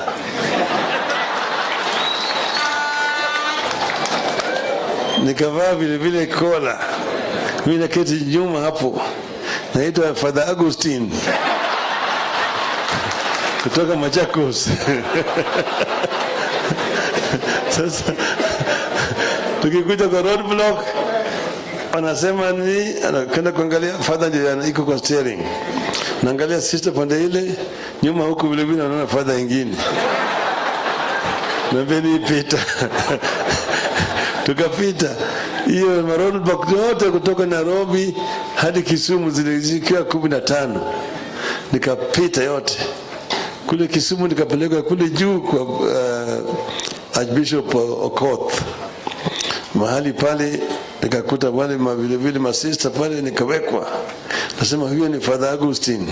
Speaker 2: Nikavaa vile vile kola, mimi naketi nyuma hapo, naitwa Father Augustine kutoka Machakos. Sasa tukikuja kwa roadblock, wanasema ni anakwenda kuangalia father ndio iko kwa steering, naangalia sister pande ile nyuma, huku vile vile naona father nyingine, na beni pita. Tukapita hiyo roadblock yote kutoka Nairobi hadi Kisumu zilizikia 15, nikapita yote kule Kisumu, nikapeleka kule juu kwa Archbishop Okoth. Mahali pale nikakuta wale vile vile masista pale, nikawekwa, nasema huyo ni Father Augustine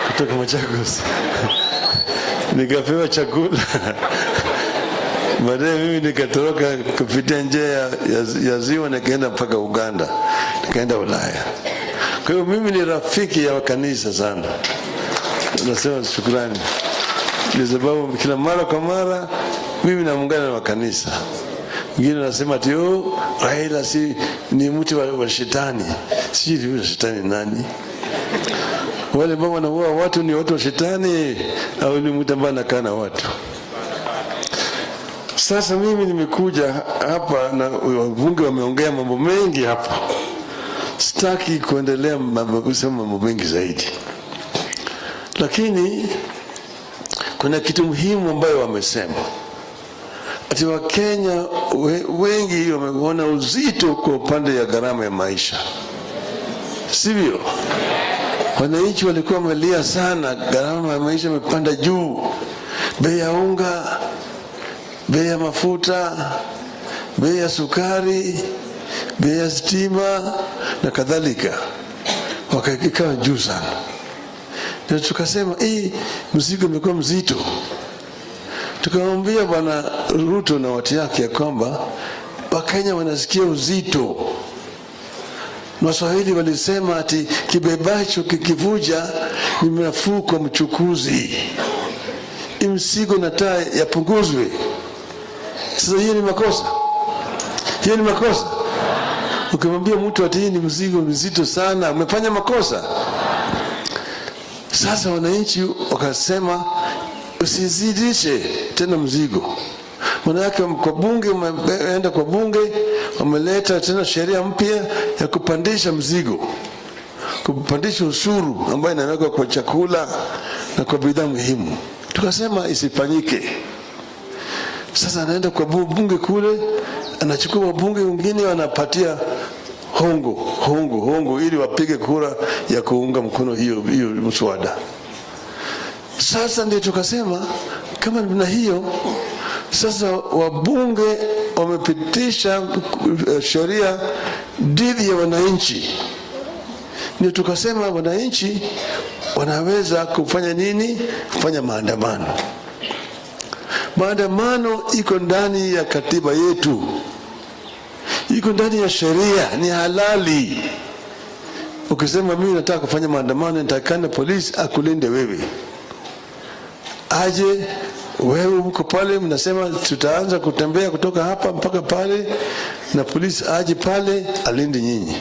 Speaker 2: kutoka Machakos. Nikapewa chakula. Baadaye mimi nikatoroka kupitia njia ya ziwa, nikaenda mpaka Uganda, nikaenda Ulaya. Kwa hiyo mimi ni rafiki ya kanisa sana. Nasema shukrani, kwa sababu kila mara kwa mara mimi naungana na kanisa. Wengine nasema ati Raila si ni mtu wa shetani. Si ni shetani nani? Wale ambao wanaua watu ni watu wa shetani au ni mtu ambaye anakaa na watu? Sasa mimi nimekuja hapa na wabunge wameongea mambo mengi hapa. Sitaki kuendelea kusema mambo mengi zaidi. Lakini kuna kitu muhimu ambayo wamesema. Ati Wakenya wengi wameona uzito kwa upande ya gharama ya maisha. Sivyo? Wananchi walikuwa wamelia sana, gharama ya maisha imepanda juu. Bei ya unga, bei ya mafuta, bei ya sukari, bei ya stima na kadhalika, wakakaa juu sana. Na tukasema mzigo umekuwa mzito. Tukamwambia Bwana Ruto na watu yake ya kwamba Wakenya wanasikia uzito. Waswahili walisema ati kibebacho kikivuja ni nafuu kwa mchukuzi. Mzigo nataka yapunguzwe. Sasa hiyo ni makosa. Hiyo ni makosa. Ukimwambia mtu ati hii ni mzigo mzito sana, umefanya makosa. Sasa wananchi wakasema usizidishe tena mzigo. Maana yake kwa bunge, umeenda kwa bunge, wameleta tena sheria mpya ya kupandisha mzigo, kupandisha ushuru ambayo inawekwa kwa chakula na kwa bidhaa muhimu. Tukasema isifanyike. Sasa anaenda kwa bunge kule, anachukua wabunge wengine wanapatia hongo ili wapige kura ya kuunga mkono hiyo mswada. Sasa ndio tukasema kama na hiyo, sasa wabunge wamepitisha sheria dhidi ya wananchi. Ndio tukasema wananchi wanaweza kufanya nini? Kufanya maandamano. Maandamano iko ndani ya katiba yetu, iko ndani ya sheria, ni halali. Ukisema mimi nataka kufanya maandamano, nitakana polisi akulinde wewe. Aje wewe uko pale, mnasema tutaanza kutembea kutoka hapa mpaka pale, na polisi aje pale alinde nyinyi.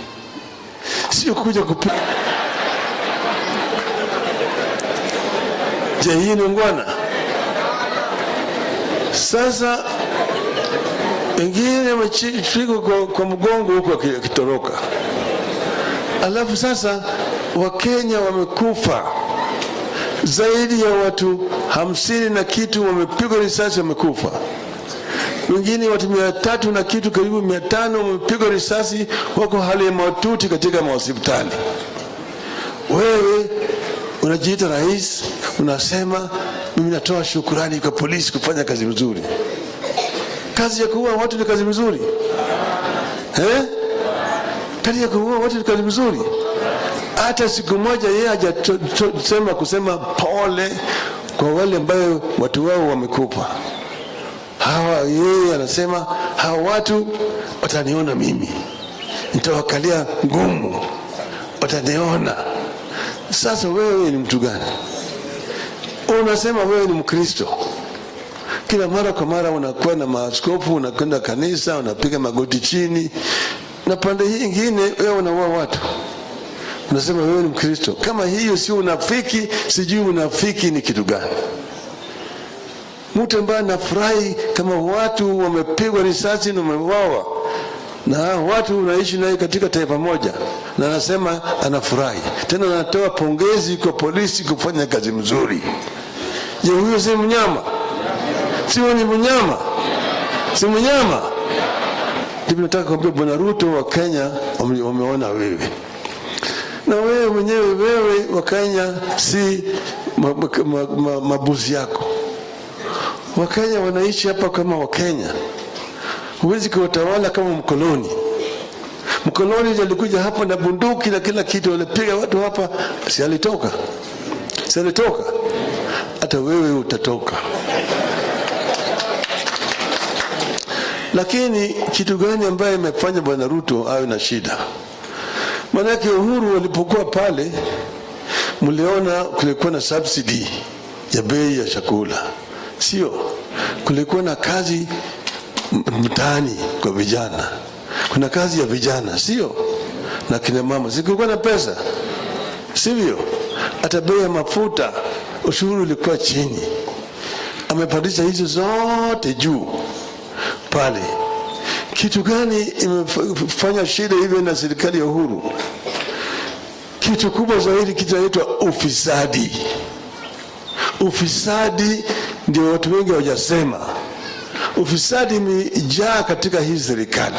Speaker 2: Sio kuja kupiga. Je, hii ni ngwana? Sasa wengine wamechikwa kwa mgongo huko akitoroka. Alafu sasa Wakenya wamekufa zaidi ya watu 50 na kitu, wamepigwa risasi wamekufa. Wengine watu 300 na kitu, karibu 500 wamepigwa risasi, wako hali ya mahututi katika hospitali. Wewe unajiita rais, unasema mimi natoa shukrani kwa polisi kufanya kazi nzuri. Kazi ya kuua watu ni kazi nzuri? Kazi ya kuua watu ni kazi nzuri? Hata siku moja yeye hajasema kusema pole kwa wale ambao watu wao wamekufa. Yeye anasema hawa watu wataniona mimi, nitawakalia ngumu, wataniona. Sasa wewe ni mtu gani? Unasema wewe ni Mkristo, kila mara kwa mara unakuwa na maaskofu, unakwenda kanisa, unapiga magoti chini, na pande hii nyingine wewe unaua watu. Unasema wewe ni Mkristo. Kama hiyo si unafiki, sijui unafiki ni kitu gani? Mtu ambaye anafurahi kama watu wamepigwa risasi na wameuawa, na watu unaishi naye katika taifa moja, na anasema anafurahi, tena anatoa pongezi kwa polisi kufanya kazi mzuri. Je, huyo si mnyama? Si ni mnyama? Si mnyama? Ndipo nataka kuambia Bwana Ruto, wa Kenya wameona wewe, na wewe mwenyewe, wewe wa Kenya si mabuzi yako. Wakenya wanaishi hapa kama Wakenya. Huwezi kuwatawala kama mkoloni. Mkoloni alikuja hapa na bunduki na kila kitu, walipiga watu hapa, si alitoka? Si alitoka? Hata wewe utatoka. Lakini kitu gani ambaye imefanya Bwana Ruto awe na shida? Manake Uhuru walipokuwa pale, mliona kulikuwa na subsidy ya bei ya chakula. Sio? Kulikuwa na kazi mtaani kwa vijana. Kuna kazi ya vijana, sio? Na kina mama. Kulikuwa na pesa, sivyo? Hata bei ya mafuta, ushuru ulikuwa chini. Amepandisha hizo zote juu pale. Kitu gani imefanya shida hivyo na serikali ya Uhuru? Kitu kubwa zaidi kinaitwa ufisadi. Ufisadi ndio watu wengi hawajasema. Ufisadi imejaa katika hii serikali.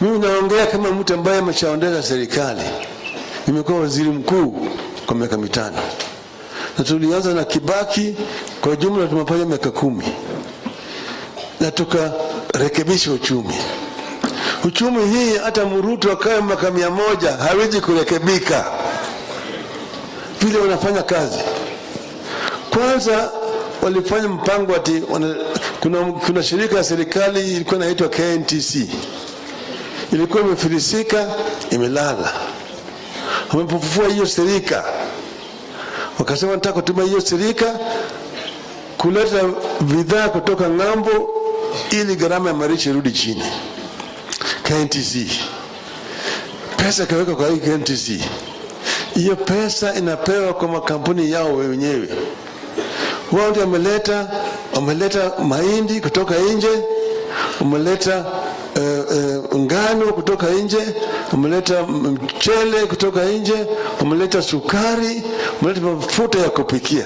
Speaker 2: Mimi naongea kama mtu ambaye ameshaondesha serikali. Nimekuwa waziri mkuu kwa miaka 5. Na tulianza na Kibaki, kwa jumla tumefanya miaka 10. Na tukarekebisha uchumi. Uchumi hii hata Ruto akae miaka 100 hawezi kurekebika vile wanafanya kazi. Kwanza walifanya mpango ati kuna shirika ya serikali ilikuwa inaitwa KNTC. Ilikuwa imefilisika, imelala. Wamepofufua hiyo serika. Wakasema nataka kutumia hiyo serika kuleta bidhaa kutoka ng'ambo ili gharama ya maisha irudi chini. KNTC. Pesa kaweka kwa hii KNTC. Hiyo pesa inapewa kwa makampuni yao wenyewe. Wao ndio wameleta mahindi kutoka nje, wameleta ngano kutoka nje, wameleta mchele kutoka nje, wameleta sukari, wameleta mafuta ya kupikia.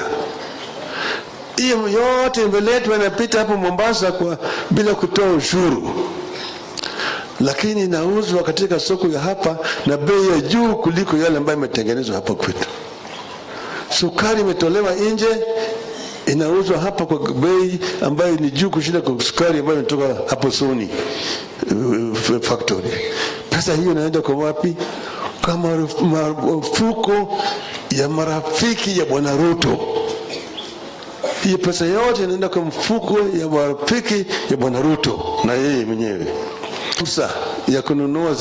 Speaker 2: Hiyo yote imeletwa inapita hapo Mombasa bila kutoa ushuru. Lakini inauzwa katika soko ya hapa na bei ya juu kuliko yale ambayo imetengenezwa hapa kwetu. Sukari imetolewa nje, inauzwa hapa kwa bei ambayo ni juu kushinda kwa sukari ambayo inatoka hapo Sony factory. Pesa hiyo inaenda kwa wapi? Kama mafuko ya marafiki ya Bwana Ruto. Hiyo pesa yote inaenda kwa mfuko ya marafiki ya Bwana Ruto na yeye mwenyewe. Pesa ya kununua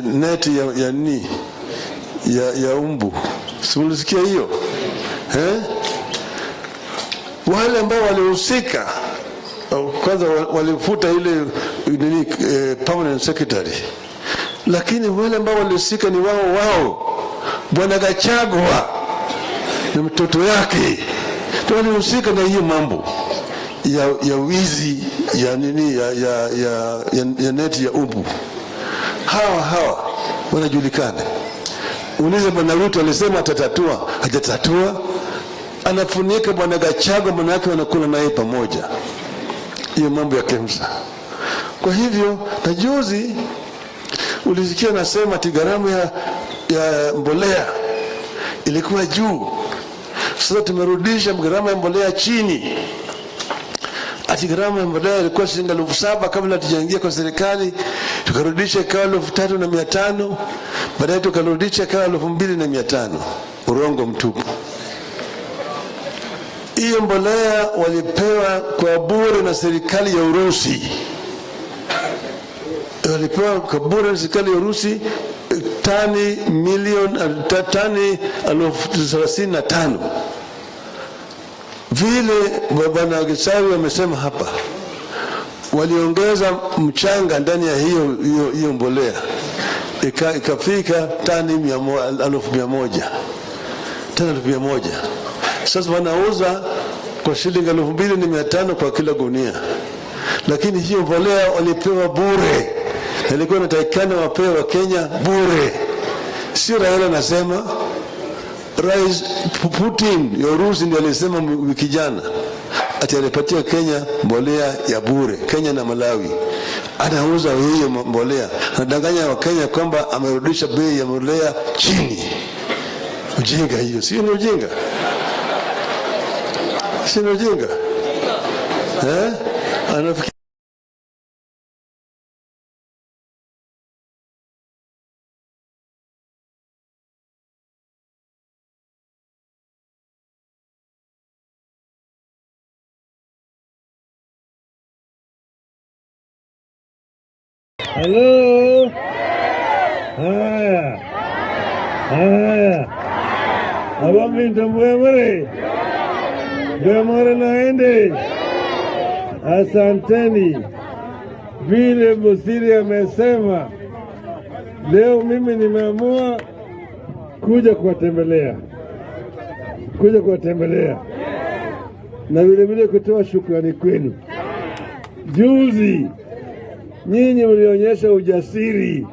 Speaker 2: neti ya umbu. Simulisikia hiyo? Wale ambao walihusika kwanza walifuta ile permanent secretary, lakini wale ambao walihusika ni wao Bwana Gachagua na mtoto yake ndio walihusika na hiyo mambo ya wizi ya nini ya neti ya umbu. Hawa wanajulikana. Ulize bwana Ruto alisema atatatua, hajatatua. Anafunika bwana Gachagua, manake wanakula naye pamoja. Hiyo mambo ya KEMSA. Kwa hivyo na juzi ulisikia nasema ati gharama ya mbolea ilikuwa juu. Sasa tumerudisha gharama ya mbolea chini. Ati gharama ya mbolea ilikuwa shilingi 7,000 kabla tujaingia kwa serikali, tukarudisha ikawa 3,500, baadaye tukarudisha ikawa 2,500. Urongo mtupu. Hiyo mbolea walipewa kwa bure na serikali ya Urusi. Walipewa kwa bure na serikali ya Urusi tani 35,000. Vile bwana Gisawi amesema hapa, waliongeza mchanga ndani ya hiyo mbolea, ikafika tani 100,000. Tani 100,000. Sasa wanauza kwa shilingi 2,500 kwa kila gunia. Lakini hiyo mbolea walipewa bure. Ilikuwa inatakikana wapewe wa Kenya bure. Si Raila anasema, Rais Putin ya Urusi ndiye alisema wiki jana ati alipatia Kenya mbolea ya bure. Kenya na Malawi anauza hiyo mbolea, anadanganya wa Kenya kwamba amerudisha bei ya mbolea chini. Ujinga hiyo, si ni ujinga? Si ni ujinga? Anafikiri
Speaker 1: Hello. Abamvinto mwemere. Mwemere naende. Asanteni. Vile Musiri amesema, leo mimi nimeamua kuja kuwatembelea. Na vile kutoa shukrani kwenu. Juzi nyinyi mlionyesha ujasiri.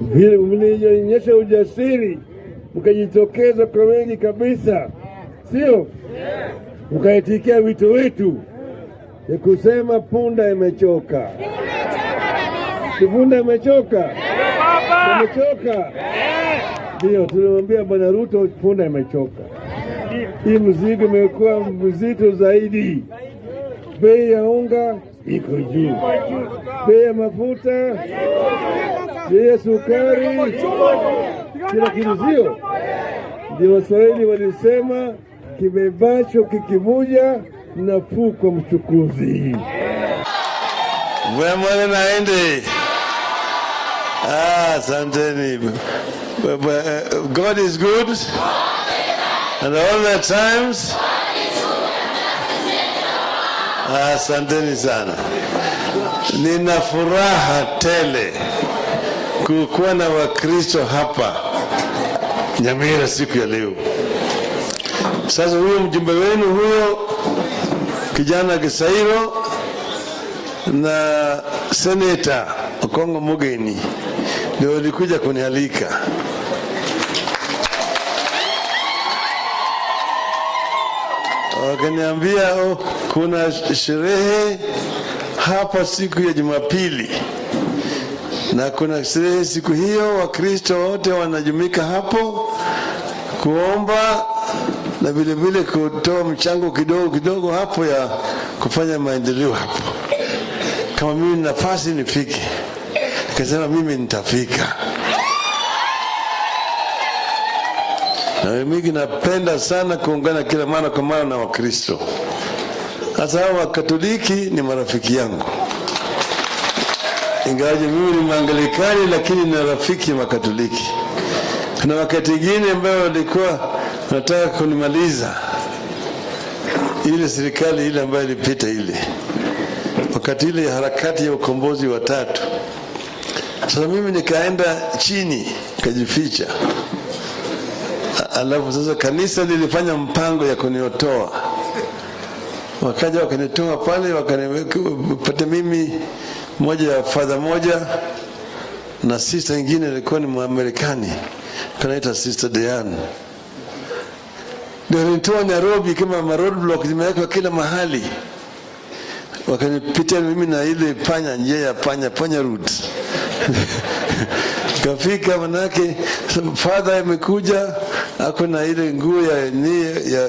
Speaker 1: Vile mlionyesha ujasiri, mkajitokeza kwa wengi kabisa. Sio? Mkaitikia wito wetu ya kusema punda imechoka. Punda imechoka. Imechoka. Ndio tulimwambia bwana Ruto punda imechoka. Hii mzigo imekuwa mzito zaidi. Bei ya unga iko juu. Bei ya mafuta, bei ya sukari, kila kitu sio. Ndio Waswahili walisema kibebacho kikivuja nafuu kwa mchukuzi.
Speaker 2: Mwemere naende. Asanteni. God is good. And all the times. Asanteni sana. Nina furaha tele kukuwa na Wakristo hapa Nyamira siku ya leo. Sasa huyo mjumbe wenu huyo kijana Gisairo na Senator Okongo Mugeni ndio walikuja kunialika. Wakaniambia kuna sherehe hapa siku ya Jumapili, na kuna sherehe siku hiyo, Wakristo wote wanajumika hapo kuomba na vile vile kutoa mchango kidogo hapo ya kufanya maendeleo hapo. Kama mimi nafasi nifike, nikasema mimi nitafika. Na mimi napenda sana kuungana kila mara kwa mara na Wakristo. Hasa wa Katoliki ni marafiki yangu. Ingawaje mimi ni Mwangalikani, lakini ni rafiki wa Katoliki. Kuna wakati mwingine ambao walikuwa nataka kunimaliza ile serikali ile ambayo ilipita ile. Wakati ile ya harakati ya ukombozi wa 3. Sasa mimi nikaenda chini, nikajificha. Alafu sasa kanisa lilifanya mpango ya kuniotoa. wakaja wakanitoa pale, wakanipata mimi moja ya father moja na sister nyingine ilikuwa ni Mwamerikani kanaita Sister Diane. Ndio nitoa Nairobi kama roadblock zimewekwa kila mahali. Wakanipitia mimi na ile panya, njia ya panya route. Kafika manake father amekuja, ako na ile nguo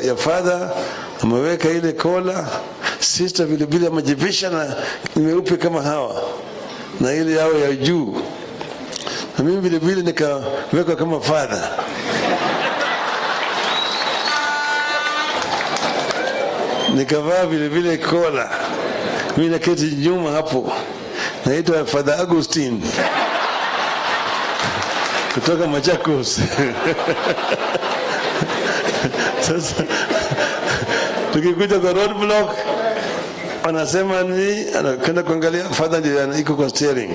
Speaker 2: ya father, ameweka ile kola. Sister vile vile amejivisha na imeupe kama hawa na ile yao ya juu. Na mimi vile vile nikaweka kama father. Nikavaa vile vile kola. Mimi naketi nyuma hapo. Naitwa Father Augustine kutoka Machakos. Sasa tukikuja kwa roadblock anasema ni anakwenda kuangalia father ndio iko kwa steering.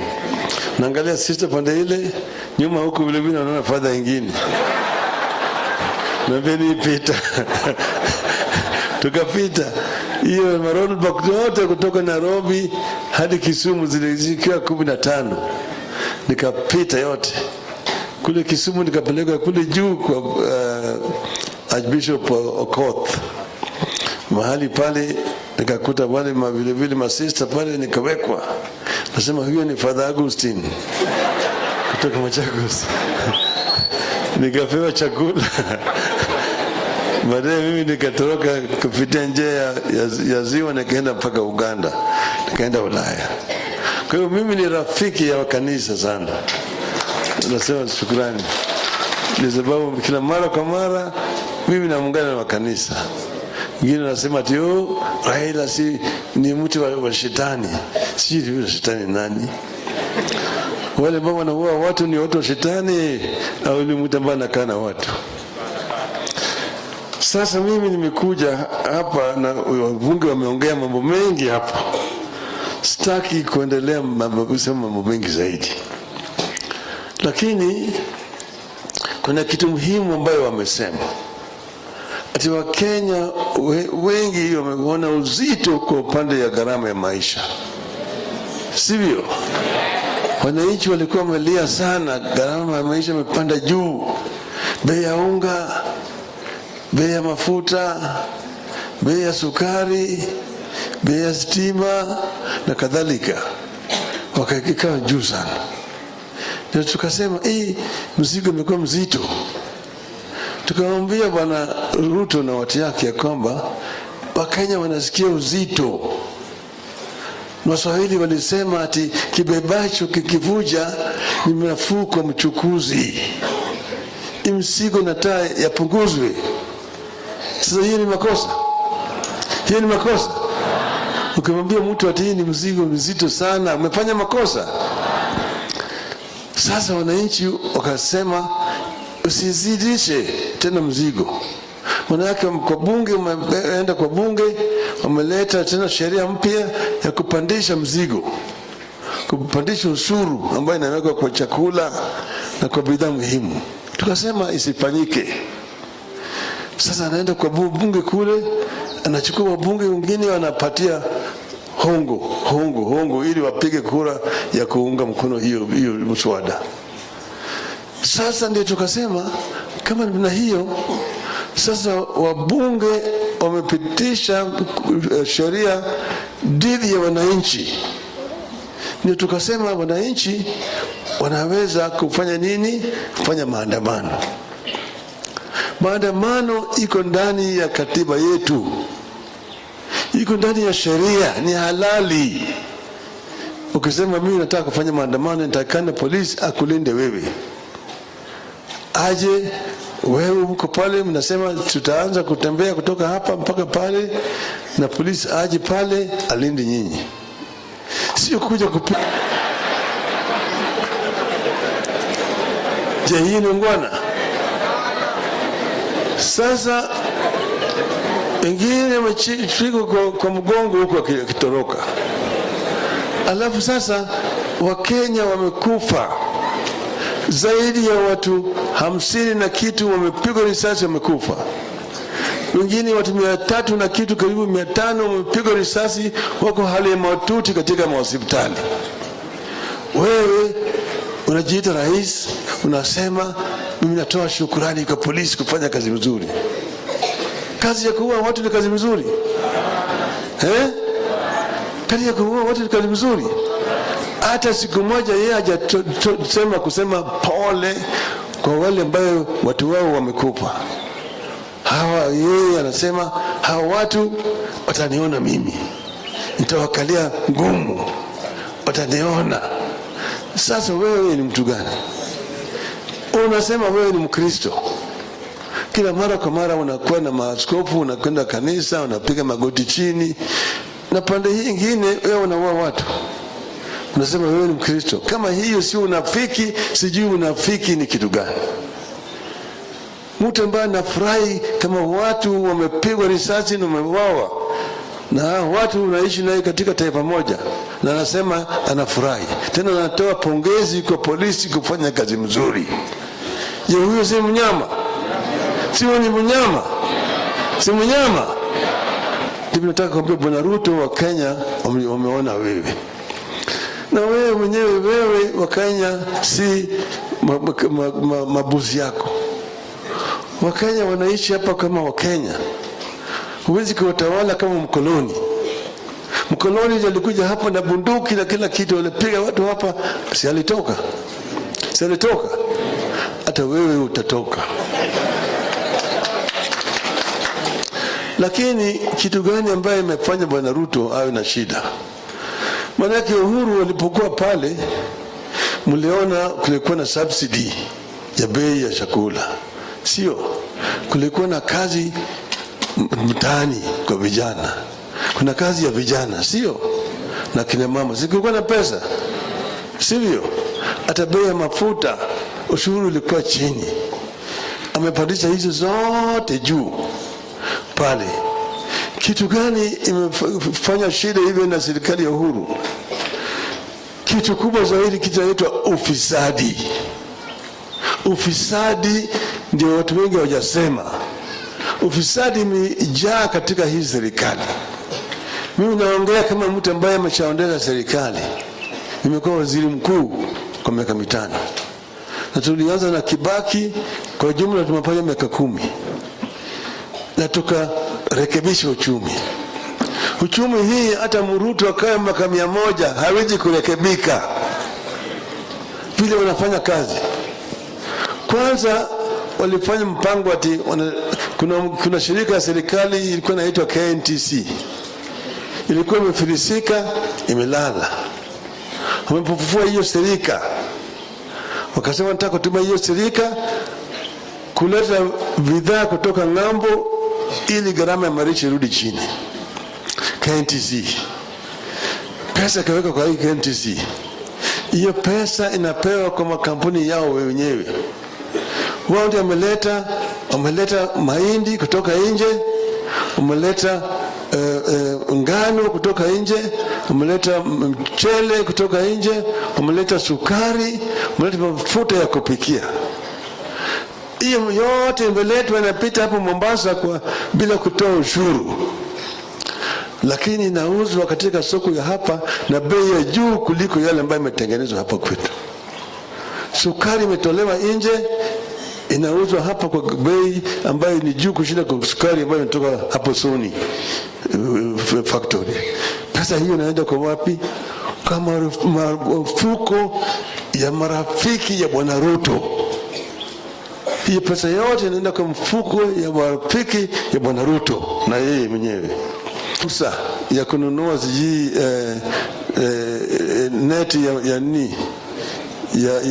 Speaker 2: Naangalia sister pande ile, nyuma huko vile vile naona father nyingine. Na vile pita. Tukapita hiyo roadblock yote kutoka Nairobi hadi Kisumu zilizikia 15. Nikapita yote. Kule Kisumu nikapeleka kule juu kwa Archbishop Okoth. Mahali pale nikakuta wale vile vile masista pale, nikawekwa. Nasema huyo ni Father Augustine kutoka Machakos. Nikapewa chakula. Baadaye mimi nikatoroka kupitia njia ya ziwa nikaenda mpaka Uganda. Nikaenda Ulaya. Kwa hiyo mimi ni rafiki ya kanisa sana. Nasema shukrani. Ni sababu kila mara kwa mara mimi naungana na kanisa. Wengine wanasema ati Raila si ni mtu wa shetani. Si yule shetani nani? Wale ambao wanaua watu ni watu wa shetani au ni mtu ambaye anakaa na watu? Sasa mimi nimekuja hapa na wabunge wameongea mambo mengi hapa. Sitaki kuendelea mambo mengi zaidi. Lakini kuna kitu muhimu ambayo wamesema. Ati Wakenya wengi wameona uzito kwa upande ya gharama ya maisha. Sivyo? Wananchi walikuwa wamelia sana, gharama ya maisha imepanda juu. Bei ya unga, bei ya mafuta, bei ya sukari, bei ya stima na kadhalika. Wakakaa juu sana. Ndio tukasema mzigo umekuwa mzito. Tukamwambia Bwana Ruto na watu yake ya kwamba Wakenya wanasikia uzito. Waswahili walisema ati kibebacho kikivuja ni nafuu kwa mchukuzi. Mzigo nataka yapunguzwe. Sasa hiyo ni makosa. Hiyo ni makosa. Ukimwambia mtu ati ni mzigo mzito sana, umefanya makosa. Sasa wananchi wakasema usizidishe tena mzigo. Maana yake kwa bunge, umeenda kwa bunge, wameleta tena sheria mpya ya kupandisha mzigo. Kupandisha ushuru ambayo inawekwa kwa chakula na kwa bidhaa muhimu. Tukasema isifanyike. Sasa anaenda kwa bunge kule, anachukua wabunge wengine wanapatia hongo ili wapige kura ya kuunga mkono hiyo mswada. Sasa ndio tukasema kama na hiyo sasa wabunge wamepitisha sheria dhidi ya wananchi. Ndio tukasema wananchi wanaweza kufanya nini? Kufanya maandamano. Maandamano iko ndani ya katiba yetu. Iko ndani ya sheria, ni halali. Ukisema mimi nataka kufanya maandamano, nitakana polisi akulinde wewe. Aje wewe uko pale mnasema tutaanza kutembea kutoka hapa mpaka pale na polisi aje pale alinde nyinyi. Sio kuja kupiga. Je, hii ni ngwana? Sasa wengine wamechika kwa mgongo huko akitoroka. Alafu sasa Wakenya wamekufa. Zaidi ya watu 50 na kitu wamepigwa risasi wamekufa. wengine watu 300 na kitu, karibu 500 wamepigwa risasi, wako hali ya mahututi katika hospitali. Wewe unajiita rais, unasema mimi natoa shukrani kwa polisi kufanya kazi nzuri. Kazi ya kuua watu ni kazi nzuri? Kazi ya kuua watu ni kazi nzuri? Hata siku moja yeye hajasema kusema pole kwa wale ambao watu wao wamekufa. Yeye anasema hawa watu wataniona mimi, nitawakalia ngumu, wataniona. Sasa wewe ni mtu gani? Unasema wewe ni Mkristo, kila mara kwa mara unakuwa na maaskofu, unakwenda kanisa, unapiga magoti chini, na pande hii nyingine wewe unaua watu. Unasema wewe ni Mkristo. Kama hiyo si unafiki, sijui unafiki ni kitu gani? Mtu ambaye anafurahi kama watu wamepigwa risasi na wameuawa, na watu unaishi naye katika taifa moja, na anasema anafurahi, tena anatoa pongezi kwa polisi kufanya kazi mzuri. Je, huyo si mnyama? Sio ni mnyama? Si mnyama? Ndipo nataka kuambia Bwana Ruto, wa Kenya wameona wewe. Na wewe mwenyewe, wewe wa Kenya si mabuzi yako. Wakenya wanaishi hapa kama Wakenya. Huwezi kuwatawala kama mkoloni. Mkoloni alikuja hapa na bunduki na kila kitu, alipiga watu hapa, si alitoka? Si alitoka? Hata wewe utatoka. Lakini kitu gani ambaye imefanya Bwana Ruto awe na shida? Manake Uhuru walipokuwa pale, mliona kulikuwa na subsidy ya bei ya chakula. Sio? Kulikuwa na kazi mtaani kwa vijana. Kuna kazi ya vijana, sio? Na kina mama. Sikuwa na pesa. Sivyo? Hata bei ya mafuta, ushuru ulikuwa chini. Amepandisha hizo zote juu pale. Kitu gani imefanya shida hivyo na serikali ya Uhuru? Kitu kubwa zaidi kinaitwa ufisadi. Ufisadi ndio watu wengi hawajasema. Ufisadi imejaa katika hii serikali. Mimi naongea kama mtu ambaye ameshaondeza serikali. Nimekuwa waziri mkuu kwa miaka 5. Na tulianza na Kibaki, kwa jumla tumefanya miaka 10. Na tukarekebisha uchumi. Uchumi hii hata Ruto akae miaka 100 hawezi kurekebika vile wanafanya kazi. Kwanza walifanya mpango ati kuna shirika ya serikali ilikuwa inaitwa KNTC. Ilikuwa imefilisika, imelala. Wamepofufua hiyo serika. Wakasema nataka kutumia hiyo serika kuleta bidhaa kutoka ng'ambo ili gharama ya maisha irudi chini. KNTC. Pesa kaweka kwa hii KNTC. Hiyo pesa inapewa kwa makampuni yao wenyewe. Wao ndio wameleta mahindi kutoka nje, wameleta ngano kutoka nje, wameleta mchele kutoka nje, wameleta sukari, wameleta mafuta ya kupikia. Hiyo yote imeletwa inapita hapo Mombasa bila kutoa ushuru. Lakini inauzwa katika soko ya hapa na bei ya juu kuliko yale ambayo imetengenezwa hapa kwetu. Sukari imetolewa nje, inauzwa hapa kwa bei ambayo ni juu kushinda kwa sukari ambayo inatoka hapo Sony factory. Pesa hiyo inaenda kwa wapi? Kama mfuko ya marafiki ya Bwana Ruto. Hiyo pesa yote inaenda kwa mfuko ya marafiki ya Bwana Ruto na yeye mwenyewe. Fursa ya kununua neti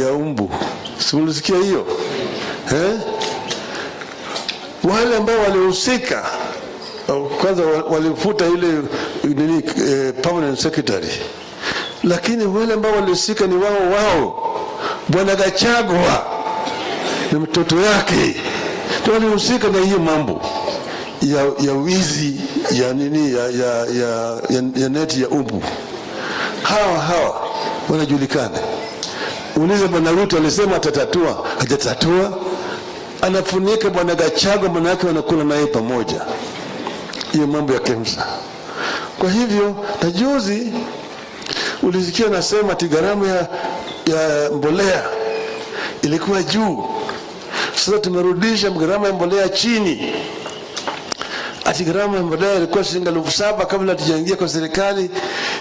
Speaker 2: ya umbu. Simulisikia hiyo? Wale ambao walihusika kwanza walifuta ile permanent secretary. Lakini wale ambao walihusika ni wao. Bwana Gachagua na mtoto yake ndio walihusika na hiyo mambo ya wizi ya neti ya umbu. Hawa wanajulikana. Uliza Bwana Ruto alisema atatatua, hajatatua. anafunika bwana Gachagua, manake wanakula naye pamoja. Hiyo mambo ya KEMSA. Kwa hivyo na juzi ulisikia nasema ati gharama ya mbolea ilikuwa juu. Sasa tumerudisha gharama ya mbolea chini. Ati gharama ya mbolea ilikuwa shilingi 7,000 kabla tujaingia kwa serikali,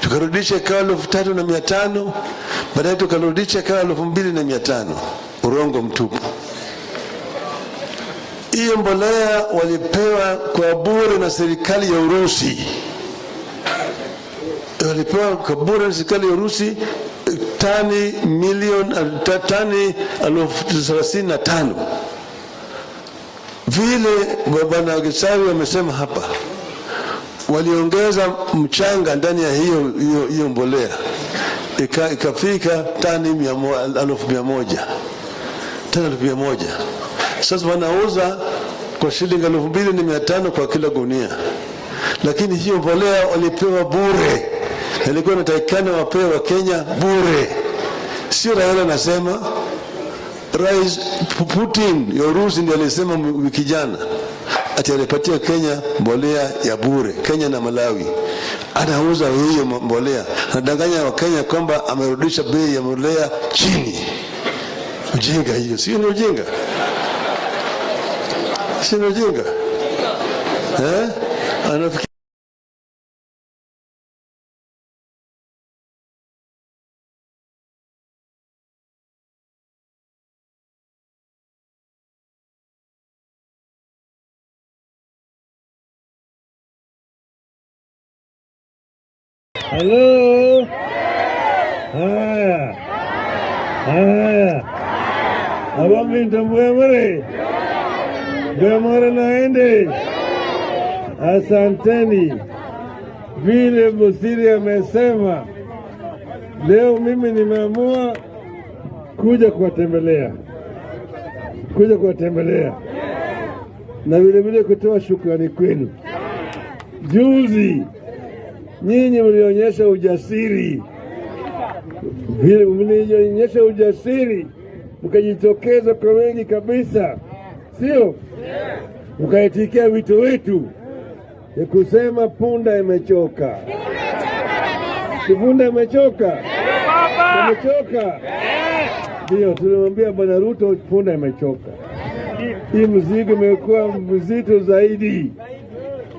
Speaker 2: tukarudisha ikawa 3,500, baadaye tukarudisha ikawa 2,500. Urongo mtupu. Hiyo mbolea walipewa kwa bure na serikali ya Urusi. Walipewa kwa bure na serikali ya Urusi tani 35,000. Vile bwana Gisawi amesema hapa, waliongeza mchanga ndani ya hiyo mbolea, ikafika tani 100,000. Tani 100,000. Sasa wanauza kwa shilingi 2,500 kwa kila gunia. Lakini hiyo mbolea walipewa bure. Ilikuwa inatakikana wapewe Kenya bure. Sio Raila anasema, Rais Putin ya Urusi ndiye alisema wiki jana ati alipatia Kenya mbolea ya bure. Kenya na Malawi anauza hiyo mbolea, anadanganya wa Kenya kwamba amerudisha bei ya mbolea chini. Ujinga hiyo, sio ni ujinga? Sio ni ujinga? Anafikiri
Speaker 1: Hello. Haya. Abami ntambuemare. Bemare naende. Asanteni. Vile Musiri amesema, leo mimi nimeamua kuja kuwatembelea. Na vile kutoa shukrani kwenu. Juzi nyinyi mlionyesha ujasiri. Vile mlionyesha ujasiri, mkajitokeza kwa wengi kabisa. Sio? Mkaitikia wito wetu ya kusema punda imechoka. Punda imechoka. Imechoka. Ndio tulimwambia bwana Ruto punda imechoka. Hii mzigo imekuwa mzito zaidi.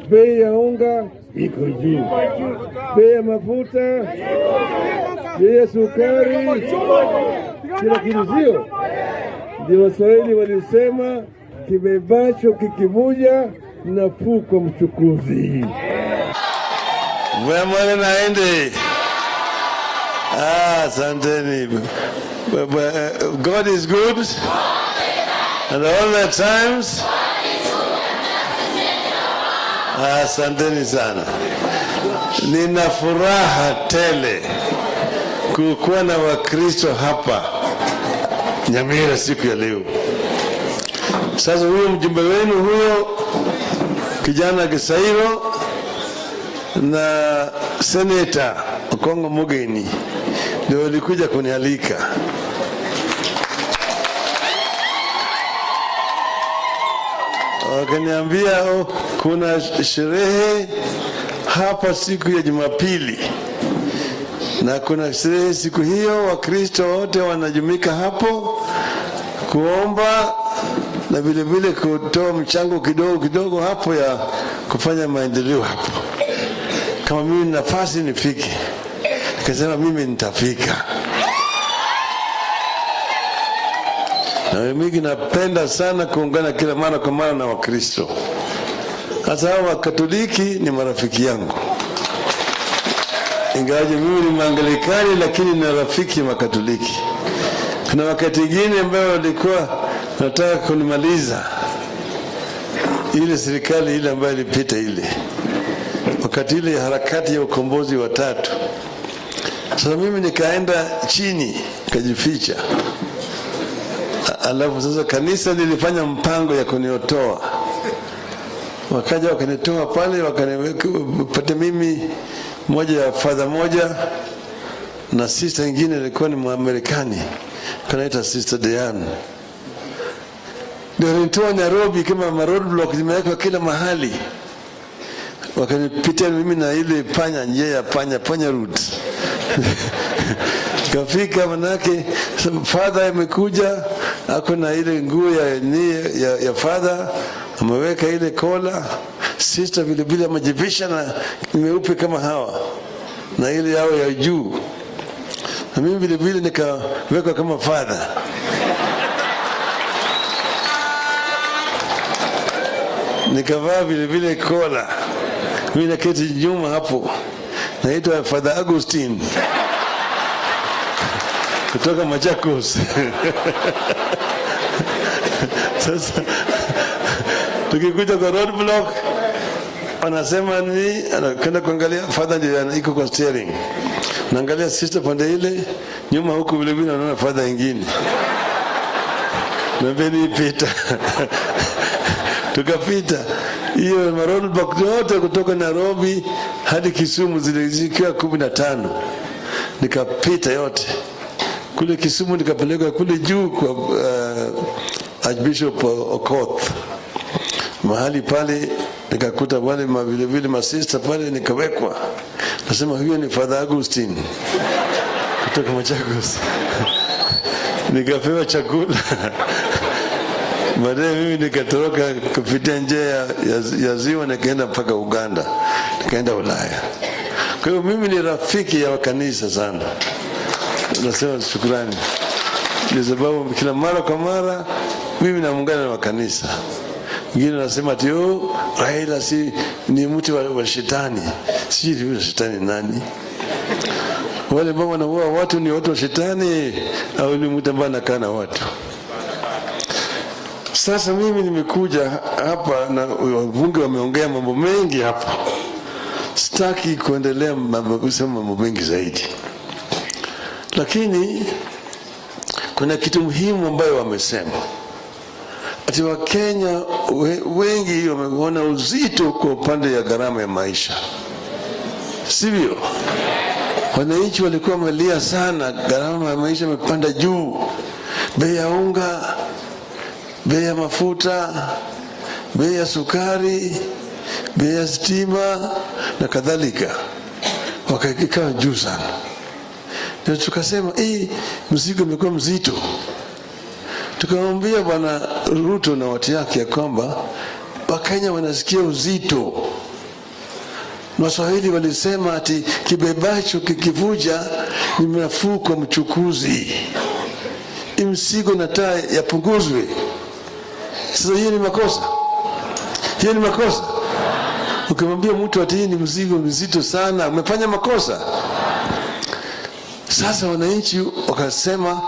Speaker 1: Bei ya unga iko juu, bei ya mafuta, bei ya sukari, kila kitu. Sio ndio? Waswahili walisema kibebacho kikivuja nafuu kwa mchukuzi.
Speaker 2: Mwemwele naende. Asanteni. God is good and all the times. Asanteni sana. Nina furaha tele kukuwa na Wakristo hapa Nyamira siku ya leo. Sasa huyo mjumbe wenu huyo kijana Gisairo na Seneta Okongo Mugeni ndio walikuja kunialika. Wakaniambia kuna sherehe hapa siku ya Jumapili, na kuna sherehe siku hiyo, Wakristo wote wanajumika hapo kuomba na vile vile kutoa mchango kidogo hapo ya kufanya maendeleo hapo. Kama mimi nafasi nifike, nikasema mimi nitafika. Na mimi napenda sana kuungana kila mara kwa mara na Wakristo. Hasa hao Wakatoliki ni marafiki yangu. Ingawaje mimi ni Mwangalikani, lakini ni rafiki wa Katoliki. Kuna wakati mwingine ambao walikuwa nataka kunimaliza ile serikali ile ambayo ilipita ile. Wakati ile harakati ya ukombozi wa 3. Sasa mimi nikaenda chini, nikajificha. Alafu sasa kanisa lilifanya mpango ya kuniotoa. Wakaja wakanitoa pale, wakanipata mimi moja ya father moja na sister nyingine ilikuwa ni Mwamerikani, kanaita Sister Diane. ndio nitoa Nairobi kama roadblock zimewekwa kila mahali. Wakanipitia mimi na ile panya, njia ya panya route. Kafika manake father amekuja, ako na ile nguo ya father, ameweka ile kola. Sister vile vile amejivisha na meupe kama hawa na ile yao ya juu, na mimi vile vile nikaweka kama father. Nikavaa vile vile kola. Mimi naketi nyuma hapo, naitwa Father Augustine kutoka Machakos. Sasa tukikuja kwa roadblock, anasema ni anakwenda kuangalia father, ndio iko kwa steering, naangalia sister pande ile nyuma, huko vile vile naona father ingine, na mbele pita. Tukapita hiyo roadblock yote kutoka Nairobi hadi Kisumu, zilizikiwa 15. Nikapita yote kule Kisumu, nikapeleka kule juu kwa Archbishop Okoth. Mahali pale nikakuta wale vile vile masista pale, nikawekwa. Nasema huyo ni Father Augustine kutoka Machakos. Nikapewa chakula. Baadaye mimi nikatoroka kupitia njia ya ziwa, nikaenda mpaka Uganda, nikaenda Ulaya. Kwa hiyo mimi ni rafiki ya kanisa sana. Nasema shukrani, kwa sababu kila mara kwa mara mimi naungana na kanisa. Wengine nasema ati Raila si ni mtu wa shetani. Si ni shetani nani? Wale ambao wanaua watu ni watu wa shetani au ni mtu ambaye anakaa na watu? Sasa mimi nimekuja hapa na wabunge wameongea mambo mengi hapa. Sitaki kuendelea kusema mambo mengi zaidi. Lakini kuna kitu muhimu ambayo wamesema. Ati Wakenya wengi wameona uzito kwa upande ya gharama ya maisha. Sivyo? Wananchi walikuwa wamelia sana, gharama ya maisha imepanda juu. Bei ya unga, bei ya mafuta, bei ya sukari, bei ya stima na kadhalika, wakakaa juu sana. Ndio tukasema mzigo umekuwa mzito. Tukamwambia Bwana Ruto na watu yake ya kwamba Wakenya wanasikia uzito. Waswahili walisema ati kibebacho kikivuja ni nafuu kwa mchukuzi. Mzigo na taa yapunguzwe. Sasa hiyo ni makosa. Hiyo ni makosa. Ukimwambia mtu ati hii ni mzigo mzito sana, umefanya makosa. Sasa wananchi wakasema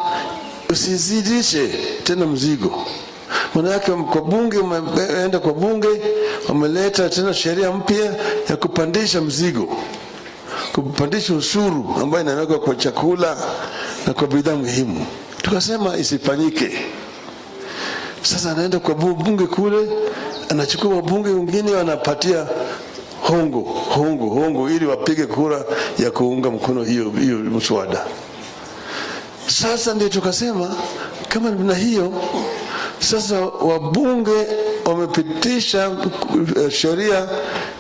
Speaker 2: usizidishe tena mzigo. Maana yake kwa bunge, umeenda kwa bunge, wameleta tena sheria mpya ya kupandisha mzigo, kupandisha ushuru ambayo inawekwa kwa chakula na kwa bidhaa muhimu. Tukasema isifanyike. Sasa anaenda kwa bunge kule, anachukua wabunge wengine wanapatia hongo ili wapige kura ya kuunga mkono hiyo mswada. Sasa ndio tukasema kama na hiyo, sasa wabunge wamepitisha sheria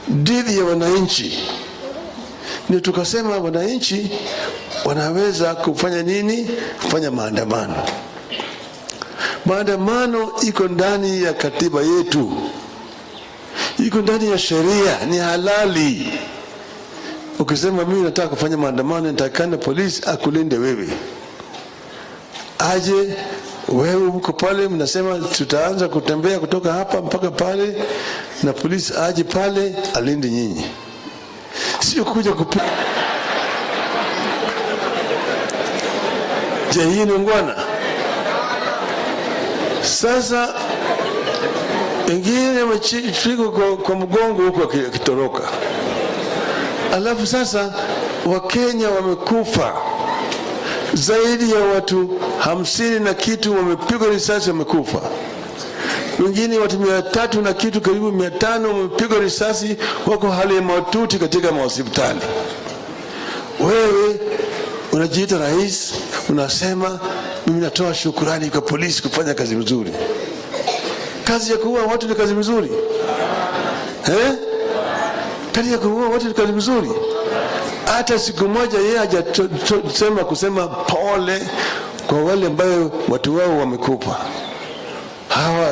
Speaker 2: dhidi ya wananchi. Ndio tukasema wananchi wanaweza kufanya nini? Kufanya maandamano. Maandamano iko ndani ya katiba yetu, iko ndani ya sheria, ni halali. Ukisema mimi nataka kufanya maandamano, nitakana polisi akulinde wewe. Aje wewe uko pale, mnasema tutaanza kutembea kutoka hapa mpaka pale, na polisi aje pale alinde nyinyi. Sio kuja kupiga. Je, hii ni ngwana? Sasa wengine wamechiko kwa mgongo huko akitoroka. Alafu sasa Wakenya wamekufa. Zaidi ya watu 50 na kitu wamepigwa risasi, wamekufa. Wengine watu 300 na kitu, karibu 500 wamepigwa risasi, wako hali ya mahututi katika hospitali. Wewe unajiita rais, unasema mimi natoa shukrani kwa polisi kufanya kazi nzuri. Kazi ya kuua watu ni kazi mzuri? Kazi ya kuua watu ni kazi mzuri? Hata siku moja yeye hajasema kusema pole kwa wale ambao watu wao wamekufa.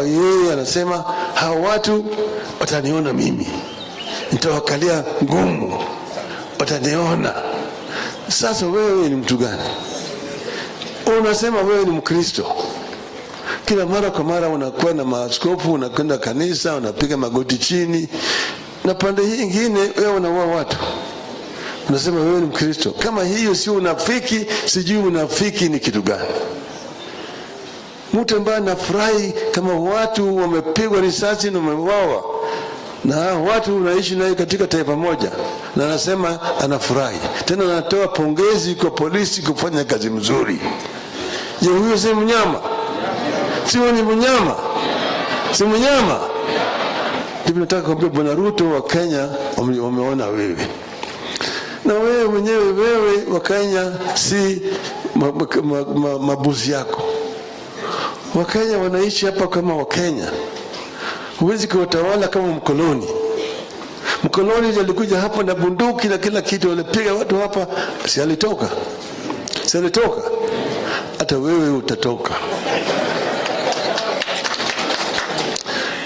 Speaker 2: Yeye anasema hawa watu wataniona mimi, nitawakalia ngumu, wataniona. Sasa wewe ni mtu gani? Unasema wewe ni Mkristo, kila mara kwa mara unakuwa na maaskofu, unakwenda kanisa, unapiga magoti chini, na pande hii nyingine wewe unaua watu. Unasema wewe ni Mkristo. Kama hiyo si unafiki, sijui unafiki ni kitu gani? Mtu ambaye anafurahi kama watu wamepigwa risasi na wameuawa, na watu unaishi naye katika taifa moja, na anasema anafurahi, tena anatoa pongezi kwa polisi kufanya kazi mzuri. Je, huyo si mnyama? Si ni mnyama? Si mnyama? Ndipo nataka kuambia Bwana Ruto, wa Kenya wameona wewe, na wewe mwenyewe, wewe wa Kenya si mabuzi yako. Wakenya wanaishi hapa kama Wakenya. Huwezi kuwatawala kama mkoloni. Mkoloni alikuja hapa na bunduki na kila kitu, walipiga watu hapa, si alitoka? Si alitoka? Hata wewe utatoka.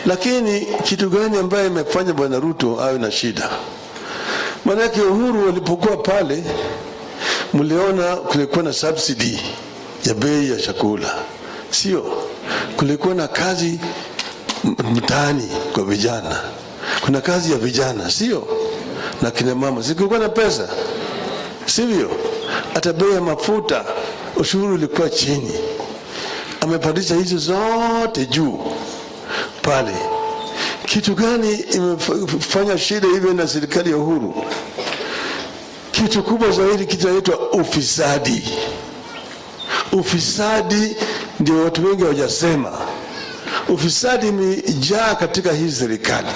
Speaker 2: Lakini kitu gani ambaye imefanya Bwana Ruto awe na shida? Maana yake Uhuru walipokuwa pale, mliona kulikuwa na subsidy ya bei ya chakula. Sio? Kulikuwa na kazi mtaani kwa vijana. Kuna kazi ya vijana, sio? Na kina mama. Kulikuwa na pesa. Sivyo? Hata bei ya mafuta, ushuru ulikuwa chini. Amepandisha hizo zote juu pale. Kitu gani imefanya shida hivyo na serikali ya Uhuru? Kitu kubwa zaidi kinaitwa ufisadi. Ufisadi ndio watu wengi hawajasema. Ufisadi imejaa katika hii serikali.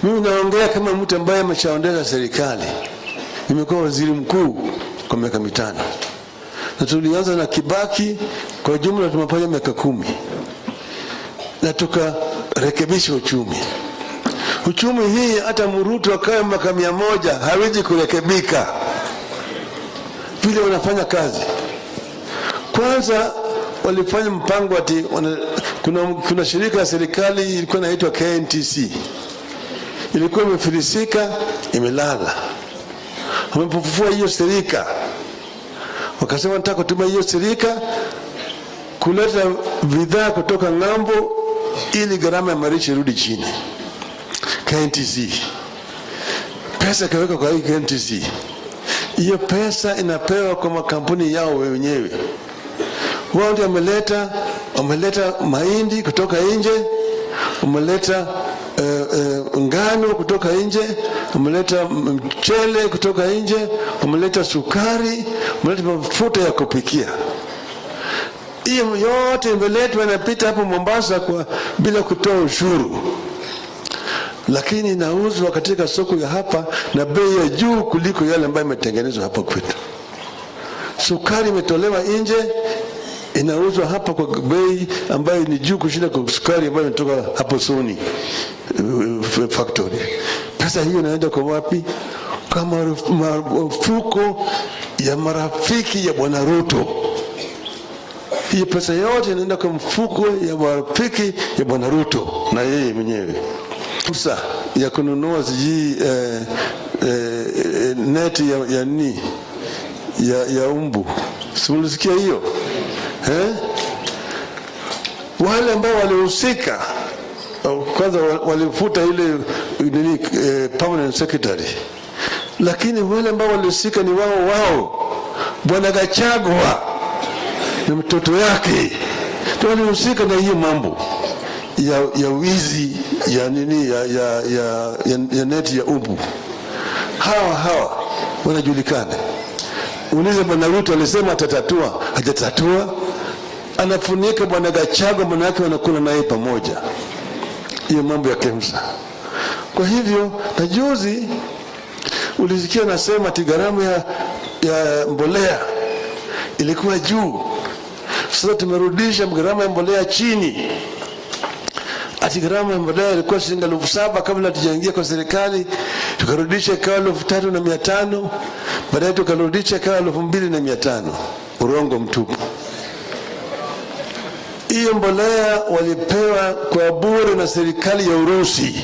Speaker 2: Mimi naongea kama mtu ambaye ameshaondesha serikali. Nimekuwa waziri mkuu kwa miaka 5. Na tulianza na Kibaki, kwa jumla tumefanya miaka 10. Na tukarekebisha uchumi. Uchumi hii hata Ruto akae miaka 100 hawezi kurekebika vile wanafanya kazi. Kwanza walifanya mpango ati kuna shirika la serikali ilikuwa inaitwa KNTC. Ilikuwa imefilisika, imelala. Wamepofufua hiyo serika. Wakasema nataka kutumia hiyo serika kuleta bidhaa kutoka ng'ambo ili gharama ya maisha irudi chini. KNTC. Pesa kaweka kwa hii KNTC. Hiyo pesa inapewa kwa makampuni yao wenyewe. Wao ndio wameleta mahindi kutoka nje, wameleta ngano kutoka nje, wameleta mchele kutoka nje, wameleta sukari, wameleta mafuta ya kupikia. Hiyo yote imeletwa inapita hapo Mombasa bila kutoa ushuru. Lakini inauzwa katika soko ya hapa na bei ya juu kuliko yale ambayo imetengenezwa hapa kwetu. Sukari imetolewa nje, inauzwa hapa kwa bei ambayo ni juu kushinda kwa sukari ambayo inatoka hapo Sony factory. Pesa hiyo inaenda kwa wapi? Kama mafuko ya marafiki ya Bwana Ruto. Hii pesa yote inaenda kwa mfuko ya marafiki ya Bwana Ruto na yeye mwenyewe. Fursa ya kununua neti ya umbu. Simulisikia hiyo? Wale ambao walihusika kwanza walifuta ile permanent secretary. Lakini wale ambao walihusika ni wao. Bwana Gachagua na mtoto yake ndio walihusika na hiyo mambo ya wizi ya neti ya umbu. Hawa wanajulikana. Uliza Bwana Ruto alisema atatatua, hajatatua. Anafunika Bwana Gachagua, manake wanakula naye pamoja. Hiyo mambo ya KEMSA. Kwa hivyo na juzi ulisikia nasema ati gharama ya mbolea ilikuwa juu. Sasa tumerudisha gharama ya mbolea chini. ati gharama ya mbolea ilikuwa shilingi 7,000 kabla tujaingia kwa serikali, tukarudisha ikawa 3,500, baadaye tukarudisha ikawa 2,500. Urongo mtupu. Hiyo mbolea walipewa kwa bure na serikali ya Urusi.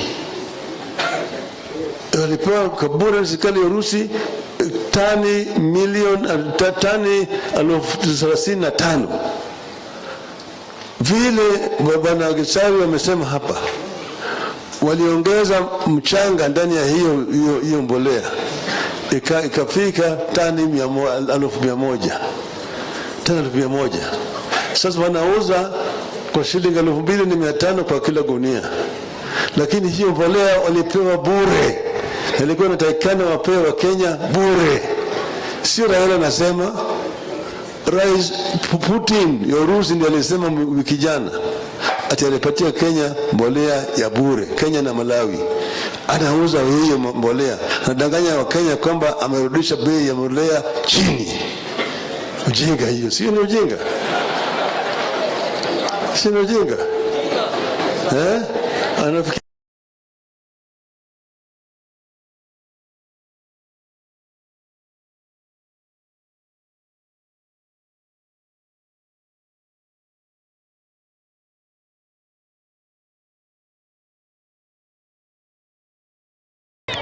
Speaker 2: Walipewa kwa bure na serikali ya Urusi tani 35,000. Vile bwana Gisari wamesema hapa, waliongeza mchanga ndani ya hiyo mbolea ikafika tani 100,000. Tani 100,000. Sasa wanauza kwa shilingi 2,500 kwa kila gunia. Lakini hiyo mbolea walipewa bure. Ilikuwa inatakikana wapewe Kenya bure. Sio Raila anasema, Rais Putin ya Urusi ndiye alisema wiki jana ati alipatia Kenya mbolea ya bure. Kenya na Malawi anauza hiyo mbolea, anadanganya wa Kenya kwamba amerudisha bei ya mbolea chini. Ujinga hiyo, sio ni ujinga? Sio ni ujinga? Anafikiri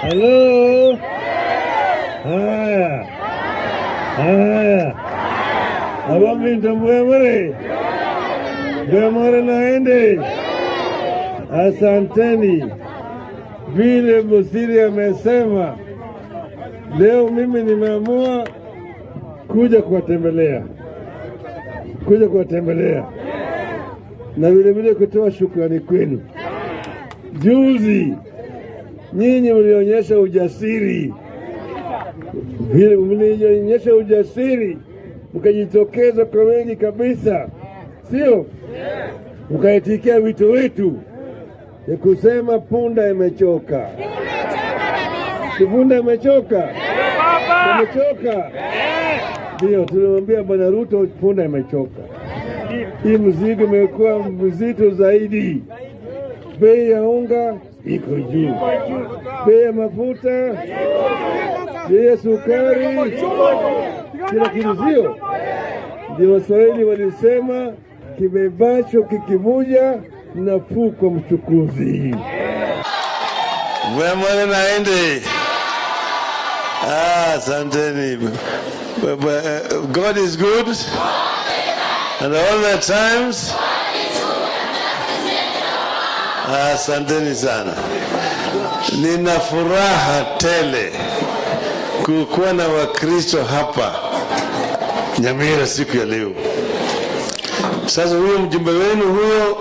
Speaker 1: Hello. Haya. Abamlinda mwemere. Mwemere naende. Asanteni. Vile Musiri amesema, leo mimi nimeamua kuja kuwatembelea. Na vile kutoa shukrani kwenu. Juzi nyinyi mlionyesha ujasiri. Vile mlionyesha ujasiri, mkajitokeza kwa wengi kabisa. Sio? Mkaitikia wito wetu ya kusema punda imechoka. Punda imechoka. Imechoka. Ndio tulimwambia bwana Ruto punda imechoka. Hii mzigo imekuwa mzito zaidi. Bei ya unga iko juu, bei ya mafuta, bei ya sukari, kila kitu. Sio ndio Waswahili walisema, kibebacho kikivuja nafuu kwa mchukuzi.
Speaker 2: Mwemere naende. Asanteni. God is good and all the times. Asanteni sana. Nina furaha tele kukuwa na Wakristo hapa Nyamira siku ya leo. Sasa huyo mjumbe wenu huyo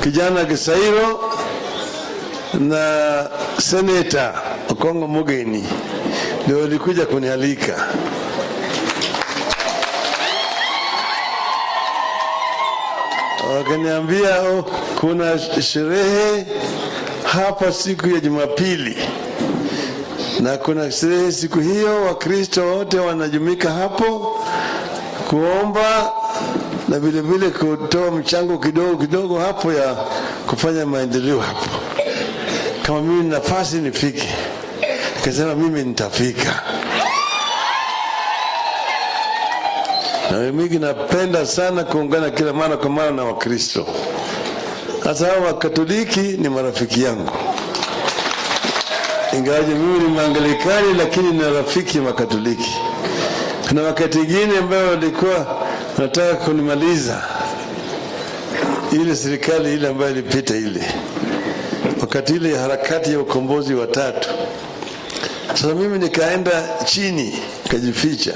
Speaker 2: kijana Gisairo na Senator Okongo Mugeni ndio walikuja kunialika. Wakaniambia kuna sherehe hapa siku ya Jumapili, na kuna sherehe siku hiyo, Wakristo wote wanajumika hapo kuomba na vile vile kutoa mchango kidogo hapo ya kufanya maendeleo hapo. Kama mimi nafasi nifike, nikasema mimi nitafika. Na mimi napenda sana kuungana kila mara kwa mara na Wakristo. Hata hao Wakatoliki ni marafiki yangu. Ingawaje mimi ni Mwangalikani, lakini ni rafiki wa Katoliki. Kuna wakati mwingine ambao walikuwa wanataka kunimaliza ile serikali ile ambayo ilipita ile. Wakati ile harakati ya ukombozi wa 3. Sasa mimi nikaenda chini, nikajificha.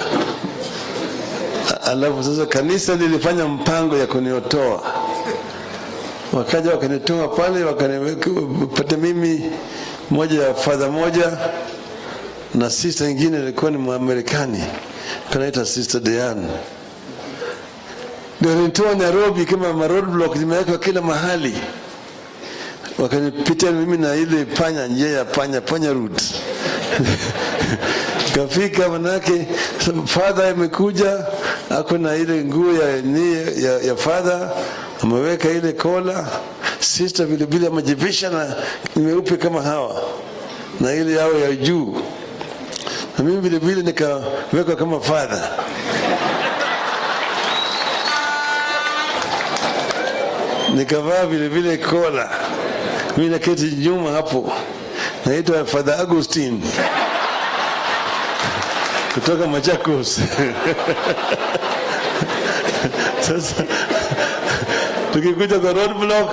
Speaker 2: Alafu sasa kanisa lilifanya mpango ya kuniotoa. Wakaja wakanitoa pale, wakanipata mimi moja ya father moja na sister nyingine ilikuwa ni Mwamerikani, kanaita Sister Diane. Ndio nitoa Nairobi kama roadblock zimewekwa kila mahali. Wakanipita mimi na ile panya, njia ya panya route. Kafika manake father amekuja, ako na ile nguo ya father, ameweka ile kola. sister vile vile amejivisha na meupe kama hawa na ile yao ya juu, na mimi vile vile nikaweka kama father. Nikavaa vile vile kola, mimi naketi nyuma hapo, naitwa Father Augustine kutoka Machakos. Sasa tukikuja kwa roadblock,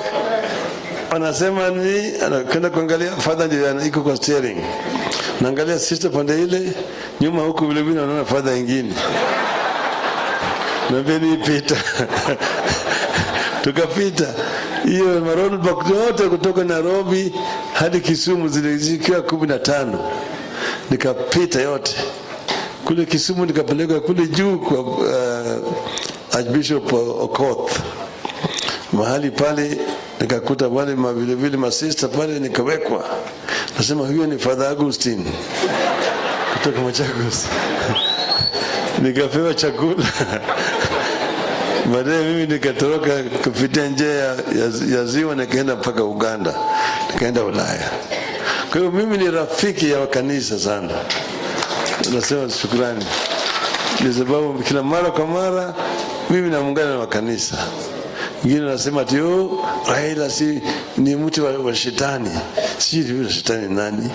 Speaker 2: anasema ni anakwenda kuangalia father, ndio iko kwa steering, naangalia sister pande ile nyuma, huku vile vile naona father ingine, na beni pita. Tukapita hiyo roadblock yote kutoka Nairobi hadi Kisumu, zilizikia 15, nikapita yote kule Kisumu, nikapeleka kule juu kwa Archbishop Okoth. Mahali pale nikakuta wale vile vile masista pale, nikawekwa, nasema huyo ni Father Augustine kutoka Machakos. Nikapewa chakula. Baadaye mimi nikatoroka kupitia njia ya ziwa, nikaenda mpaka Uganda, nikaenda Ulaya. Kwa hiyo mimi ni rafiki ya kanisa sana. Nasema shukrani, kwa sababu kila mara kwa mara mimi naungana na kanisa. Wengine wanasema ati Raila si ni mtu wa shetani. Si yule shetani nani?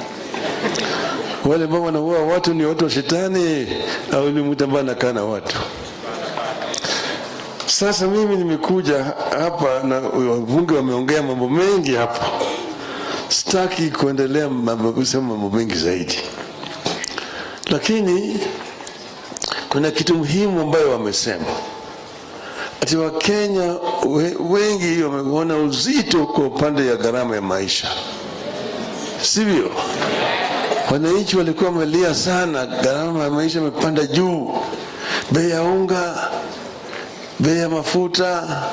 Speaker 2: Wale ambao wanaua watu ni watu wa shetani au ni mtu ambaye anakaa na watu? Sasa mimi nimekuja hapa na wabunge wameongea mambo mengi hapa. Sitaki kuendelea kusema mambo mengi zaidi. Lakini kuna kitu muhimu ambayo wamesema. Ati Wakenya wengi wameona uzito kwa upande ya gharama ya maisha. Sivyo? Wananchi walikuwa wamelia sana, gharama ya maisha imepanda juu. Bei ya unga, bei ya mafuta,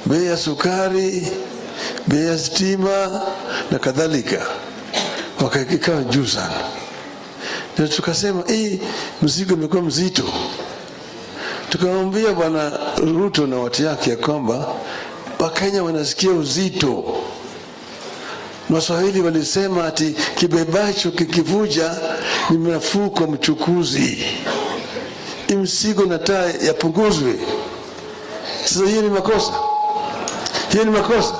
Speaker 2: bei ya sukari, bei ya stima na kadhalika, wakakaa juu sana. Ndio tukasema mzigo umekuwa mzito. Tukamwambia Bwana Ruto na watu yake ya kwamba Wakenya wanasikia uzito. Waswahili walisema ati kibebacho kikivuja ni nafuu kwa mchukuzi. Mzigo nataka yapunguzwe. Sasa hiyo ni makosa. Hiyo ni makosa.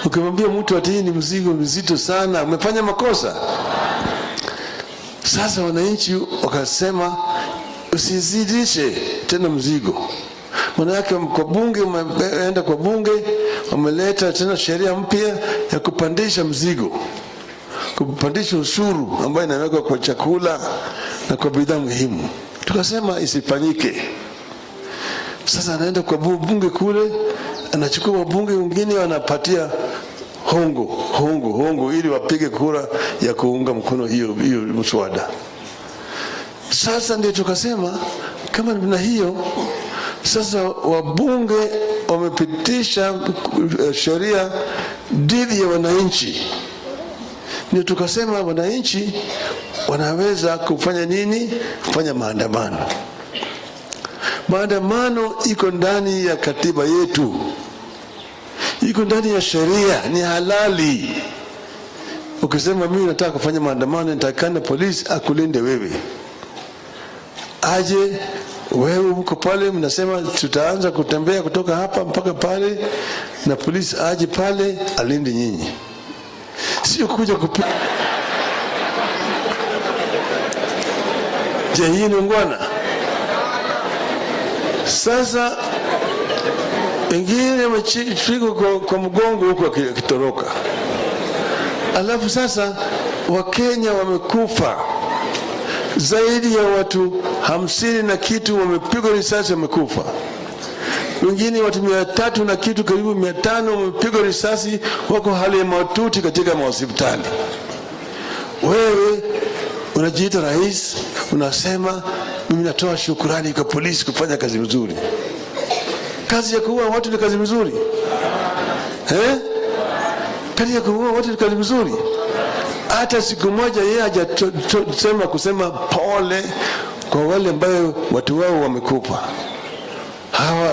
Speaker 2: Ukimwambia mtu ati ni mzigo mzito sana, umefanya makosa. Sasa wananchi wakasema usizidishe tena mzigo. Maana yake kwa bunge, umeenda kwa bunge, wameleta tena sheria mpya ya kupandisha mzigo, kupandisha ushuru ambayo inawekwa kwa chakula na kwa bidhaa muhimu. Tukasema isifanyike. Sasa anaenda kwa bunge kule, anachukua wabunge wengine wanapatia hongo ili wapige kura ya kuunga mkono hiyo mswada. Sasa ndio tukasema kama na hiyo, sasa wabunge wamepitisha sheria dhidi ya wananchi. Ndio tukasema wananchi wanaweza kufanya nini? Kufanya maandamano. Maandamano iko ndani ya katiba yetu, iko ndani ya sheria, ni halali. Ukisema mimi nataka kufanya maandamano, nitakana polisi akulinde wewe. Aje wewe uko pale, mnasema tutaanza kutembea kutoka hapa mpaka pale, na polisi aje pale alinde nyinyi. Sio kuja kupiga. Je, hii ni ngwana? Sasa wengine wamechikwa kwa mgongo huko akitoroka. Alafu sasa Wakenya wamekufa. Zaidi ya watu 50 na kitu wamepigwa risasi, wamekufa. Wengine watu 300 na kitu, karibu 500 wamepigwa risasi, wako hali ya mahututi katika hospitali. Wewe unajiita rais, unasema mimi natoa shukrani kwa polisi kufanya kazi nzuri. Kazi ya kuua watu ni kazi nzuri? Kazi ya kuua watu ni kazi nzuri? Hata siku moja yeye hajasema kusema pole kwa wale ambao watu wao wamekufa.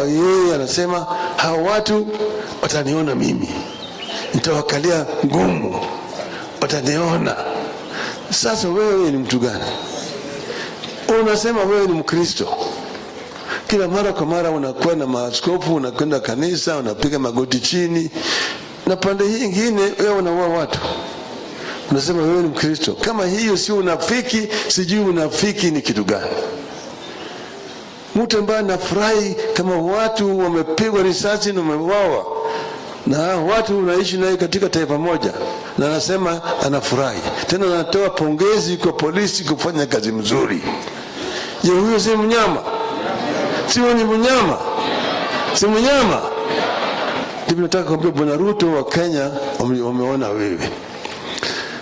Speaker 2: Yeye anasema hawa watu wataniona mimi. nitawakalia ngumu, wataniona. Sasa wewe ni mtu gani? Unasema wewe ni Mkristo, kila mara kwa mara unakuwa na maaskofu, unakwenda kanisa, unapiga magoti chini, na pande hii nyingine wewe unaua watu. Unasema wewe ni Mkristo. Kama hiyo sio unafiki, sijui unafiki ni kitu gani? Mtu ambaye anafurahi kama watu wamepigwa risasi na wameuawa, na watu unaishi naye katika taifa moja, na anasema anafurahi, tena anatoa pongezi kwa polisi kufanya kazi mzuri. Je, huyo si mnyama? Si ni mnyama? Si mnyama? Ndipo nataka kuambia Bwana Ruto, wa Kenya wameona wewe,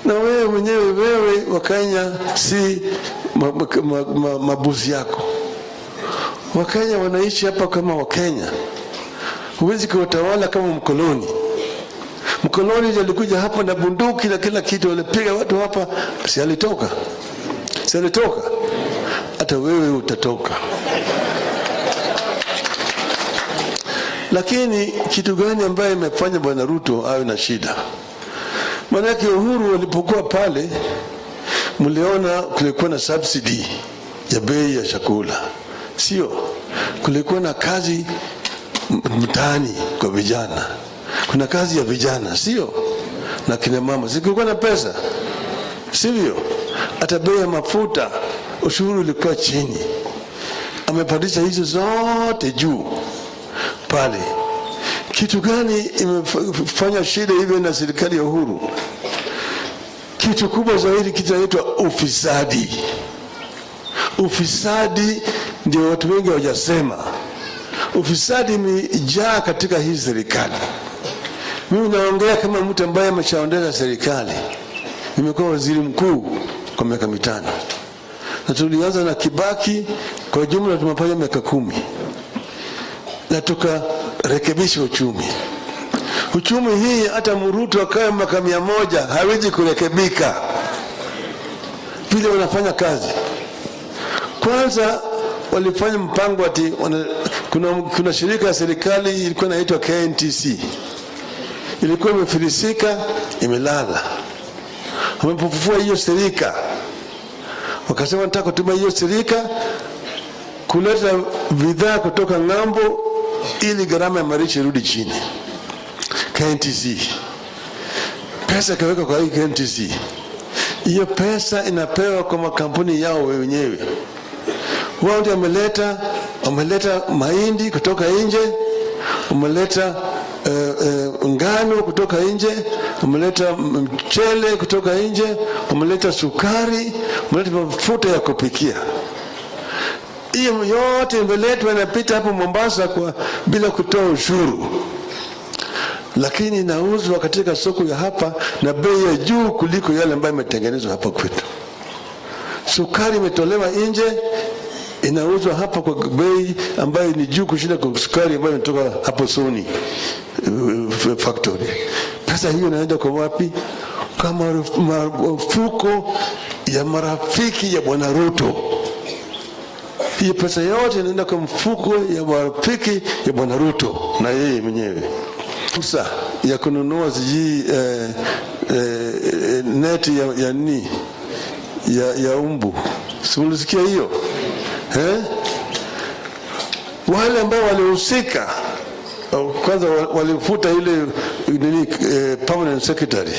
Speaker 2: na wewe mwenyewe, wewe wa Kenya si mabuzi yako. Wakenya wanaishi hapa kama Wakenya. Huwezi kuwatawala kama mkoloni. Mkoloni alikuja hapa na bunduki na kila kitu, walipiga watu hapa, si alitoka? Si alitoka? Hata wewe utatoka. Lakini kitu gani ambaye imefanya Bwana Ruto awe na shida? Manake Uhuru walipokuwa pale, mliona kulikuwa na subsidy ya bei ya chakula, sio? Kulikuwa na kazi mtaani kwa vijana, kuna kazi ya vijana, sio? Na kina mama, kulikuwa na pesa, sivyo? Hata bei ya mafuta, ushuru ulikuwa chini. Amepandisha hizo zote juu pale. Kitu gani imefanya shida hivyo na serikali ya Uhuru? Kitu kubwa zaidi kinaitwa ufisadi. Ufisadi ndio watu wengi hawajasema. Ufisadi imejaa katika hii serikali. Mimi naongea kama mtu ambaye ameshaondeza serikali. Nimekuwa waziri mkuu kwa miaka 5. Na tulianza na Kibaki, kwa jumla tumefanya miaka 10. Na tukarekebisha uchumi. Uchumi hii hata Ruto akae miaka 100 hawezi kurekebika vile wanafanya kazi. Kwanza walifanya mpango ati kuna shirika ya serikali ilikuwa inaitwa KNTC. Ilikuwa imefilisika, imelala. Wamepofufua hiyo serika. Wakasema nataka kutumia hiyo serika kuleta bidhaa kutoka ng'ambo ili gharama ya maisha irudi chini. KNTC. Pesa kaweka kwa hii KNTC. Hiyo pesa inapewa kwa makampuni yao wenyewe. Wao ndio wameleta mahindi kutoka nje, wameleta ngano kutoka nje, wameleta mchele kutoka nje, wameleta sukari, wameleta mafuta ya kupikia. Hiyo yote imeletwa inapita hapo Mombasa bila kutoa ushuru. Lakini inauzwa katika soko ya hapa na bei ya juu kuliko yale ambayo imetengenezwa hapa kwetu. Sukari imetolewa nje, inauzwa hapa kwa bei ambayo ni juu kushinda kwa sukari ambayo inatoka hapo Sony factory. Pesa hiyo inaenda kwa wapi? Kama mafuko ya marafiki ya Bwana Ruto. Hiyo pesa yote inaenda kwa mfuko ya marafiki ya Bwana Ruto na yeye mwenyewe. Fursa ya kununua neti ya umbu. Simulisikia hiyo? Wale ambao walihusika kwanza walifuta ile permanent secretary.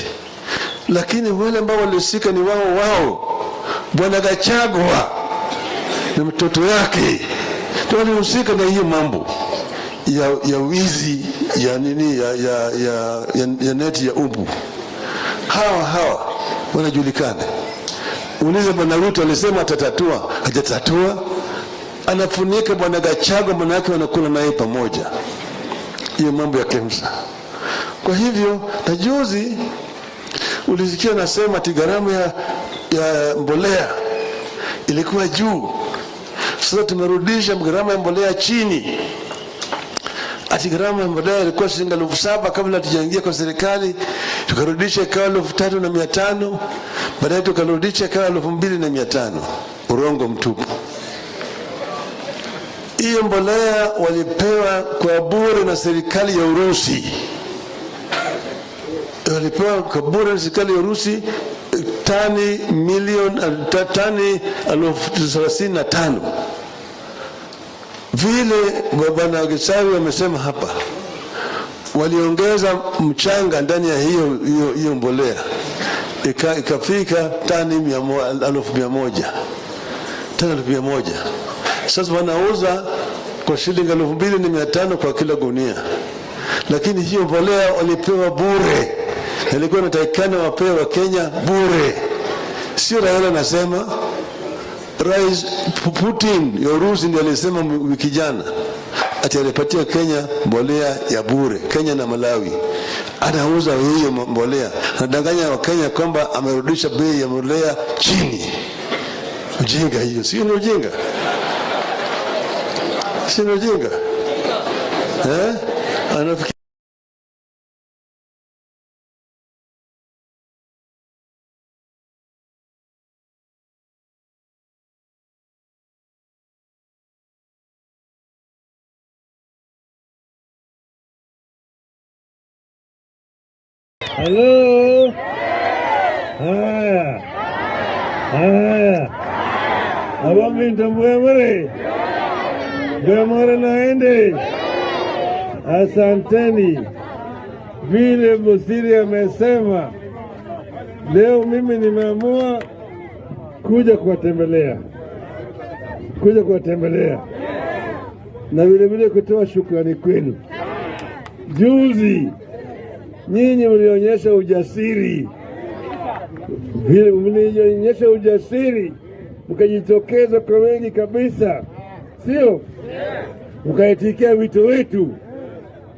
Speaker 2: Lakini wale ambao walihusika ni wao. Bwana Gachagua na mtoto yake ndio walihusika na hiyo mambo ya wizi ya neti ya umbu. Hawa wanajulikana. Unize Bwana Ruto alisema atatatua, hajatatua. Anafunika Bwana Gachagua, manake wanakula naye pamoja. Hiyo mambo ya KEMSA. Kwa hivyo na juzi ulisikia nasema ati gharama ya mbolea ilikuwa juu. Sasa tumerudisha gharama ya mbolea chini. Ati gharama ya mbolea ilikuwa shilingi 7,000 kabla tujaingia kwa serikali, tukarudisha ikawa 3,500, baadaye tukarudisha ikawa 2,500. Urongo mtupu. Hiyo mbolea walipewa kwa bure na serikali ya Urusi. walipewa kabura serikali ya Urusi tani 35,000. Vile bwana Gisari wamesema hapa, waliongeza mchanga ndani ya hiyo mbolea ikafika tani 100,000. Tani 100,000. Sasa wanauza kwa shilingi 2,500 kwa kila gunia, lakini hiyo mbolea walipewa bure. Ilikuwa inatakikana wapewe Kenya bure. Sio Raila anasema, Rais Putin ya Urusi ndiye alisema wiki jana ati alipatia Kenya mbolea ya bure. Kenya na Malawi anauza hiyo mbolea, anadanganya wa Kenya kwamba amerudisha bei ya mbolea chini. Ujinga hiyo, sio ni ujinga? Sio ni ujinga? Anafikiri
Speaker 1: Hello. Haya. Abambi Mbwemare naende. Asanteni. Vile Musiri amesema, leo mimi nimeamua kuja kuwatembelea. Na vile kutoa shukrani kwenu. Juzi nyinyi mlionyesha ujasiri. Vile mlionyesha ujasiri, mkajitokeza kwa wengi kabisa. Sio? Mkaitikia wito wetu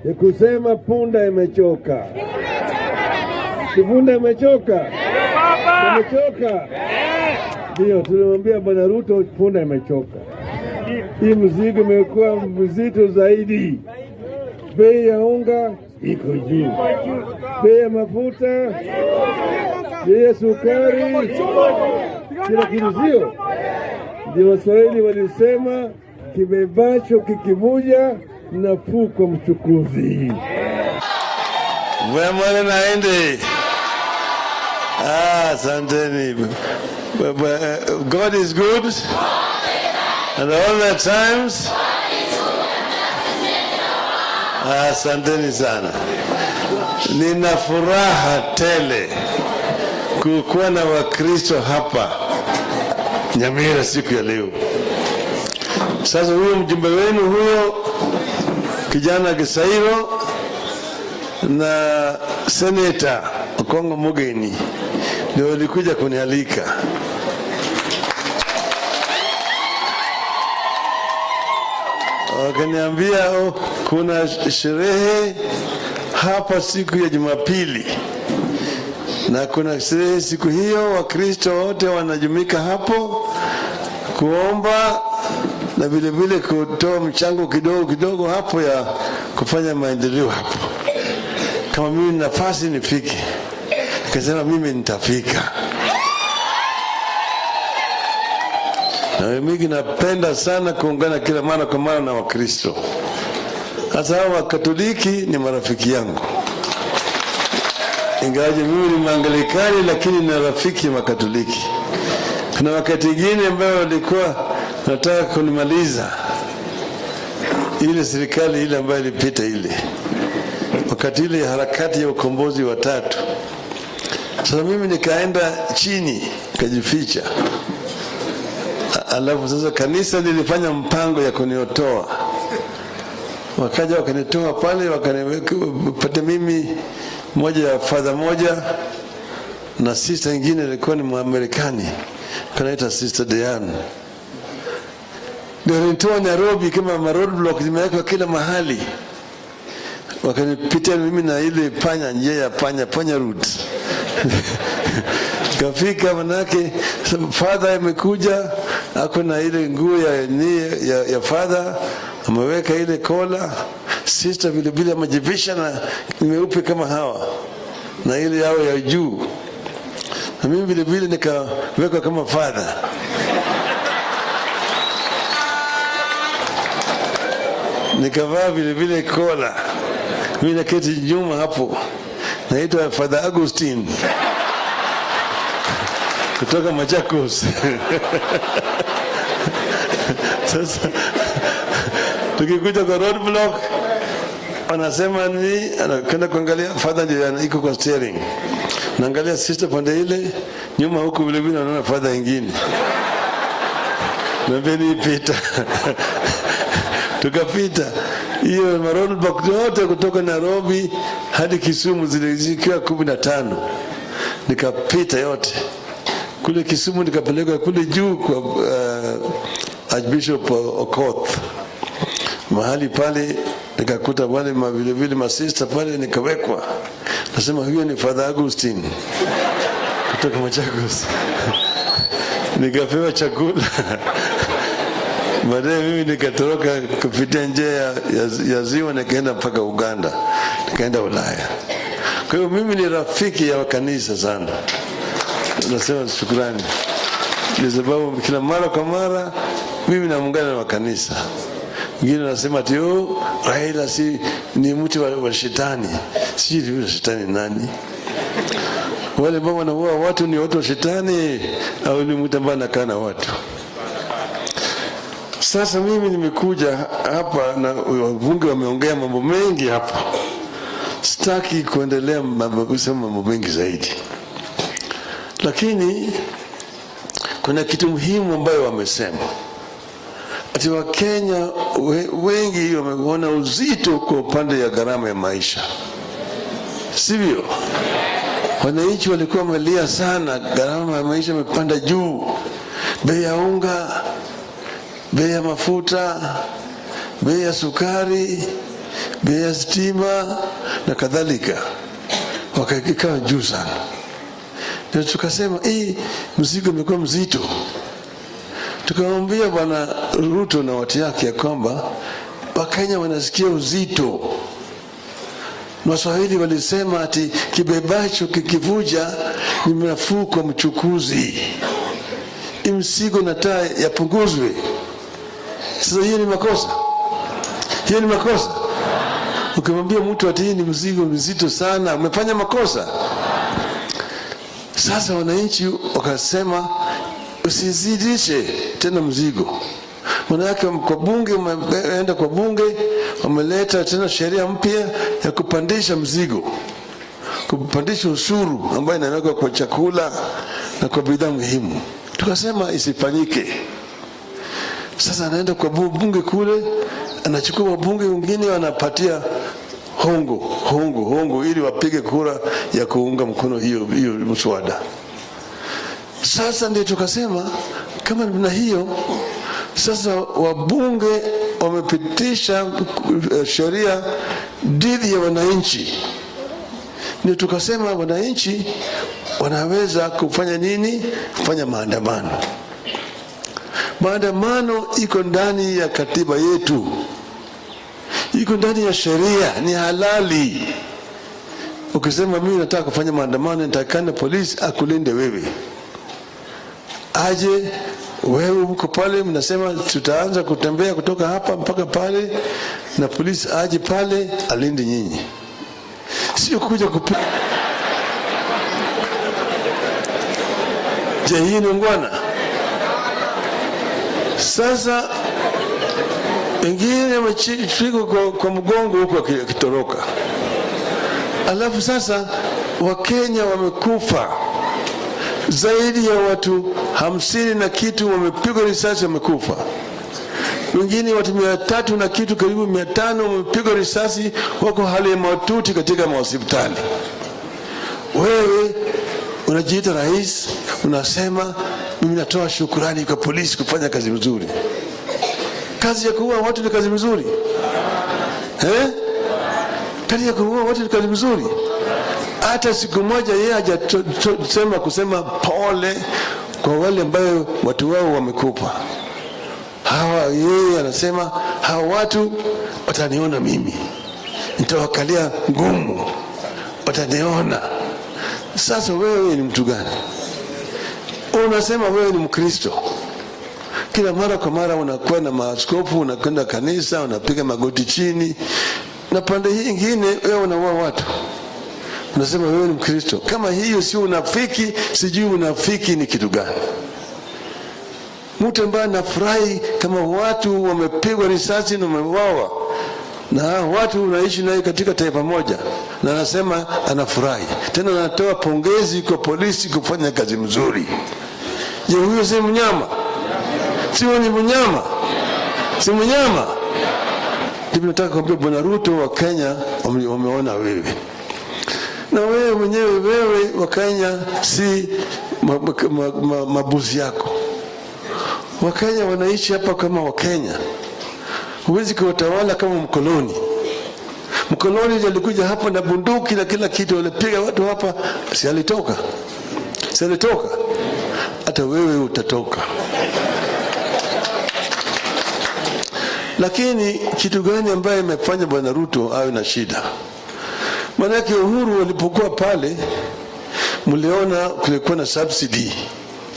Speaker 1: ya kusema punda imechoka. Punda imechoka. Imechoka. Ndio tulimwambia bwana Ruto punda imechoka. Hii mzigo imekuwa mzito zaidi. Bei ya unga iko juu, bei ya mafuta, bei ya sukari, kila kitu. Sio ndio? Waswahili walisema kibebacho kikivuja nafuu kwa mchukuzi.
Speaker 2: Mbwemare naende. Asanteni. God is good and all the times. Asanteni sana. Nina furaha tele kukuwa na Wakristo hapa Nyamira siku ya leo. Sasa huyo mjumbe wenu huyo kijana Gisairo na Seneta Okongo Mugeni ndio walikuja kunialika. Wakaniambia kuna sherehe hapa siku ya Jumapili, na kuna sherehe siku hiyo Wakristo wote wanajumika hapo kuomba na vile vile kutoa mchango kidogo hapo ya kufanya maendeleo hapo. Kama mimi nafasi nifike, nikasema mimi nitafika. Na mimi napenda sana kuungana kila mara kwa mara na Wakristo. Hasa hao Wakatoliki ni marafiki yangu. Ingawaje mimi ni Mwangalikani, lakini ni rafiki wa Katoliki. Kuna wakati mwingine ambao walikuwa nataka kunimaliza ile serikali ile ambayo ilipita ile. Wakati ile harakati ya ukombozi wa 3. Sasa mimi nikaenda chini, nikajificha. Alafu sasa kanisa lilifanya mpango ya kuniotoa. Wakaja wakanitoa pale, wakanipata mimi moja ya father moja na sister nyingine ilikuwa ni Mwamerikani, kanaita Sister Diane. Ndio nitoa Nairobi kama roadblock zimewekwa kila mahali. Wakanipitia mimi na ile panya, njia ya panya route. Kafika manake father amekuja, ako na ile nguo ya father, ameweka ile kola. Sister vile vile amejivisha na meupe kama hawa na ile yao ya juu, na mimi vile vile nikaweka kama father. Nikavaa vile vile kola, mimi naketi nyuma hapo, naitwa Father Augustine kutoka Machakos. Sasa tukikuja kwa roadblock anasema ni anakwenda kuangalia father ndiye iko kwa steering, naangalia sister pande ile nyuma, huku vile vile anaona father nyingine, na beni pita tukapita hiyo roadblock yote kutoka Nairobi hadi Kisumu zilizikiwa 15, nikapita yote kule Kisumu, nikapeleka kule juu kwa Archbishop Okoth. Mahali pale nikakuta wale vile vile masista pale, nikawekwa. Nasema huyo ni Father Augustine kutoka Machakos. Nikapewa chakula. Baadaye mimi nikatoroka kupitia njia ya ziwa, nikaenda mpaka Uganda, nikaenda Ulaya. Kwa hiyo mimi ni rafiki ya kanisa sana. Nasema shukrani. Kwa sababu kila mara kwa mara mimi naungana na kanisa. Wengine wanasema ati Raila si ni mtu wa shetani. Si ni shetani nani? Wale ambao wanaua watu ni watu wa shetani au ni mtu ambaye anakaa na watu? Sasa mimi nimekuja hapa na wabunge wameongea mambo mengi hapa. Sitaki kuendelea kusema mambo mengi zaidi. Lakini kuna kitu muhimu ambayo wamesema. Ati Wakenya wengi wameona uzito kwa upande ya gharama ya maisha. Sivyo? Wananchi walikuwa wamelia sana, gharama ya maisha imepanda juu. Bei ya unga, bei ya mafuta, bei ya sukari, bei ya stima na kadhalika. Wakaikawa juu sana. Na tukasema mzigo umekuwa mzito. Tukamwambia Bwana Ruto na watu yake ya kwamba Wakenya wanasikia uzito. Na Waswahili walisema ati kibebacho kikivuja ni nafuu kwa mchukuzi. Mzigo na taa yapunguzwe. Sasa hiyo ni makosa. Hiyo ni makosa. Ukimwambia mtu ati hii ni mzigo mzito sana, umefanya makosa. Sasa wananchi wakasema usizidishe tena mzigo. Maana yake kwa bunge, umeenda kwa bunge, wameleta tena sheria mpya ya kupandisha mzigo, kupandisha ushuru ambayo inawekwa kwa chakula na kwa bidhaa muhimu. Tukasema isifanyike. Sasa anaenda kwa bunge kule, anachukua wabunge wengine wanapatia hongo ili wapige kura ya kuunga mkono hiyo mswada. Sasa ndio tukasema kama na hiyo sasa wabunge wamepitisha sheria dhidi ya wananchi. Ndio tukasema wananchi wanaweza kufanya nini? Kufanya maandamano. Maandamano iko ndani ya katiba yetu. Iko ndani ya sheria, ni halali. Ukisema mimi nataka kufanya maandamano, nitakana polisi akulinde wewe. Aje wewe uko pale, mnasema tutaanza kutembea kutoka hapa mpaka pale, na polisi aje pale alinde nyinyi. Sio kuja Je, hii ni ngwana? Sasa wengine wamechikwa kwa mgongo huko akitoroka. Alafu sasa Wakenya wamekufa. Zaidi ya watu 50 na kitu wamepigwa risasi, wamekufa. Wengine watu 300 na kitu, karibu 500 wamepigwa risasi, wako hali ya mahututi katika hospitali. Wewe unajiita rais, unasema mimi natoa shukrani kwa polisi kufanya kazi nzuri. Kazi ya kuua watu ni kazi nzuri? Kazi ya kuua watu ni kazi nzuri? Hata siku moja yeye hajasema kusema pole kwa wale ambao watu wao wamekufa. Yeye anasema hawa watu wataniona mimi, nitawakalia ngumu, wataniona. Sasa wewe ni mtu gani? Unasema wewe ni Mkristo. Kila mara kwa mara unakuwa na maaskofu, unakwenda kanisa, unapiga magoti chini, na pande hii nyingine wewe unaua watu. unasema wewe ni Mkristo. Kama hiyo sio unafiki, sijui unafiki ni kitu gani. Mtu ambaye anafurahi kama watu wamepigwa risasi na wameuawa na watu unaishi naye katika taifa moja, na anasema anafurahi, tena anatoa pongezi kwa polisi kufanya kazi mzuri. Je, huyo si mnyama? Si ni mnyama? Si mnyama? Ndipo nataka kuambia Bwana Ruto, wa Kenya wameona wewe, na wewe mwenyewe, wewe wa Kenya si mabuzi yako. Wakenya wanaishi hapa kama Wakenya. Huwezi kuwatawala kama mkoloni. Mkoloni alikuja hapa na bunduki na kila kitu, walipiga watu hapa, si alitoka? Si alitoka? Hata wewe utatoka. Lakini kitu gani ambaye imefanya Bwana Ruto awe na shida? Maana yake Uhuru walipokuwa pale, mliona kulikuwa na subsidy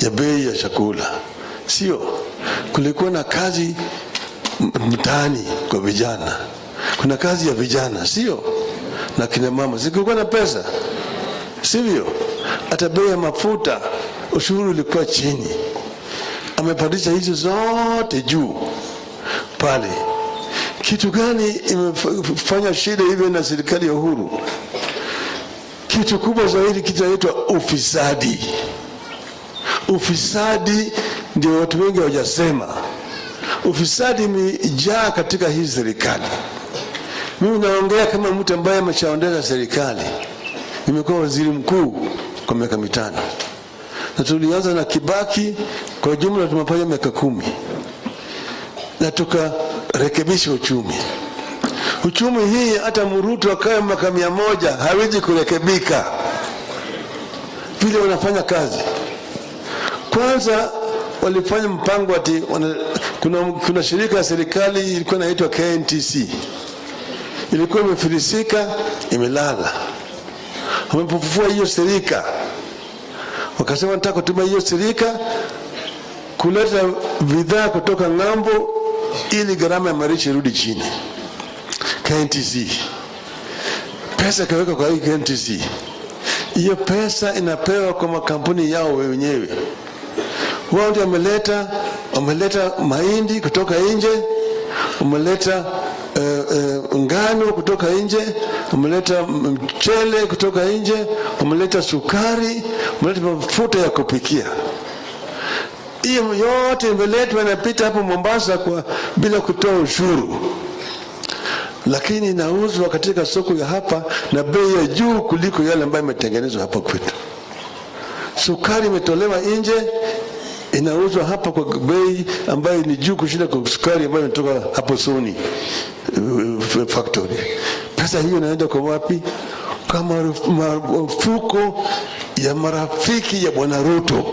Speaker 2: ya bei ya chakula. Sio, kulikuwa na kazi mtaani kwa vijana. Kuna kazi ya vijana, sio? Na kina mama, kulikuwa na pesa. Sivyo? Hata bei ya mafuta, ushuru ulikuwa chini. Amepandisha hizo zote juu pale. Kitu gani imefanya shida hivyo na serikali ya Uhuru? Kitu kubwa zaidi kinaitwa ufisadi. Ufisadi ndio watu wengi hawajasema. Ufisadi umejaa katika hii serikali. Mimi naongea kama mtu ambaye ameshaondeza serikali. Nimekuwa waziri mkuu kwa miaka 5. Na tulianza na Kibaki, kwa jumla tumefanya miaka 10. Na tukarekebisha uchumi. Uchumi hii hata Ruto akae miaka 100 hawezi kurekebika vile wanafanya kazi. Kwanza walifanya mpango ati kuna shirika la serikali ilikuwa inaitwa KNTC. Ilikuwa imefilisika, imelala. Wamepofufua hiyo shirika. Wakasema nataka kutumia hiyo shirika kuleta bidhaa kutoka ng'ambo ili gharama ya maisha irudi chini. KNTC. Pesa kaweka kwa hii KNTC. Hiyo pesa inapewa kwa makampuni yao wenyewe. Wao ndio wameleta mahindi kutoka nje, wameleta ngano kutoka nje, wameleta mchele kutoka nje, wameleta sukari, wameleta mafuta ya kupikia. Hiyo yote imeletwa inapita hapo Mombasa bila kutoa ushuru. Lakini inauzwa katika soko ya hapa na bei ya juu kuliko yale ambayo imetengenezwa hapa kwetu. Sukari imetolewa nje, inauzwa hapa kwa bei ambayo ni juu kushinda kwa sukari ambayo inatoka hapo Sony factory. Pesa hiyo inaenda kwa wapi? Kama mfuko ya marafiki ya Bwana Ruto.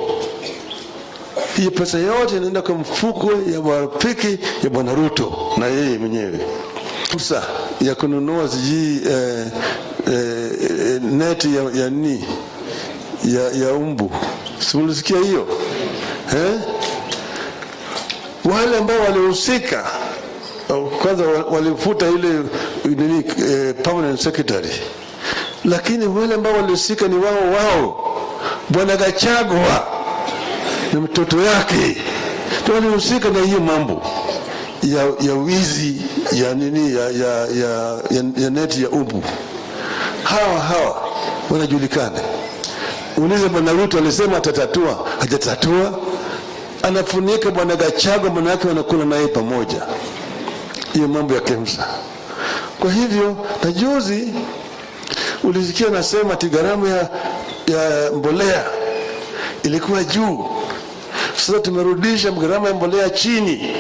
Speaker 2: Hiyo pesa yote inaenda kwa mfuko ya marafiki ya Bwana Ruto na yeye mwenyewe. Fursa ya kununua neti ya umbu. Simulisikia hiyo? Wale ambao walihusika kwanza walifuta ile permanent secretary. Lakini wale ambao walihusika ni wao. Bwana Gachagua na mtoto yake ndio walihusika na hiyo mambo ya wizi ya neti ya umbu. Hawa wanajulikana. Uliza Bwana Ruto alisema atatatua, hajatatua. Anafunika Bwana Gachagua, maana yake wanakula naye pamoja. Hiyo mambo ya KEMSA. Kwa hivyo na juzi ulisikia nasema ati gharama ya mbolea ilikuwa juu. Sasa tumerudisha gharama ya mbolea chini.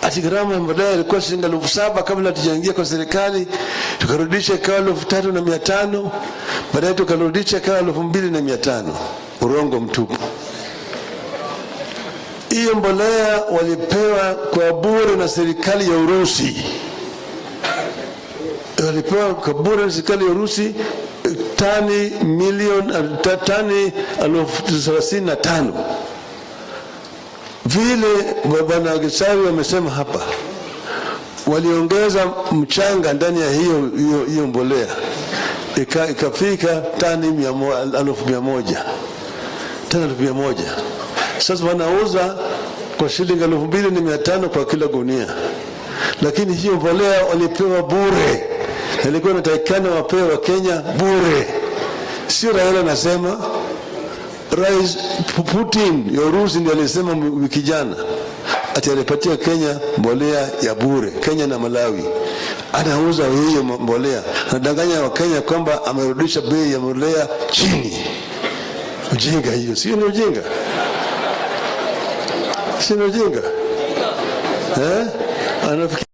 Speaker 2: Ati gharama ya mbolea ilikuwa shilingi 7,000 kabla tujaingia kwa serikali, tukarudisha ikawa 3,500, baadaye tukarudisha ikawa 2,500. Urongo mtupu. Hiyo mbolea walipewa kwa bure na serikali ya Urusi. Walipewa kwa bure na serikali ya Urusi tani 35,000. Vile Bwana Gisari wamesema hapa, waliongeza mchanga ndani ya hiyo mbolea ikafika tani 1,100. Tani 1,100. Sasa wanauza kwa shilingi 2,500 kwa kila gunia. Lakini hiyo mbolea walipewa bure. Ilikuwa inatakikana wapewe Kenya bure. Sio Raila anasema, Rais Putin Urusi ndiye alisema wiki jana ati alipatia Kenya mbolea ya bure. Kenya na Malawi anauza hiyo mbolea, anadanganya wa Kenya kwamba amerudisha bei ya mbolea chini. Ujinga hiyo, sio ni ujinga? Sio ni ujinga? Anafikiri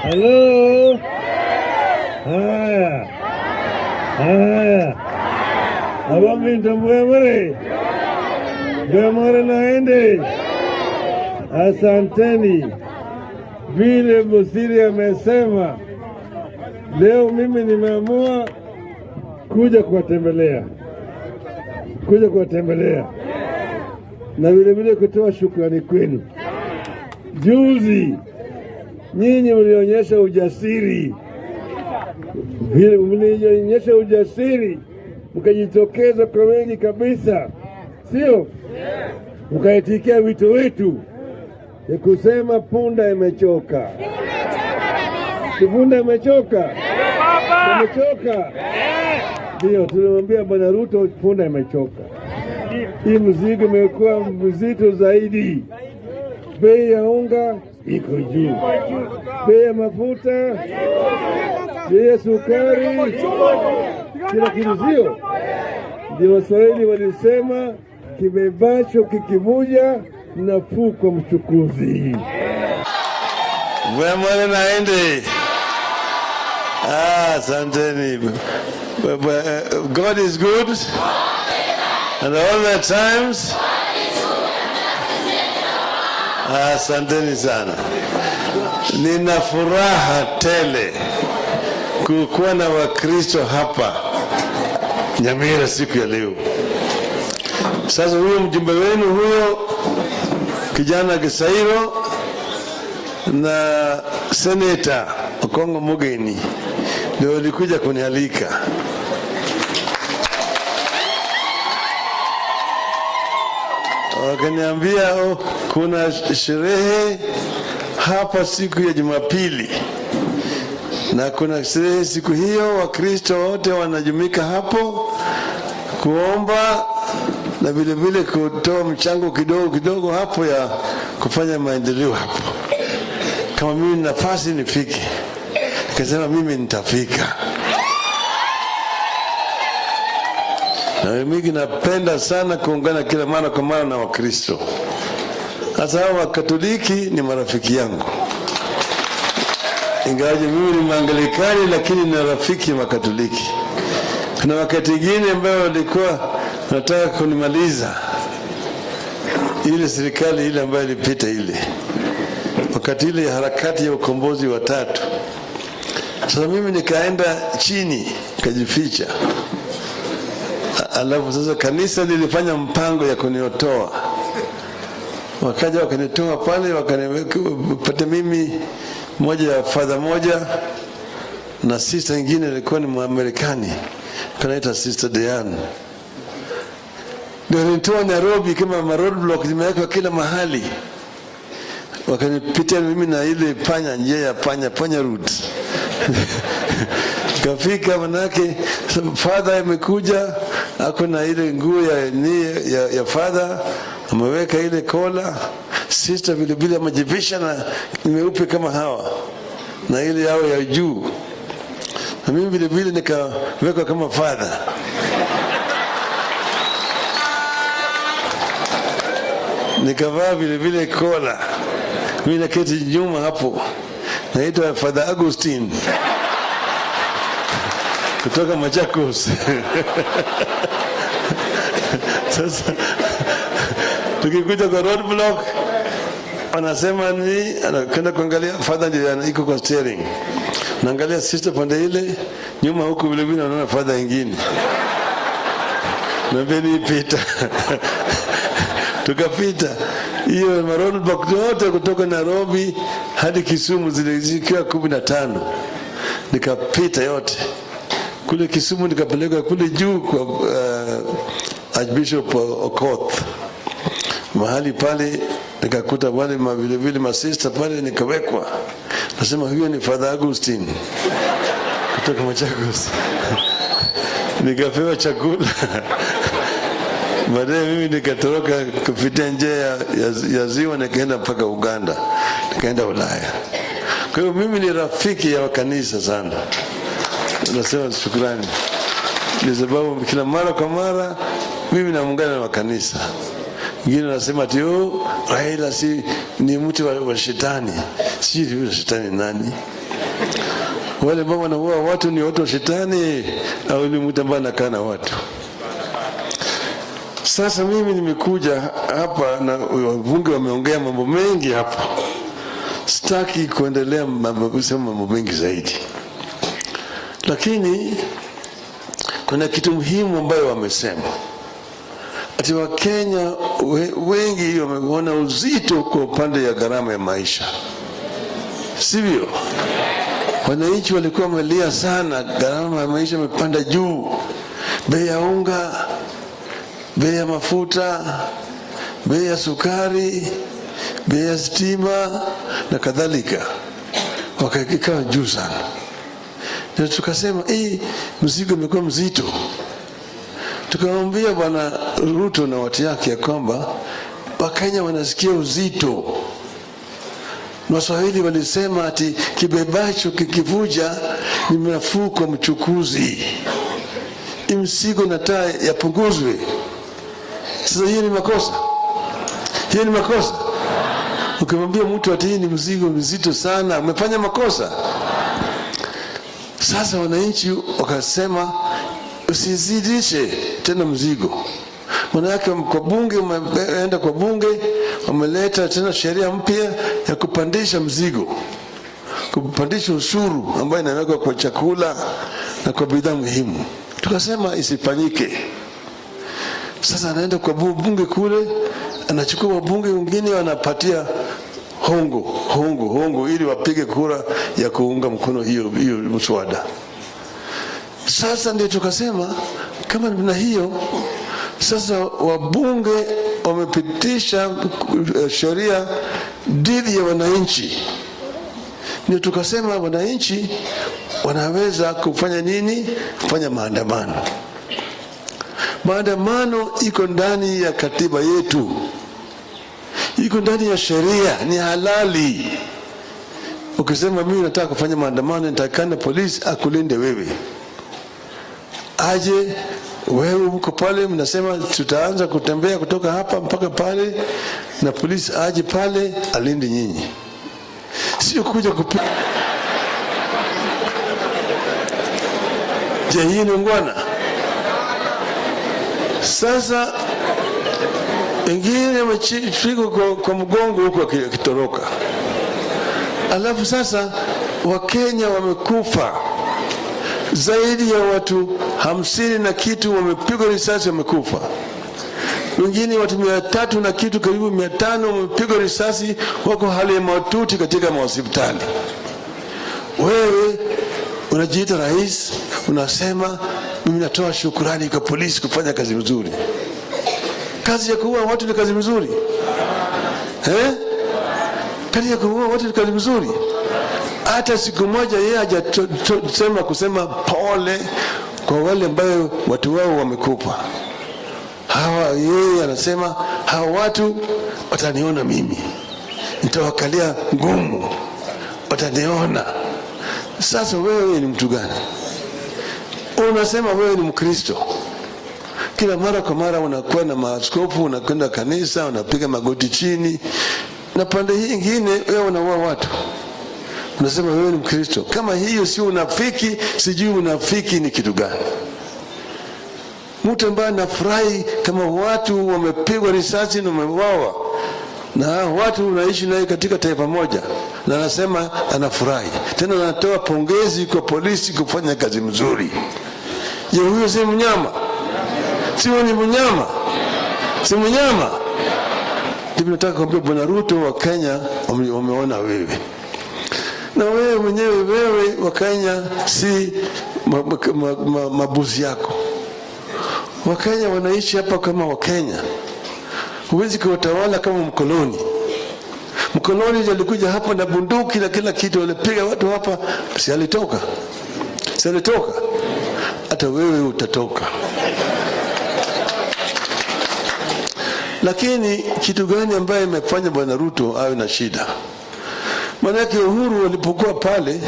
Speaker 1: Hello. Abamita mwemare naende. Asanteni. Vile Musiri amesema, leo mimi nimeamua kuja kuwatembelea na vile kutoa shukrani kwenu. Juzi nyinyi mlionyesha ujasiri, mkajitokeza kwa wengi kabisa, sio? Mkaitikia wito wetu ya kusema punda imechoka. Punda imechoka. Ndio tulimwambia Bwana Ruto punda imechoka. Hii mzigo imekuwa mzito zaidi. Bei ya unga iko juu, bei ya mafuta, bei ya sukari, kila kitu sio. Ndio Waswahili walisema kibebacho kikivuja nafuu kwa mchukuzi.
Speaker 2: Mwemare naende. Asanteni. God is good and all the times. Asanteni sana. Nina furaha tele kukuwa na Wakristo hapa Nyamira siku ya leo. Sasa huyo mjumbe wenu huyo kijana Gisairo na Seneta Okongo Mugeni ndio walikuja kunialika. Wakaniambia kuna sherehe hapa siku ya Jumapili, na kuna sherehe siku hiyo, Wakristo wote wanajumika hapo kuomba na vile kutoa mchango kidogo hapo ya kufanya maendeleo hapo. Kama mimi nafasi nifike, nikasema mimi nitafika. Na mimi napenda sana kuungana kila mara kwa mara na Wakristo. Hasa wa Katoliki ni marafiki yangu. Ingawaje mimi ni Mwangalikani, lakini ni rafiki wa Katoliki. Kuna wakati mwingine ambao walikuwa nataka kunimaliza ile serikali ile ambayo ilipita ile. Wakati ile harakati ya ukombozi wa 3. Sasa mimi nikaenda chini, nikajificha. Alafu sasa kanisa lilifanya mpango ya kuniotoa. Wakaja wakanitoa pale, wakanipata mimi moja ya father moja na sister nyingine ilikuwa ni Mwamerikani, kanaita Sister Diane. Ndio nitoa Nairobi kama roadblock zimewekwa kila mahali. Wakanipitia mimi na ile panya, njia ya panya route. Kafika manake father amekuja, ako na ile nguo ya father, ameweka ile kola. Sister vile amejivisha na nimeupe kama hawa na ile yao ya juu, na mimi vile nikaweka kama father. Nikavaa vile kola. Mimi naketi nyuma hapo, naitwa Father Augustine kutoka Machakos. Sasa tukikuja kwa roadblock, anasema ni anakwenda kuangalia father ndiye iko kwa steering. naangalia sister pande ile nyuma, huku vile vile naona father ingine, na beni pita tukapita hiyo roadblock yote kutoka Nairobi hadi Kisumu zilizikia 15, nikapita yote kule Kisumu, nikapeleka kule juu kwa Archbishop Okoth. Mahali pale nikakuta wale vile vile masista pale, nikawekwa. Nasema huyo ni Father Augustine kutoka Machakos. Nikapewa chakula. Baadaye mimi nikatoroka kupitia njia ya ziwa, nikaenda mpaka Uganda, nikaenda Ulaya. Kwa hiyo mimi ni rafiki ya kanisa sana. Nasema shukrani, ni sababu kila mara kwa mara mimi naungana na kanisa. Wengine wanasema ati Raila si ni mtu wa shetani. Si ni shetani nani? Wale ambao wanaua watu ni watu wa shetani au ni mtu ambaye anakaa na watu? Sasa mimi nimekuja hapa na wabunge wameongea mambo mengi hapa. Sitaki kuendelea kusema mambo mengi zaidi. Lakini kuna kitu muhimu ambayo wamesema. Ati Wakenya wengi wameona uzito kwa upande ya gharama ya maisha. Sivyo? Wananchi walikuwa wamelia sana, gharama ya maisha imepanda juu. Bei ya unga, bei ya mafuta, bei ya sukari, bei ya stima na kadhalika. Wakakaa juu sana. Na tukasema mzigo umekuwa mzito. Tukamwambia Bwana Ruto na watu yake ya kwamba Wakenya wanasikia uzito. Waswahili walisema ati kibebacho kikivuja ni nafuu kwa mchukuzi. Mzigo nataka yapunguzwe. Sasa hiyo ni makosa. Hiyo ni makosa. Ukimwambia mtu ati hii ni mzigo mzito sana, umefanya makosa. Sasa wananchi wakasema usizidishe tena mzigo. Maana yake kwa bunge, umeenda kwa bunge, wameleta tena sheria mpya ya kupandisha mzigo, kupandisha ushuru ambayo inawekwa kwa chakula na kwa bidhaa muhimu. Tukasema isifanyike. Sasa anaenda kwa bunge kule, anachukua wabunge wengine wanapatia hongo ili wapige kura ya kuunga mkono hiyo mswada. Sasa ndio tukasema kama na hiyo, sasa wabunge wamepitisha sheria dhidi ya wananchi. Ndio tukasema wananchi wanaweza kufanya nini? Kufanya maandamano. Maandamano iko ndani ya katiba yetu, iko ndani ya sheria, ni halali. Ukisema mimi nataka kufanya maandamano, nitakana polisi akulinde wewe. Aje wewe uko pale, mnasema tutaanza kutembea kutoka hapa mpaka pale, na polisi aje pale alinde nyinyi. Sio kuja kupiga. Je, hii ni ngwana? Sasa wengine wamechikwa kwa mgongo huko akitoroka. Alafu sasa Wakenya wamekufa. Zaidi ya watu 50 na kitu wamepigwa risasi, wamekufa. Wengine watu 300 na kitu, karibu 500 wamepigwa risasi, wako hali ya mahututi katika hospitali. Wewe unajiita rais, unasema mimi natoa shukrani kwa polisi kufanya kazi nzuri. Kazi ya kuua watu ni kazi nzuri? Kazi ya kuua watu ni kazi nzuri? Hata siku moja yeye hajasema kusema pole kwa wale ambao watu wao wamekufa. Yeye anasema hawa watu wataniona mimi, nitawakalia ngumu, wataniona. Sasa wewe ni mtu gani? Unasema wewe ni Mkristo. Kila mara kwa mara unakuwa na maaskofu, unakwenda kanisa, unapiga magoti chini, na pande hii nyingine wewe unaua watu. Unasema wewe ni Mkristo. Kama hiyo si unafiki, sijui unafiki ni kitu gani. Mtu ambaye anafurahi kama watu wamepigwa risasi na wameuawa, na watu unaishi naye katika taifa moja, na anasema anafurahi. Tena anatoa pongezi kwa polisi kufanya kazi mzuri. Je, huyo si mnyama? Si ni mnyama? Si mnyama? Ndipo nataka kuambia Bwana Ruto, wa Kenya wameona wewe. Na wewe mwenyewe, wewe wa Kenya si mabuzi yako. Wakenya wanaishi hapa kama Wakenya. Huwezi kuwatawala kama mkoloni. Mkoloni alikuja hapa na bunduki na kila kitu, walipiga watu hapa, si alitoka? Si alitoka? Hata wewe utatoka. Lakini kitu gani ambaye imefanya Bwana Ruto awe na shida? Manake Uhuru walipokuwa pale,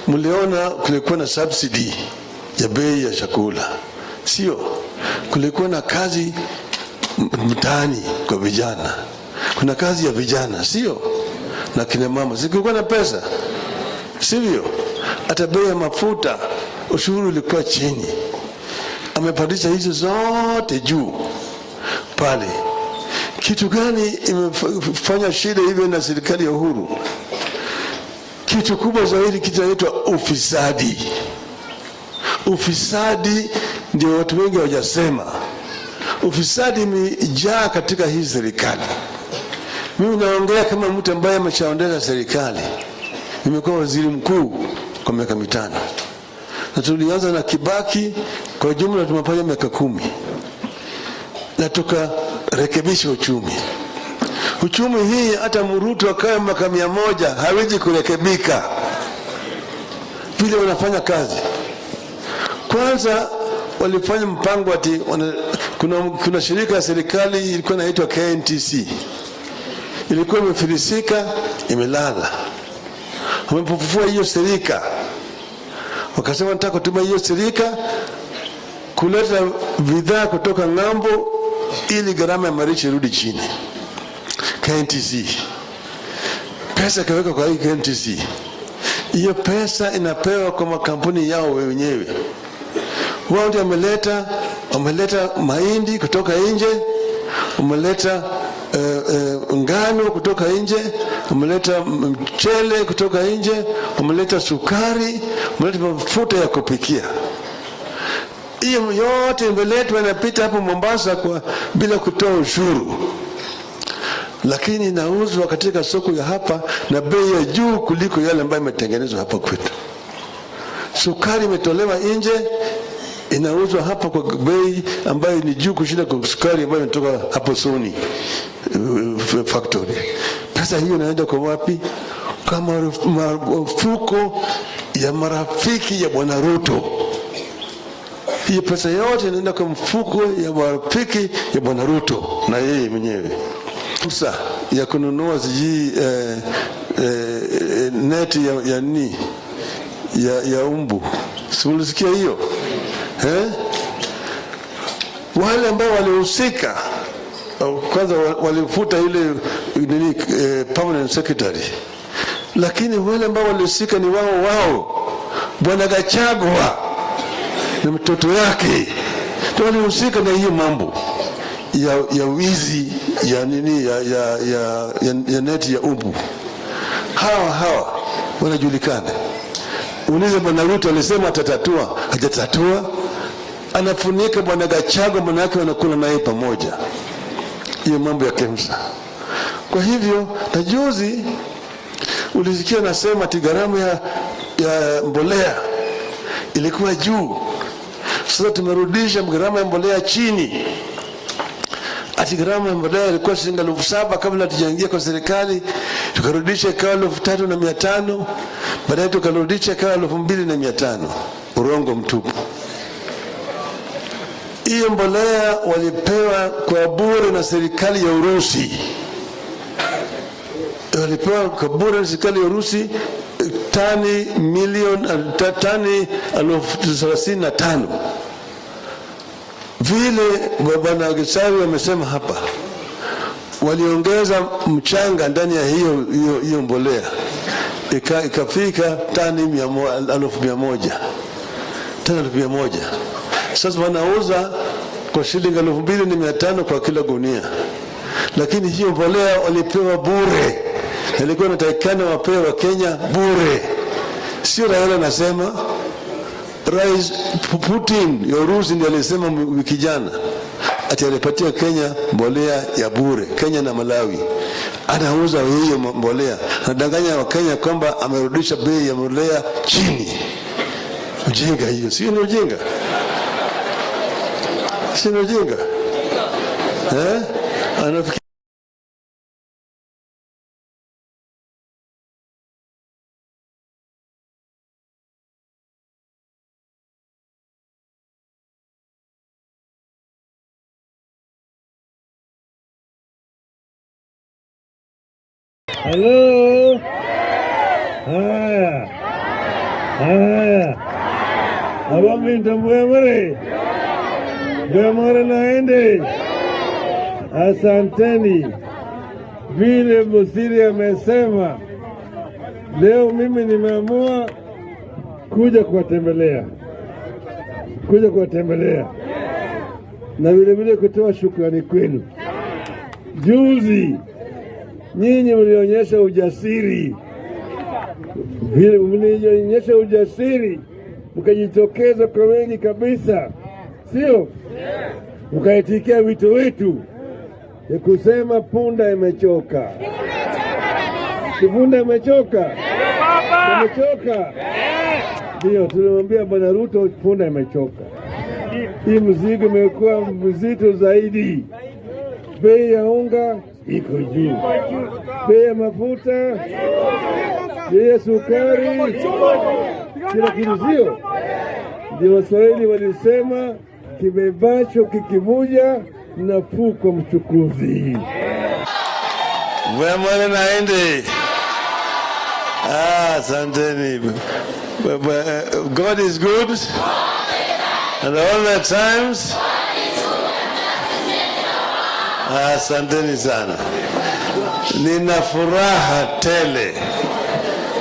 Speaker 2: mliona kulikuwa na subsidy ya bei ya chakula. Sio? Kulikuwa na kazi mtaani kwa vijana. Kuna kazi ya vijana, sio? Na kina mama. Kulikuwa na pesa. Sivyo? Hata bei ya mafuta, ushuru ulikuwa chini. Amepandisha hizo zote juu pale. Kitu gani imefanya shida hivyo na serikali ya Uhuru? Kitu kubwa zaidi kinaitwa ufisadi. Ufisadi ndio watu wengi hawajasema. Ufisadi imejaa katika hii serikali. Mimi naongea kama mtu ambaye ameshaondeza serikali. Nimekuwa waziri mkuu kwa miaka 5. Na tulianza na Kibaki, kwa jumla tumefanya miaka 10. Na tukarekebisha uchumi. Uchumi hii hata Ruto akae miaka 100 hawezi kurekebika. Vile wanafanya kazi. Kwanza walifanya mpango ati kuna shirika ya serikali ilikuwa inaitwa KNTC. Ilikuwa imefilisika, imelala. Wamepofufua hiyo serika. Wakasema nataka kutumia hiyo serika kuleta bidhaa kutoka ng'ambo ili gharama ya maisha irudi chini. KNTC. Pesa kaweka kwa hii KNTC. Hiyo pesa inapewa kwa makampuni yao wenyewe. Wao ndio wameleta mahindi kutoka nje, wameleta ngano kutoka nje, wameleta mchele kutoka nje, wameleta sukari, wameleta mafuta ya kupikia. Hiyo yote imeletwa inapita hapo Mombasa bila kutoa ushuru. Lakini inauzwa katika soko ya hapa na bei ya juu kuliko yale ambayo imetengenezwa hapa kwetu. Sukari imetolewa nje, inauzwa hapa kwa bei ambayo ni juu kushinda kwa sukari ambayo inatoka hapo Sony factory. Pesa hiyo inaenda kwa wapi? Kama mfuko ya marafiki ya Bwana Ruto. Hiyo pesa yote inaenda kwa mfuko ya marafiki ya Bwana Ruto na yeye mwenyewe. Fursa ya kununua neti ya umbu. Simulisikia hiyo? Wale ambao walihusika kwanza walifuta ile permanent secretary. Lakini wale ambao walihusika ni wao. Bwana Gachagua na mtoto yake ndio walihusika na hiyo mambo ya wizi ya neti ya umbu. Hawa wanajulikana. Unize Bwana Ruto alisema atatatua, hajatatua. Anafunika Bwana Gachagua, manake wanakula naye pamoja. Hiyo mambo ya KEMSA. Kwa hivyo na juzi ulisikia nasema ati gharama ya mbolea ilikuwa juu. Sasa tumerudisha gharama ya mbolea chini. Ati gharama ya mbolea ilikuwa shilingi 7,000 kabla tujaingia kwa serikali, tukarudisha ikawa 3,500, baadaye tukarudisha ikawa 2,500. Urongo mtupu. Hiyo mbolea walipewa kwa bure na serikali ya Urusi. Walipewa kwa bure na serikali ya Urusi tani 35,000. Vile Bwana Gachagua amesema hapa, waliongeza mchanga ndani ya hiyo mbolea, ikafika tani 100,000. Tani 100,000. Sasa wanauza kwa shilingi 2,500 kwa kila gunia. Lakini hiyo mbolea walipewa bure ilikuwa inatakikana wapewe wa Kenya bure. Sio Raila anasema, Rais Putin ya Urusi ndiye alisema wiki jana ati alipatia Kenya mbolea ya bure. Kenya na Malawi anauza hiyo mbolea, anadanganya wa Kenya kwamba amerudisha bei ya mbolea chini. Ujinga hiyo, sio ni ujinga? Sio ujinga? Anafikiri
Speaker 1: Hello. Haya. Abaminta mwemare. Mwemare naende. Asanteni. Vile Musiri amesema, leo mimi nimeamua kuja kuwatembelea. Na vile vile kutoa shukrani kwenu. Juzi nyinyi mlionyesha ujasiri, mkajitokeza kwa wengi kabisa, sio? Mkaitikia wito wetu ya kusema punda imechoka. Punda imechoka. Ndio tulimwambia Bwana Ruto punda imechoka. Hii mzigo imekuwa mzito zaidi. Bei ya unga iko juu, bei ya mafuta, bei ya sukari, kila kitu, sio? Ndio Waswahili walisema kibebacho kikivuja nafuu kwa mchukuzi.
Speaker 2: Mwemare naende. Asanteni. God is good and all the times. Asanteni sana. Nina furaha tele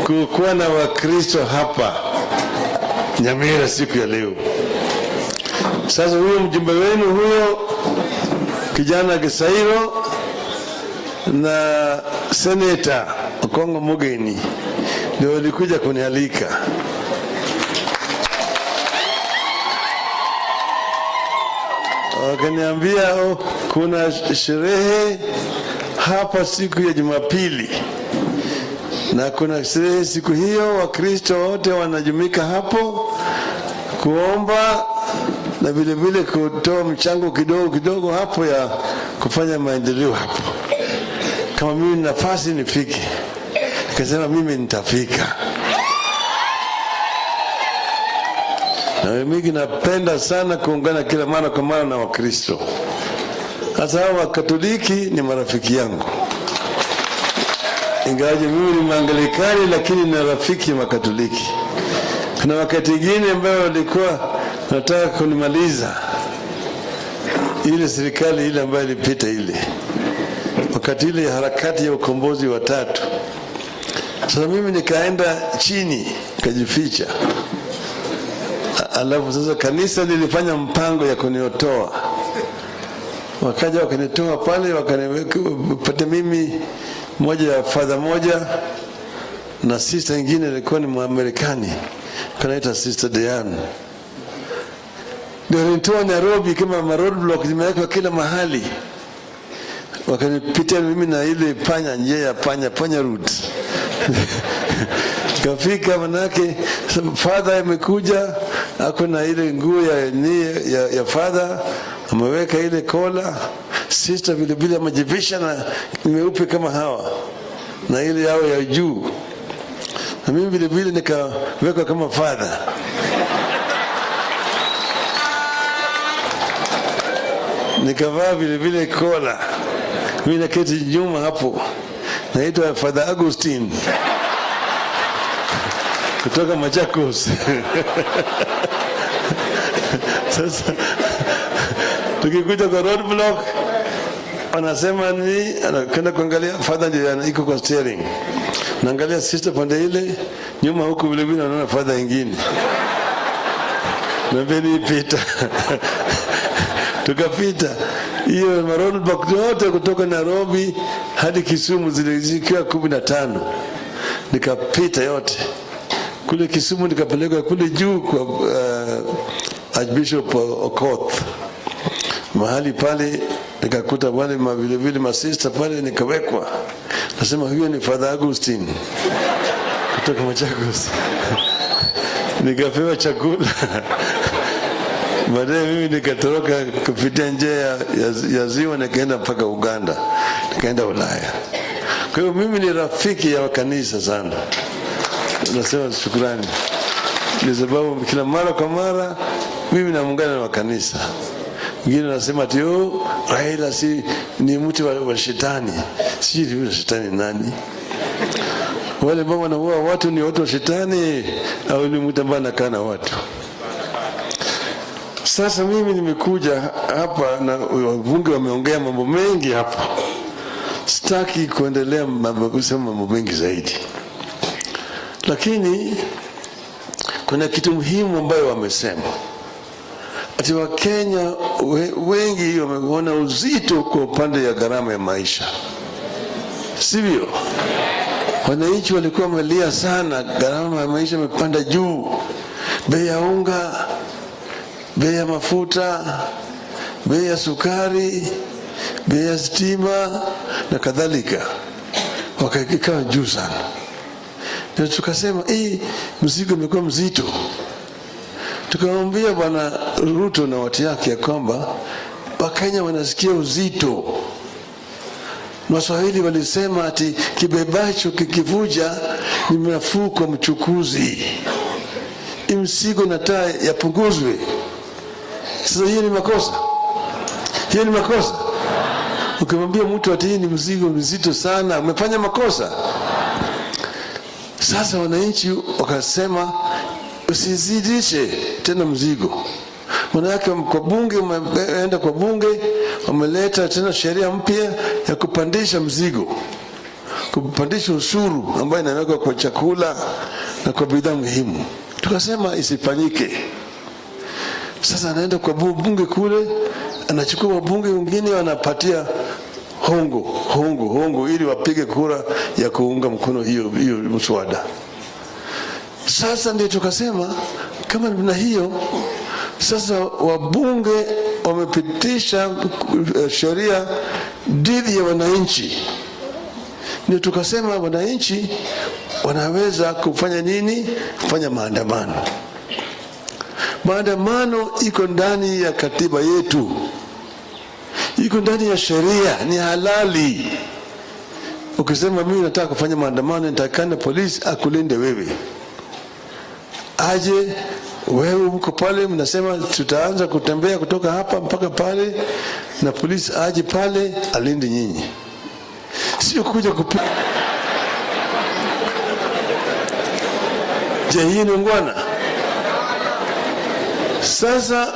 Speaker 2: kukuwa na Wakristo hapa Nyamira siku ya leo. Sasa huyo mjumbe wenu huyo kijana Gisairo na Senator Okongo Mugeni ndio walikuja kunialika. Wakaniambia kuna sherehe hapa siku ya Jumapili, na kuna sherehe siku hiyo, Wakristo wote wanajumika hapo kuomba na vile vile kutoa mchango kidogo hapo ya kufanya maendeleo hapo. Kama mimi nafasi nifike, nikasema mimi nitafika. Na mimi napenda sana kuungana kila mara kwa mara na Wakristo. Hasa wa Katoliki ni marafiki yangu. Ingawaje mimi ni Mwangalikani, lakini ni rafiki wa Katoliki. Kuna wakati mwingine ambao walikuwa nataka kunimaliza ile serikali ile ambayo ilipita ile. Wakati ile harakati ya ukombozi wa tatu. Sasa mimi nikaenda chini, nikajificha. Alafu sasa kanisa lilifanya mpango ya kuniotoa. Wakaja wakanitoa pale, wakanipata mimi moja ya father moja na sister nyingine ilikuwa ni Mwamerikani, kanaita Sister Diane. Ndio nitoa Nairobi kama roadblock zimewekwa kila mahali. Wakanipitia mimi na ile panya, njia ya panya route. Kafika manake father amekuja, ako na ile nguo ya father, ameweka ile kola. Sister vile vile amejivisha na meupe kama hawa na ile yao ya juu, na mimi vile vile nikaweka kama father. Nikavaa vile vile kola. Mimi naketi nyuma hapo, naitwa Father Augustine kutoka Machakos. Sasa tukikuja kwa roadblock, wanasema ni anakwenda kuangalia father ndio iko kwa steering, naangalia sister pande ile nyuma, huku vile vile naona father nyingine, na beni pita. Tukapita Hiyo roadblock yote kutoka Nairobi hadi Kisumu zilizikiwa 15. Nikapita yote. Kule Kisumu nikapeleka kule juu kwa Archbishop Okoth. Mahali pale nikakuta wale vile masista pale, nikawekwa. Nasema huyo ni Father Augustine kutoka Machakos. Nikapewa chakula. Baadaye mimi nikatoroka kupitia njia ya ziwa, nikaenda mpaka Uganda, nikaenda Ulaya. Kwa hiyo mimi ni rafiki ya kanisa sana. Nasema shukrani. Ni sababu kila mara kwa mara mimi naungana na kanisa. Wengine wanasema ati Raila si ni mtu wa shetani. Si ni shetani nani? Wale ambao wanaua watu ni watu wa shetani au ni mtu ambaye anakaa na watu? Sasa mimi nimekuja hapa na wabunge wameongea mambo mengi hapa. Sitaki kuendelea kusema mambo mengi zaidi. Lakini kuna kitu muhimu ambayo wamesema. Ati Wakenya wengi wameona uzito kwa upande ya gharama ya maisha. Sivyo? Wananchi walikuwa wamelia sana, gharama ya maisha imepanda juu. Bei ya unga, bei ya mafuta, bei ya sukari, bei ya stima na kadhalika. Wakakaa juu sana. Na tukasema mzigo umekuwa mzito. Tukamwambia Bwana Ruto na watu yake ya kwamba Wakenya wanasikia uzito. Waswahili walisema ati kibebacho kikivuja ni nafuu kwa mchukuzi. Mzigo nataka yapunguzwe. Sasa hiyo ni makosa. Hiyo ni makosa. Ukimwambia mtu ati ni mzigo mzito sana, umefanya makosa. Sasa wananchi wakasema usizidishe tena mzigo. Maana yake kwa bunge, umeenda kwa bunge, wameleta tena sheria mpya ya kupandisha mzigo. Kupandisha ushuru ambayo inawekwa kwa chakula na kwa bidhaa muhimu. Tukasema isifanyike. Sasa anaenda kwa bunge kule, anachukua wabunge wengine wanapatia hongo ili wapige kura ya kuunga mkono hiyo mswada. Sasa ndio tukasema kama na hiyo sasa wabunge wamepitisha sheria dhidi ya wananchi. Ndio tukasema wananchi wanaweza kufanya nini? Kufanya maandamano. Maandamano iko ndani ya katiba yetu. Iko ndani ya sheria, ni halali. Ukisema mimi nataka kufanya maandamano, nitakana polisi akulinde wewe. Aje wewe uko pale, mnasema tutaanza kutembea kutoka hapa mpaka pale, na polisi aje pale alinde nyinyi. Sio kuja Je, hii ni ngwana? Sasa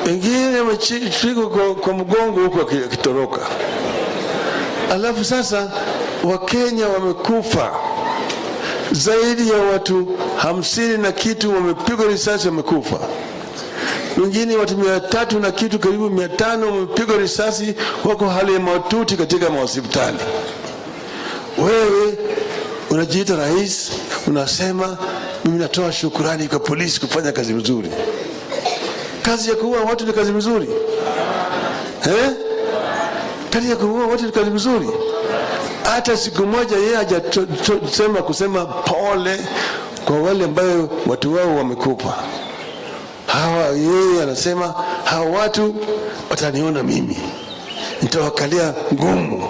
Speaker 2: wengine wamechiko kwa mgongo huko akitoroka. Alafu sasa Wakenya wamekufa. Zaidi ya watu 50 na kitu wamepigwa risasi, wamekufa. Wengine watu 300 na kitu, karibu 500 wamepigwa risasi, wako hali ya mahututi katika hospitali. Wewe unajiita rais, unasema mimi natoa shukrani kwa polisi kufanya kazi nzuri. Kazi ya kuua watu ni kazi nzuri? Kazi ya kuua watu ni kazi nzuri? Hata siku moja yeye kusema pole kwa wale ambao watu wao wamekufa. Yeye anasema hawa watu wataniona mimi, nitawakalia ngumu,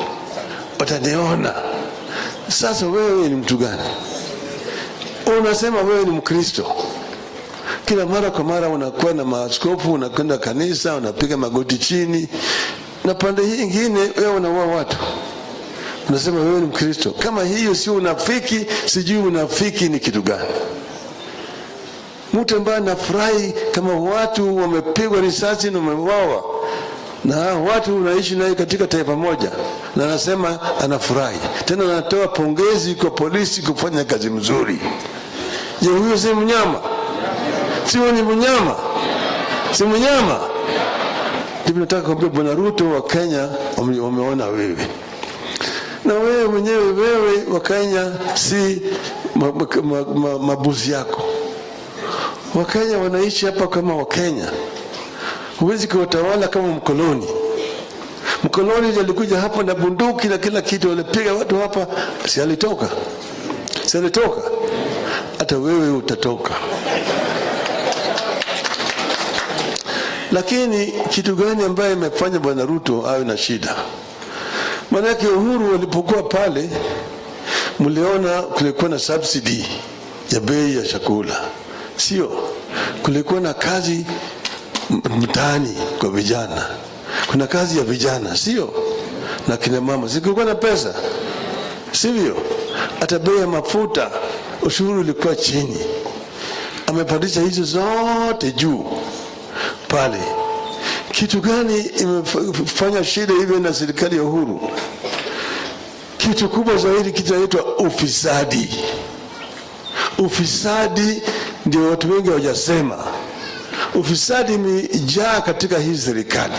Speaker 2: wataniona. Sasa wewe ni mtu gani? Unasema wewe ni Mkristo. Kila mara kwa mara unakuwa na maaskofu, unakwenda kanisa, unapiga magoti chini, na pande hii nyingine wewe unaua watu. Unasema wewe ni Mkristo. Kama hiyo sio unafiki, sijui unafiki ni kitu gani? Mtu ambaye anafurahi kama watu wamepigwa risasi na wameuawa, na watu unaishi naye katika taifa moja, na anasema anafurahi, tena anatoa pongezi kwa polisi kufanya kazi nzuri. Je, huyo si mnyama? Sio ni mnyama? Si mnyama? Ndipo nataka kuambia Bwana Ruto, wa Kenya wameona wewe. Na wewe mwenyewe, wewe wa Kenya si mabuzi yako. Wakenya wanaishi hapa kama Wakenya. Huwezi kuwatawala kama mkoloni. Mkoloni alikuja hapa na bunduki na kila kitu, alipiga watu hapa, si alitoka? Si alitoka? Hata wewe utatoka. Lakini kitu gani ambaye imefanya Bwana Ruto awe na shida? Manake Uhuru walipokuwa pale, mliona kulikuwa na subsidy ya bei ya chakula. Sio? Kulikuwa na kazi mtaani kwa vijana. Kuna kazi ya vijana, sio? Na kina mama. Kulikuwa na pesa. Sivyo? Hata bei ya mafuta, ushuru ulikuwa chini. Amepandisha hizo zote juu pale. Kitu gani imefanya shida hivyo na serikali ya Uhuru? Kitu kubwa zaidi kinaitwa ufisadi. Ufisadi ndio watu wengi hawajasema. Ufisadi imejaa katika hii serikali.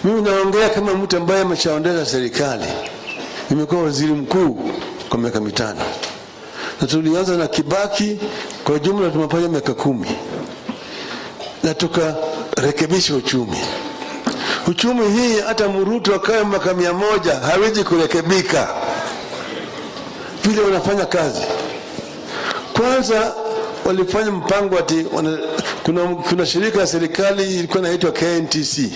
Speaker 2: Mimi naongea kama mtu ambaye ameshaondeza serikali. Nimekuwa waziri mkuu kwa miaka 5. Na tulianza na Kibaki, kwa jumla tumefanya miaka 10. Na tukarekebisha uchumi. Uchumi hii hata Ruto akae miaka 100 hawezi kurekebika vile wanafanya kazi. Kwanza walifanya mpango ati kuna shirika la serikali ilikuwa inaitwa KNTC.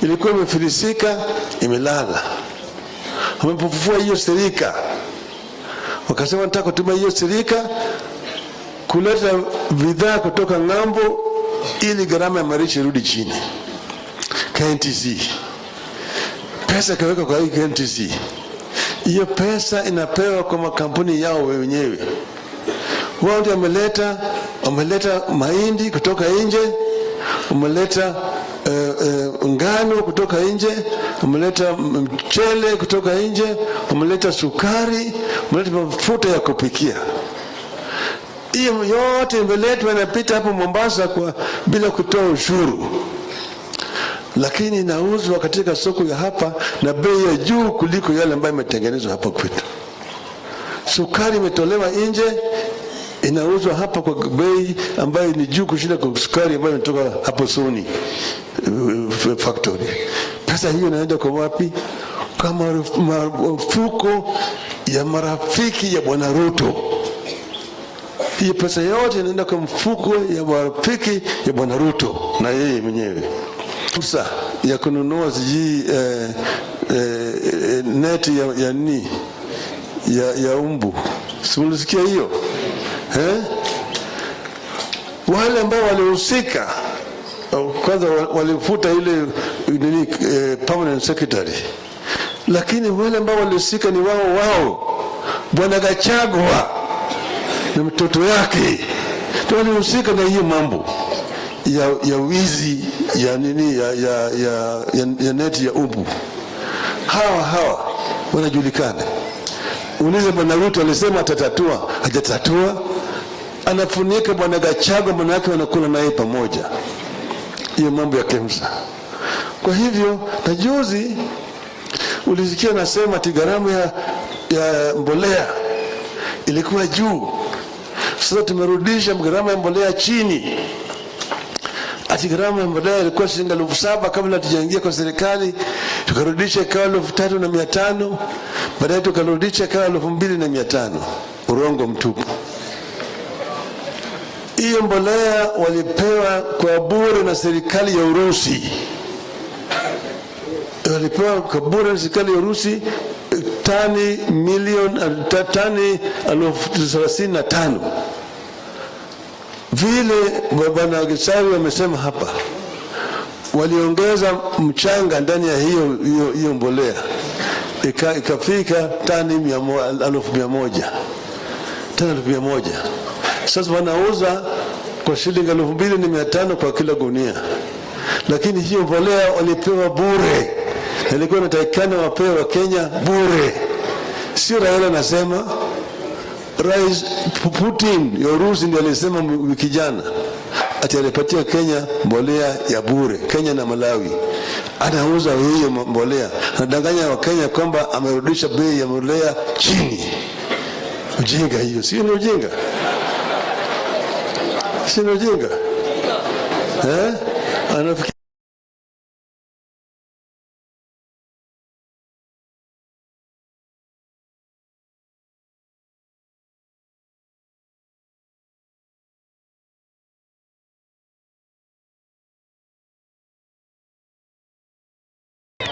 Speaker 2: Ilikuwa imefilisika, imelala. Wamepofufua hiyo serika. Wakasema nataka kutumia hiyo serika kuleta bidhaa kutoka ng'ambo ili gharama ya maisha irudi chini. KNTC. Pesa kaweka kwa hii KNTC. Hiyo pesa inapewa kwa makampuni yao wenyewe. Wao ndio wameleta mahindi kutoka nje, wameleta ngano kutoka nje, wameleta mchele kutoka nje, wameleta sukari, wameleta mafuta ya kupikia. Hiyo yote imeletwa inapita hapo Mombasa bila kutoa ushuru. Lakini inauzwa katika soko ya hapa na bei ya juu kuliko yale ambayo imetengenezwa hapa kwetu. Sukari imetolewa nje, inauzwa hapa kwa bei ambayo ni juu kushinda kwa sukari ambayo inatoka hapo Sony factory. Pesa hiyo inaenda kwa wapi? Kama mfuko ya marafiki ya Bwana Ruto. Hiyo pesa yote inaenda kwa mfuko ya marafiki ya Bwana Ruto na yeye mwenyewe. Fursa ya kununua neti ya umbu. Simulisikia hiyo? Wale ambao walihusika kwanza walifuta ile permanent secretary. Lakini wale ambao walihusika ni wao. Bwana Gachagua na mtoto yake ndio walihusika na hiyo mambo ya wizi ya neti ya umbu. Hawa wanajulikana. Ulize Bwana Ruto alisema atatatua, hajatatua. Anafunika Bwana Gachagua, manake wanakula naye pamoja. Hiyo mambo ya KEMSA. Kwa hivyo na juzi ulisikia nasema ati gharama ya mbolea ilikuwa juu. Sasa tumerudisha gharama ya mbolea chini. Ati gharama ya mbolea ilikuwa shilingi 7,000 kabla tujaingia kwa serikali, tukarudisha ikawa 3,500, baadaye tukarudisha ikawa 2,500. Urongo mtupu. Hiyo mbolea walipewa kwa bure na serikali ya Urusi. Walipewa kwa bure na serikali ya Urusi tani 35,000. Vile Bwana Gisawi amesema hapa, waliongeza mchanga ndani ya hiyo mbolea ikafika tani 100,000. Tani 100,000. Sasa wanauza kwa shilingi 2,500 kwa kila gunia. Lakini hiyo mbolea walipewa bure. Ilikuwa inatakikana wapewe Kenya bure. Sio Raila anasema, Rais Putin ya Urusi ndiye alisema wiki jana atalipatia Kenya mbolea ya bure, Kenya na Malawi. Anauza hiyo mbolea, anadanganya wa Kenya kwamba amerudisha bei ya mbolea chini. Ujinga hiyo, sio ni ujinga? Sio ni ujinga? Anafikiri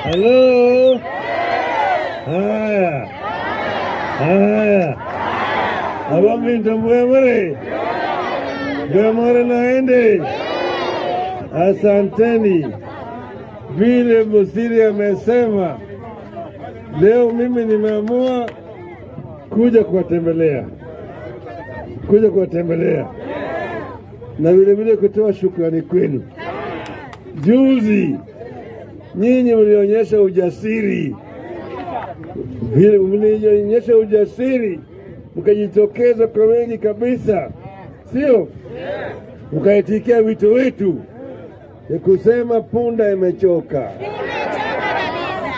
Speaker 1: Hello. Haya. Abambi Mwemare naende. Asanteni. Vile Musiri amesema, leo mimi nimeamua kuja kuwatembelea na vile kutoa shukrani kwenu. Juzi nyinyi mlionyesha ujasiri, mkajitokeza kwa wengi kabisa, sio? Mkaitikia wito wetu ya kusema punda imechoka.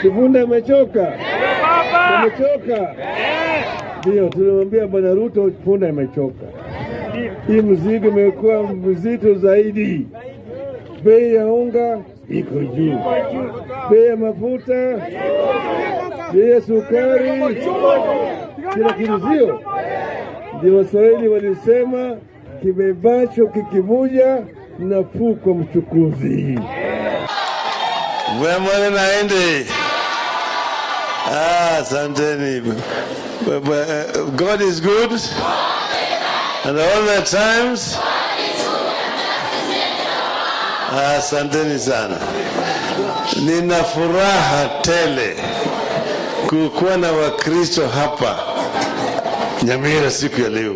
Speaker 1: Punda imechoka. Ndio tulimwambia Bwana Ruto punda imechoka. Hii mzigo imekuwa mzito zaidi. Bei ya unga iko juu, bei ya mafuta, bei ya sukari, kila kitu sio. Ndio Waswahili walisema kibebacho kikivuja nafuu kwa mchukuzi.
Speaker 2: Mwemare naende. Asanteni. God is good and all the times. Asanteni sana. Nina furaha tele kukuwa na Wakristo hapa Nyamira siku ya leo.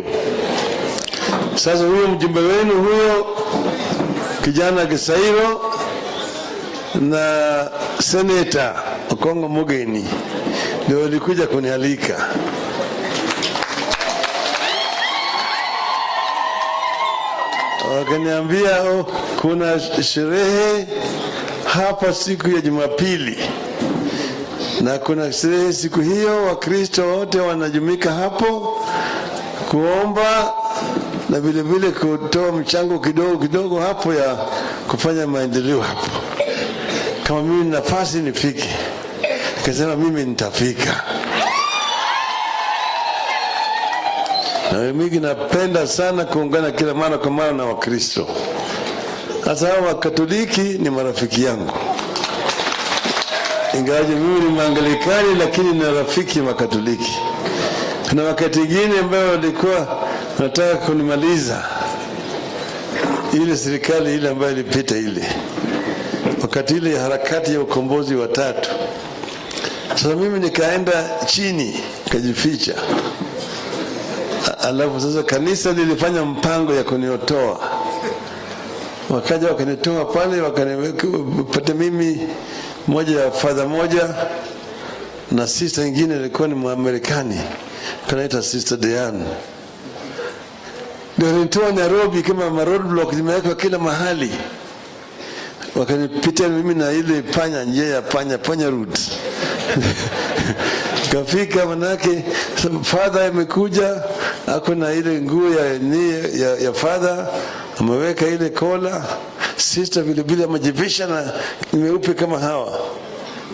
Speaker 2: Sasa huyo mjumbe wenu huyo kijana Gisairo na Seneta Okongo Mugeni ndio walikuja kunialika. Wakaniambia kuna sherehe hapa siku ya Jumapili, na kuna sherehe siku hiyo, Wakristo wote wanajumika hapo kuomba na vile kutoa mchango kidogo hapo ya kufanya maendeleo hapo. Kama mimi nafasi nifike, nikasema mimi nitafika. Na mimi napenda sana kuungana kila mara kwa mara na Wakristo. Hasa wa Katoliki ni marafiki yangu. Ingawaje mimi ni Mwangalikani, lakini ni rafiki wa Katoliki. Kuna wakati mwingine ambao walikuwa wanataka kunimaliza ile serikali ile ambayo ilipita ile. Wakati ile harakati ya ukombozi wa 3. Sasa mimi nikaenda chini, nikajificha. Alafu sasa kanisa lilifanya mpango ya kuniotoa. Wakaja wakanitoa pale, wakanipata mimi moja ya father moja na sister nyingine ilikuwa ni Mwamerikani, kanaita Sister Diane. Ndio nitoa Nairobi kama roadblock zimewekwa kila mahali. Wakanipita mimi na ile panya, njia ya panya route. Kafika manake father amekuja, ako na ile nguo ya father, ameweka ile kola. Sister vile amajivisha na imeupe kama hawa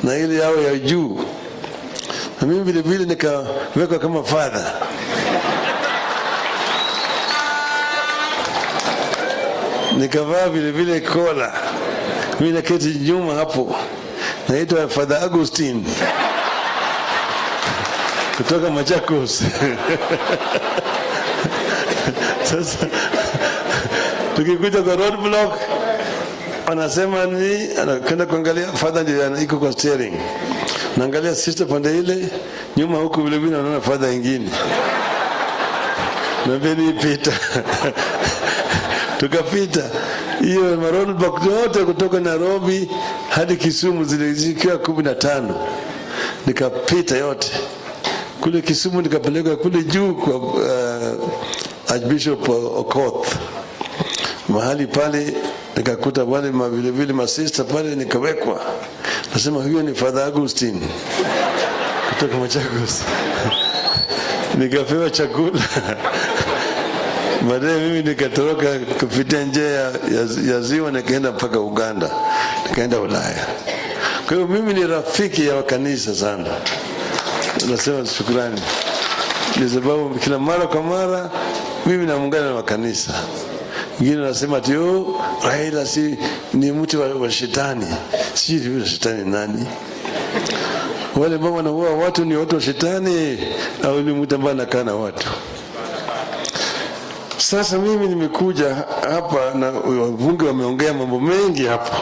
Speaker 2: na ile yao ya juu, na mimi vile nikaweka kama father. Nikavaa vile kola. Mimi naketi nyuma hapo, naitwa Father Augustine kutoka Machakos. Sasa tukikuja kwa roadblock, anasema ni anakwenda kuangalia father ndio iko kwa steering, naangalia sister pande ile nyuma, huko vile naona father nyingine, na beni pita. Tukapita hiyo roadblock yote kutoka Nairobi hadi Kisumu, zilizikiwa 15. Nikapita yote kule Kisumu, nikapeleka kule juu kwa Archbishop Okoth. mahali pale nikakuta wale vile vile masista pale, nikawekwa. Nasema huyo ni Father Augustine kutoka Machakos. Nikapewa chakula. Baadaye mimi nikatoroka kupitia njia ya ziwa, nikaenda mpaka Uganda, nikaenda Ulaya. Kwa hiyo mimi ni rafiki ya kanisa sana. Nasema shukrani. Kwa sababu kila mara kwa mara mimi naungana na kanisa. Wengine wanasema ati Raila si ni mtu wa shetani. Si ni shetani nani? Wale ambao wanaua watu ni watu wa shetani au ni mtu ambaye anakaa na watu? Sasa mimi nimekuja hapa na wabunge wameongea mambo mengi hapa.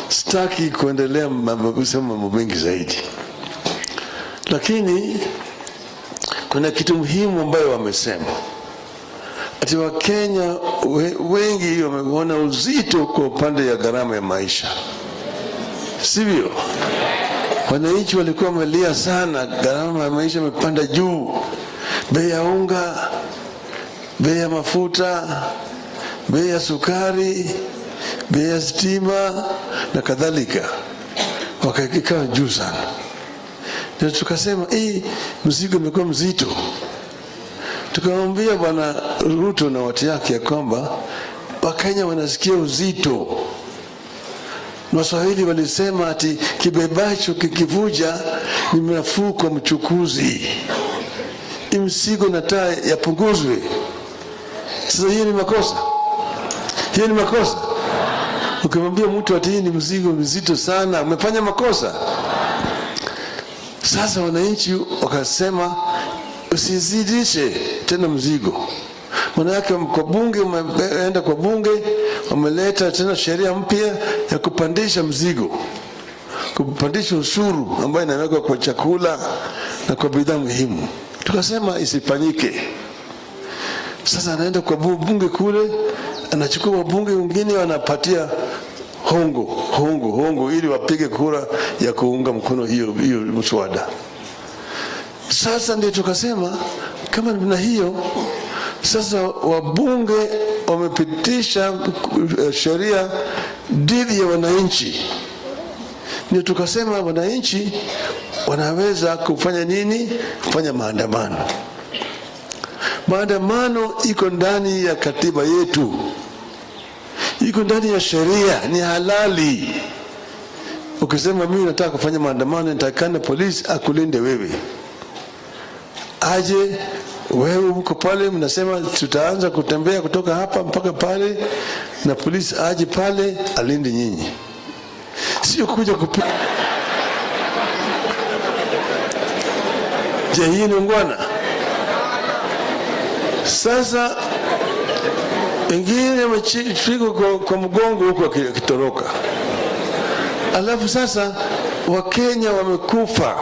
Speaker 2: Sitaki kuendelea kusema mambo mengi zaidi. Lakini kuna kitu muhimu ambayo wamesema. Ati Wakenya wengi wameona uzito kwa upande ya gharama ya maisha. Sivyo? Wananchi walikuwa wamelia sana, gharama ya maisha imepanda juu. Bei ya unga, bei ya mafuta, bei ya sukari, bei ya stima na kadhalika. Wakakaa juu sana. Ndio tukasema mzigo umekuwa mzito. Tukamwambia Bwana Ruto na watu yake ya kwamba Wakenya wanasikia uzito. Waswahili walisema ati kibebacho kikivuja ni nafuu kwa mchukuzi. Mzigo nataka yapunguzwe. Sasa hiyo ni makosa. Hiyo ni makosa. Ukimwambia mtu ati hii ni mzigo mzito sana, umefanya makosa. Sasa wananchi wakasema usizidishe tena mzigo. Maana yake kwa bunge, umeenda kwa bunge, wameleta tena sheria mpya ya kupandisha mzigo, kupandisha ushuru ambayo inawekwa kwa chakula na kwa bidhaa muhimu. Tukasema isifanyike. Sasa anaenda kwa bunge kule, anachukua wabunge wengine wanapatia hongo ili wapige kura ya kuunga mkono hiyo mswada. Sasa ndio tukasema kama na hiyo, sasa wabunge wamepitisha sheria dhidi ya wananchi. Ndio tukasema wananchi wanaweza kufanya nini? Kufanya maandamano. Maandamano iko ndani ya katiba yetu, iko ndani ya sheria, ni halali. Ukisema mimi nataka kufanya maandamano, nitakana polisi akulinde wewe. Aje wewe uko pale, mnasema tutaanza kutembea kutoka hapa mpaka pale, na polisi aje pale alinde nyinyi. Sio kuja kupiga. Je, hii ni ungwana? Sasa wengine wamechiko kwa mgongo huko akitoroka. Alafu sasa Wakenya wamekufa.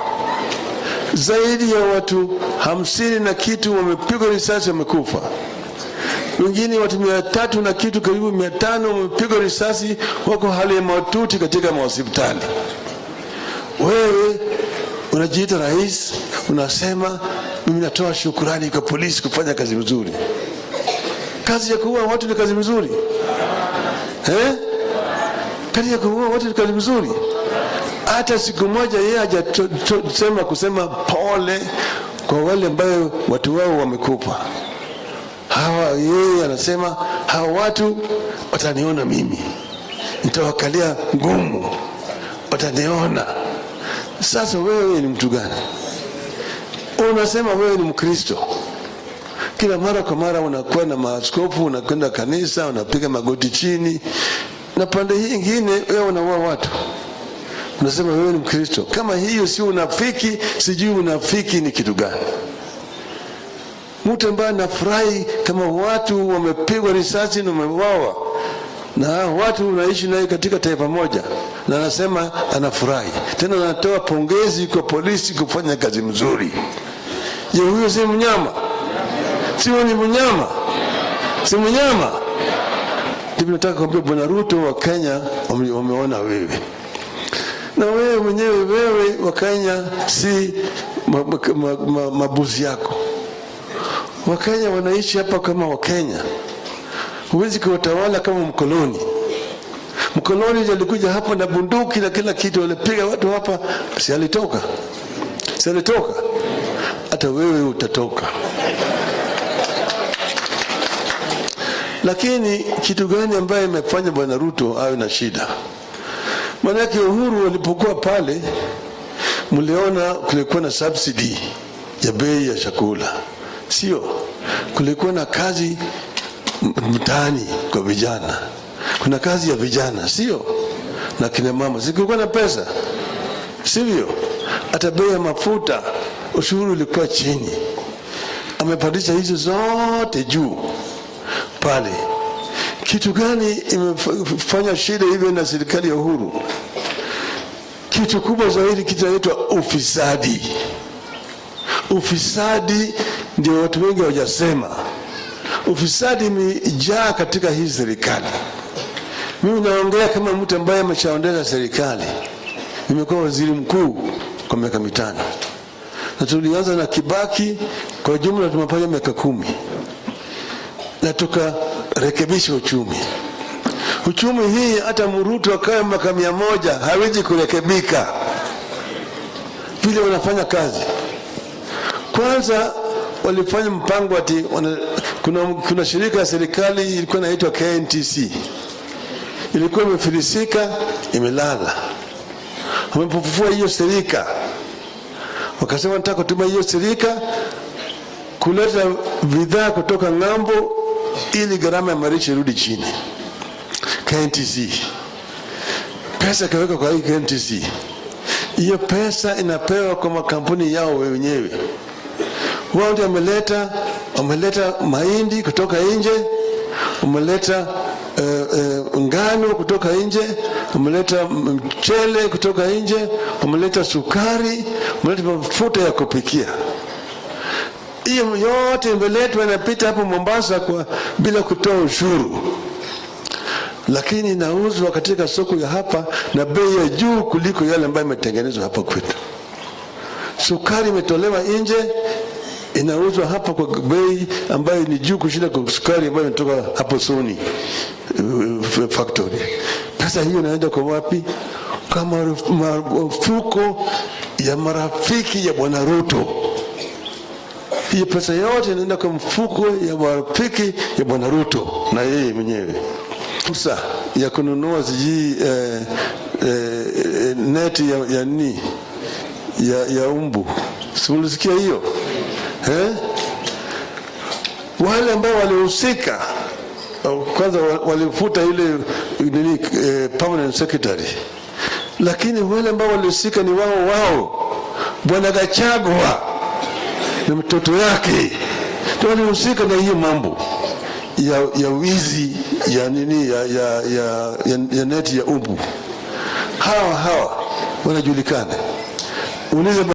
Speaker 2: Zaidi ya watu 50 na kitu wamepigwa risasi, wamekufa. Wengine watu 300 na kitu, karibu 500 wamepigwa risasi, wako hali ya mahututi katika hospitali. Wewe unajiita rais, unasema mimi natoa shukrani kwa polisi kufanya kazi nzuri. Kazi ya kuua watu ni kazi nzuri? Kazi ya kuua watu ni kazi nzuri? Hata siku moja yeye hajasema kusema pole kwa wale ambao watu wao wamekufa. Yeye anasema hawa watu wataniona mimi, nitawakalia ngumu, wataniona. Sasa wewe ni mtu gani? Unasema wewe ni Mkristo. Kila mara kwa mara unakuwa na maaskofu, unakwenda kanisa, unapiga magoti chini, na pande hii nyingine wewe unaua watu. Unasema wewe ni Mkristo. Kama hiyo si unafiki, sijui unafiki ni kitu gani. Mtu ambaye anafurahi kama watu wamepigwa risasi na wameuawa, na watu unaishi naye katika taifa moja, na anasema anafurahi, tena anatoa pongezi kwa polisi kufanya kazi mzuri. Je, huyo si mnyama? Si ni mnyama? Si mnyama? Ndipo nataka kuambia Bwana Ruto, wa Kenya wameona wewe. Na wewe mwenyewe, wewe wa Kenya si mabuzi yako. Wakenya wanaishi hapa kama Wakenya. Huwezi kuwatawala kama mkoloni. Mkoloni alikuja hapa na bunduki na kila kitu, walipiga watu hapa, si alitoka? Si alitoka? Hata wewe utatoka. Lakini kitu gani ambaye imefanya Bwana Ruto awe na shida? Maana yake Uhuru walipokuwa pale, mliona kulikuwa na subsidy ya bei ya chakula, sio? Kulikuwa na kazi mtaani kwa vijana, kuna kazi ya vijana, sio? Na kina mama, kulikuwa na pesa, sivyo? Hata bei ya mafuta, ushuru ulikuwa chini. Amepandisha hizo zote juu pale. Kitu gani imefanya shida hivyo na serikali ya Uhuru? Kitu kubwa zaidi kinaitwa ufisadi. Ufisadi ndio watu wengi hawajasema. Ufisadi imejaa katika hii serikali. Mimi naongea kama mtu ambaye ameshaondesha serikali. Nimekuwa waziri mkuu kwa miaka 5. Na tulianza na Kibaki, kwa jumla tumefanya miaka 10. Na tukarekebisha uchumi. Uchumi hii hata Ruto akae miaka 100 hawezi kurekebika vile wanafanya kazi. Kwanza walifanya mpango ati kuna shirika ya serikali ilikuwa inaitwa KNTC. Ilikuwa imefilisika, imelala. Wamepofufua hiyo serika. Wakasema nataka kutuma hiyo serika kuleta bidhaa kutoka ng'ambo ili gharama ya maisha irudi chini. KNTC. Pesa kaweka kwa hii KNTC. Hiyo pesa inapewa kwa makampuni yao wenyewe. Wao ndio wameleta mahindi kutoka nje, wameleta ngano kutoka nje, wameleta mchele kutoka nje, wameleta sukari, wameleta mafuta ya kupikia. Hiyo yote imeletwa inapita hapo Mombasa bila kutoa ushuru. Lakini inauzwa katika soko ya hapa na bei ya juu kuliko yale ambayo imetengenezwa hapa kwetu. Sukari imetolewa nje, inauzwa hapa kwa bei ambayo ni juu kushinda kwa sukari ambayo inatoka hapo Sony factory. Pesa hiyo inaenda kwa wapi? Kama mafuko ya marafiki ya Bwana Ruto. Hii pesa yote inaenda kwa mfuko ya marafiki ya Bwana Ruto na yeye mwenyewe. Fursa ya kununua neti ya umbu. Simulisikia hiyo? Wale ambao walihusika kwanza walifuta ile permanent secretary. Lakini wale ambao walihusika ni wao. Bwana Gachagua na mtoto yake ndio walihusika na hiyo mambo ya wizi ya neti ya umbu. Hawa wanajulikana. Uliza